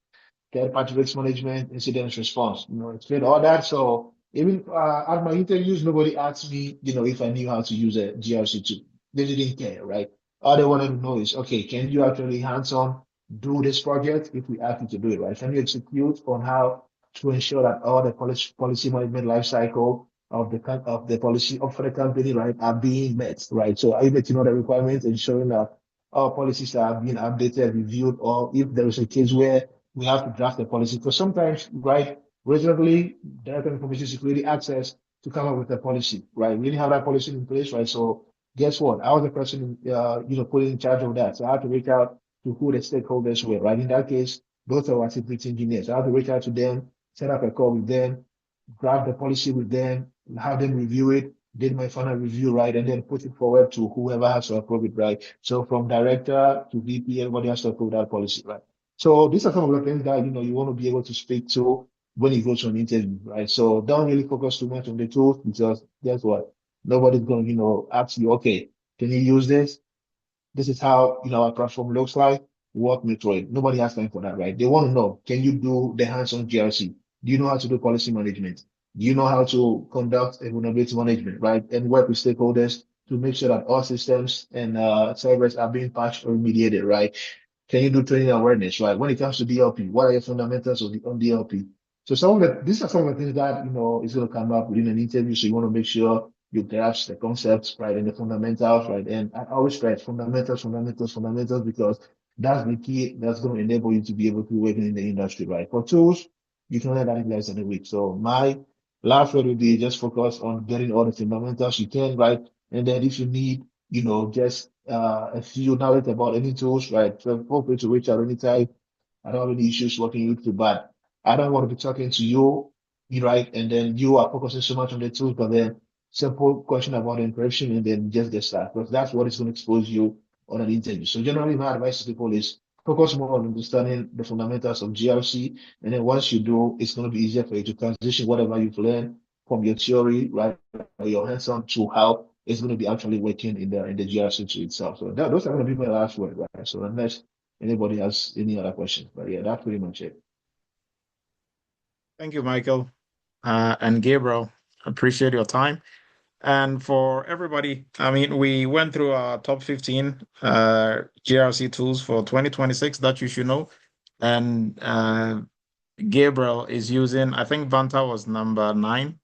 third-party risk management, incident response. Explain all that. So even at my interviews, nobody asked me, if I knew how to use a GRC tool. They didn't care, right? All they wanted to know is, okay, can you actually hands-on do this project if we ask you to do it, right? Can you execute on how to ensure that all the policy management lifecycle of the policy of the company, right, are being met, right? So are you able to know the requirements, ensuring that our policies are being updated, reviewed, or if there is a case where we have to draft a policy? Because sometimes, right, recently, Director of Information Security access to come up with a policy, right? We didn't have that policy in place, right? So guess what? I was the person, put in charge of that. So I had to reach out to who the stakeholders were, right? In that case, both of our security engineers. I had to reach out to them, set up a call with them, grab the policy with them, have them review it, did my final review, right, and then put it forward to whoever has to approve it, right? So from director to VP, everybody has to approve that policy, right? So these are some of the things that you want to be able to speak to when you go to an interview, right? So don't really focus too much on the tools because guess what? Nobody's going to ask you, okay, Can you use this? This is how our platform looks like. Walk me through it. Nobody has time for that, right? They want to know, can you do the hands-on GRC? Do you know how to do policy management? Do you know how to conduct a vulnerability management, right? And work with stakeholders to make sure that all systems and servers are being patched or remediated, right? Can you do training awareness, right? When it comes to DLP, what are your fundamentals on DLP? So these are some of the things that, is going to come up within an interview. So you want to make sure you grasp the concepts, right? And the fundamentals, right? And I always stress fundamentals, because that's the key that's going to enable you to be able to work in the industry, right? For tools, you can learn that in less than a week. So my last word would be just focus on getting all the fundamentals you can, right? And then if you need, just a few knowledge about any tools, right? So feel free to reach out anytime. I don't have any issues working with you, but I don't want to be talking to you, right? And then you are focusing so much on the tools, but then simple question about encryption and then just get started, because that's what is going to expose you on an interview. So generally, my advice to people is focus more on understanding the fundamentals of GRC. And then once you do, it's going to be easier for you to transition whatever you've learned from your theory, right, or your hands-on to how it's going to be actually working in the GRC to itself. So those are going to be my last word, right? So unless anybody has any other questions, but yeah, that's pretty much it. Thank you, Michael. And Gabriel, appreciate your time. And for everybody, I mean, we went through our top 15 GRC tools for 2026 that you should know. And Gabriel is using, I think Vanta was number 9.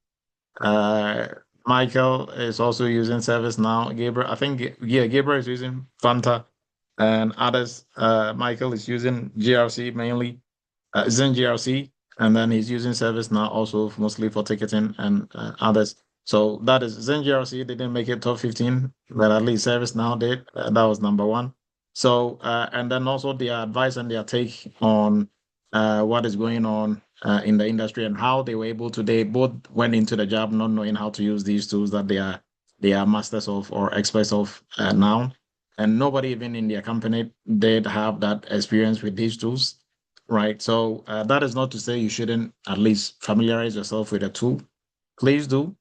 Michael is also using ServiceNow. Gabriel, I think, Gabriel is using Vanta and others. Michael is using GRC mainly, Zen GRC, and then he's using ServiceNow also mostly for ticketing and others. So that is Zen GRC didn't make it top 15, but at least ServiceNow did. That was number 1. So and then also their advice and their take on what is going on in the industry and how they were able to. They both went into the job not knowing how to use these tools that they are masters of or experts of now, and nobody even in their company did have that experience with these tools, right? So that is not to say you shouldn't at least familiarize yourself with a tool. Please do,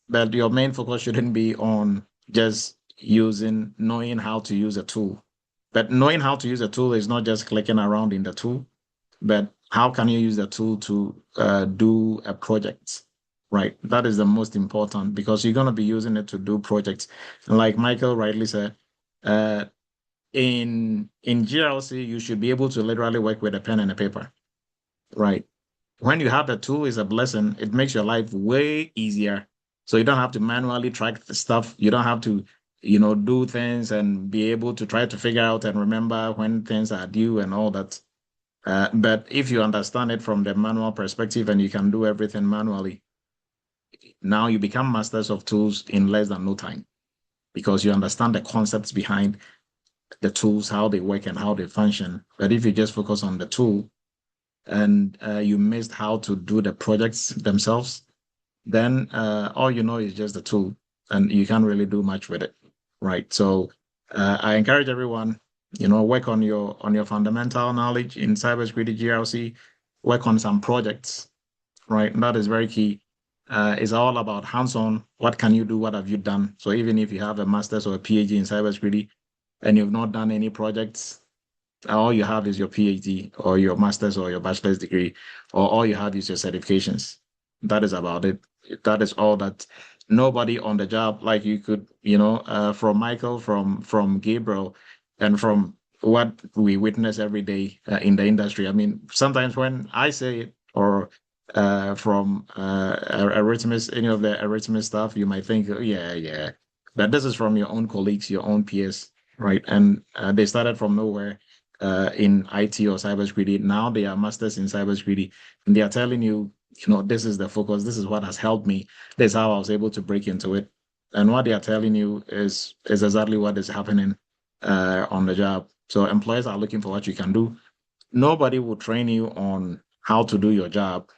but your main focus shouldn't be on just knowing how to use a tool. But knowing how to use a tool is not just clicking around in the tool, but how can you use the tool to do a project, right? That is the most important, because you're going to be using it to do projects. And like Michael rightly said, in GRC, you should be able to literally work with a pen and a paper, right? When you have the tool, is a blessing. It makes your life way easier. So you don't have to manually track the stuff. You don't have to, do things and be able to try to figure out and remember when things are due and all that. But if you understand it from the manual perspective and you can do everything manually, now you become masters of tools in less than no time, because you understand the concepts behind the tools, how they work and how they function. But if you just focus on the tool and you missed how to do the projects themselves, then all you know is just the tool and you can't really do much with it, right? So I encourage everyone, work on your fundamental knowledge in cybersecurity GRC, work on some projects, right? And that is very key. It's all about hands-on. What can you do? What have you done? So even if you have a master's or a PhD in cybersecurity and you've not done any projects, all you have is your PhD or your master's or your bachelor's degree, or all you have is your certifications. That is about it. That is all that. Nobody on the job, like you could, from Michael, from Gabriel, and from what we witness every day in the industry. I mean, sometimes when I say it, or from Eretmis, any of the Eretmis stuff, you might think, oh, yeah. But this is from your own colleagues, your own peers, right? And they started from nowhere in IT or cybersecurity. Now they are masters in cybersecurity, and they are telling you, this is the focus. This is what has helped me. This is how I was able to break into it. And what they are telling you is exactly what is happening on the job. So employers are looking for what you can do. Nobody will train you on how to do your job,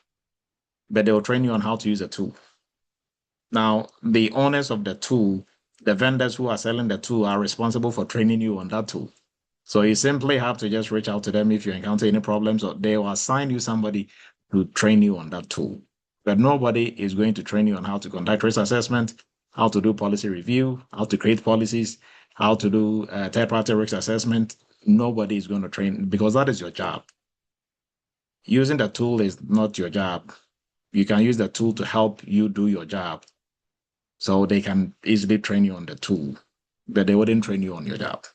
but they will train you on how to use a tool. Now, the owners of the tool, the vendors who are selling the tool, are responsible for training you on that tool. So you simply have to just reach out to them if you encounter any problems, or they will assign you somebody to train you on that tool. But nobody is going to train you on how to conduct risk assessment, how to do policy review, how to create policies, how to do third-party risk assessment. Nobody is going to train because that is your job. Using the tool is not your job. You can use the tool to help you do your job. So they can easily train you on the tool, but they wouldn't train you on your job.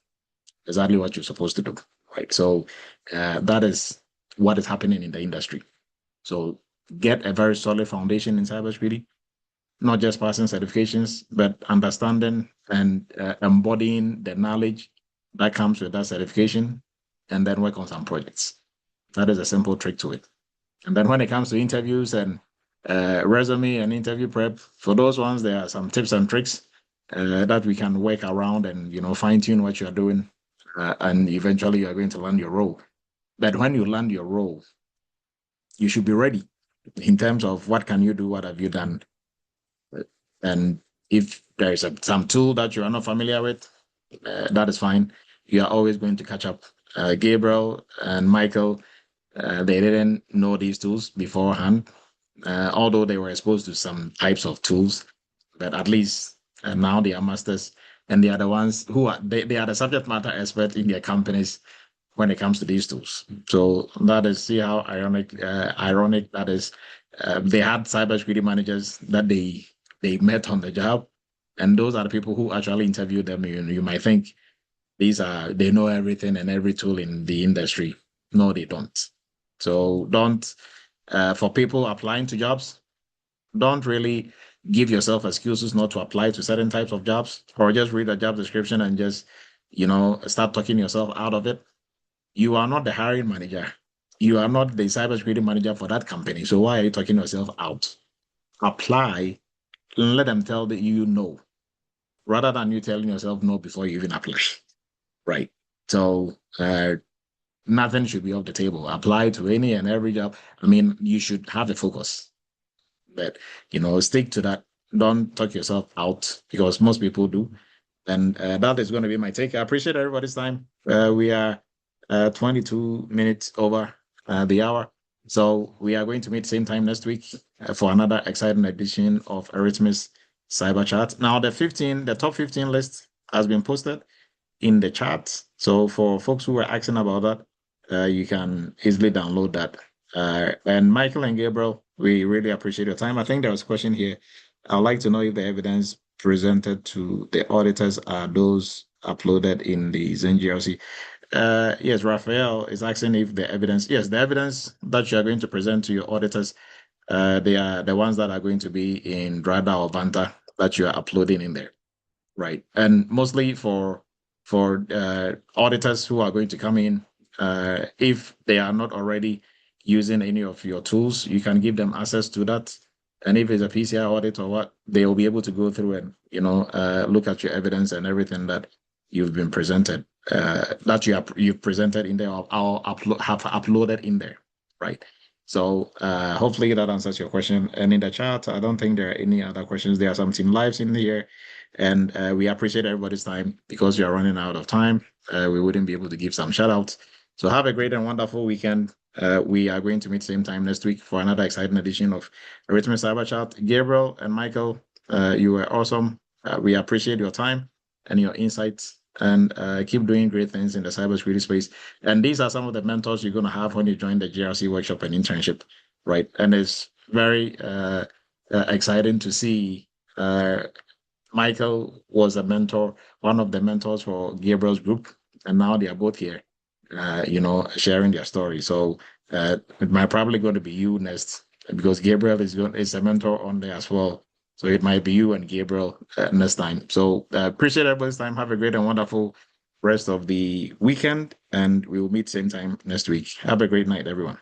Exactly what you're supposed to do, right? So that is what is happening in the industry. So get a very solid foundation in cybersecurity, not just passing certifications, but understanding and embodying the knowledge that comes with that certification, and then work on some projects. That is a simple trick to it. And then when it comes to interviews and resume and interview prep, for those ones, there are some tips and tricks that we can work around and fine tune what you are doing, and eventually you are going to land your role. But when you land your role, you should be ready in terms of what can you do, what have you done, and if there is some tool that you are not familiar with, that is fine. You are always going to catch up. Gabriel and Michael, they didn't know these tools beforehand, although they were exposed to some types of tools, but at least now they are masters, and they are the ones who they are the subject matter expert in their companies when it comes to these tools. So that is, see how ironic that is. They had cybersecurity managers that they met on the job, and those are the people who actually interviewed them. You might think they know everything and every tool in the industry. No, they don't. So don't, for people applying to jobs, don't really give yourself excuses not to apply to certain types of jobs, or just read a job description and just, start talking yourself out of it. You are not the hiring manager. You are not the cybersecurity manager for that company. So why are you talking yourself out? Apply and let them tell that you know, rather than you telling yourself no before you even apply. Right. So nothing should be off the table. Apply to any and every job. I mean, you should have a focus, but stick to that. Don't talk yourself out, because most people do. And that is going to be my take. I appreciate everybody's time. We are 22 minutes over the hour. So we are going to meet same time next week for another exciting edition of Eretmis Cyber Chat. Now, the top 15 list has been posted in the chat. So for folks who were asking about that, you can easily download that. And Michael and Gabriel, we really appreciate your time. I think there was a question here. I'd like to know if the evidence presented to the auditors are those uploaded in the Zen GRC. Yes, Raphael is asking if the evidence that you are going to present to your auditors, they are the ones that are going to be in Drada or Vanta that you are uploading in there, right? And mostly for auditors who are going to come in, if they are not already using any of your tools, you can give them access to that. And if it's a PCI audit or what, they will be able to go through and look at your evidence and everything that you've been presented, that you've presented in there, or have uploaded in there, right? So hopefully that answers your question. And in the chat, I don't think there are any other questions. There are some team lives in here, and we appreciate everybody's time. Because you are running out of time, we wouldn't be able to give some shout outs. So have a great and wonderful weekend. We are going to meet same time next week for another exciting edition of Eretmis Cyber Chat. Gabriel and Michael, you were awesome. We appreciate your time and your insights, and keep doing great things in the cybersecurity space. And these are some of the mentors you're going to have when you join the GRC workshop and internship, right? And it's very exciting to see Michael was a mentor, one of the mentors for Gabriel's group, and now they are both here, sharing their story. So it might probably going to be you next, because Gabriel is a mentor on there as well. So it might be you and Gabriel next time. So appreciate everybody's time. Have a great and wonderful rest of the weekend, and we will meet same time next week. Have a great night, everyone.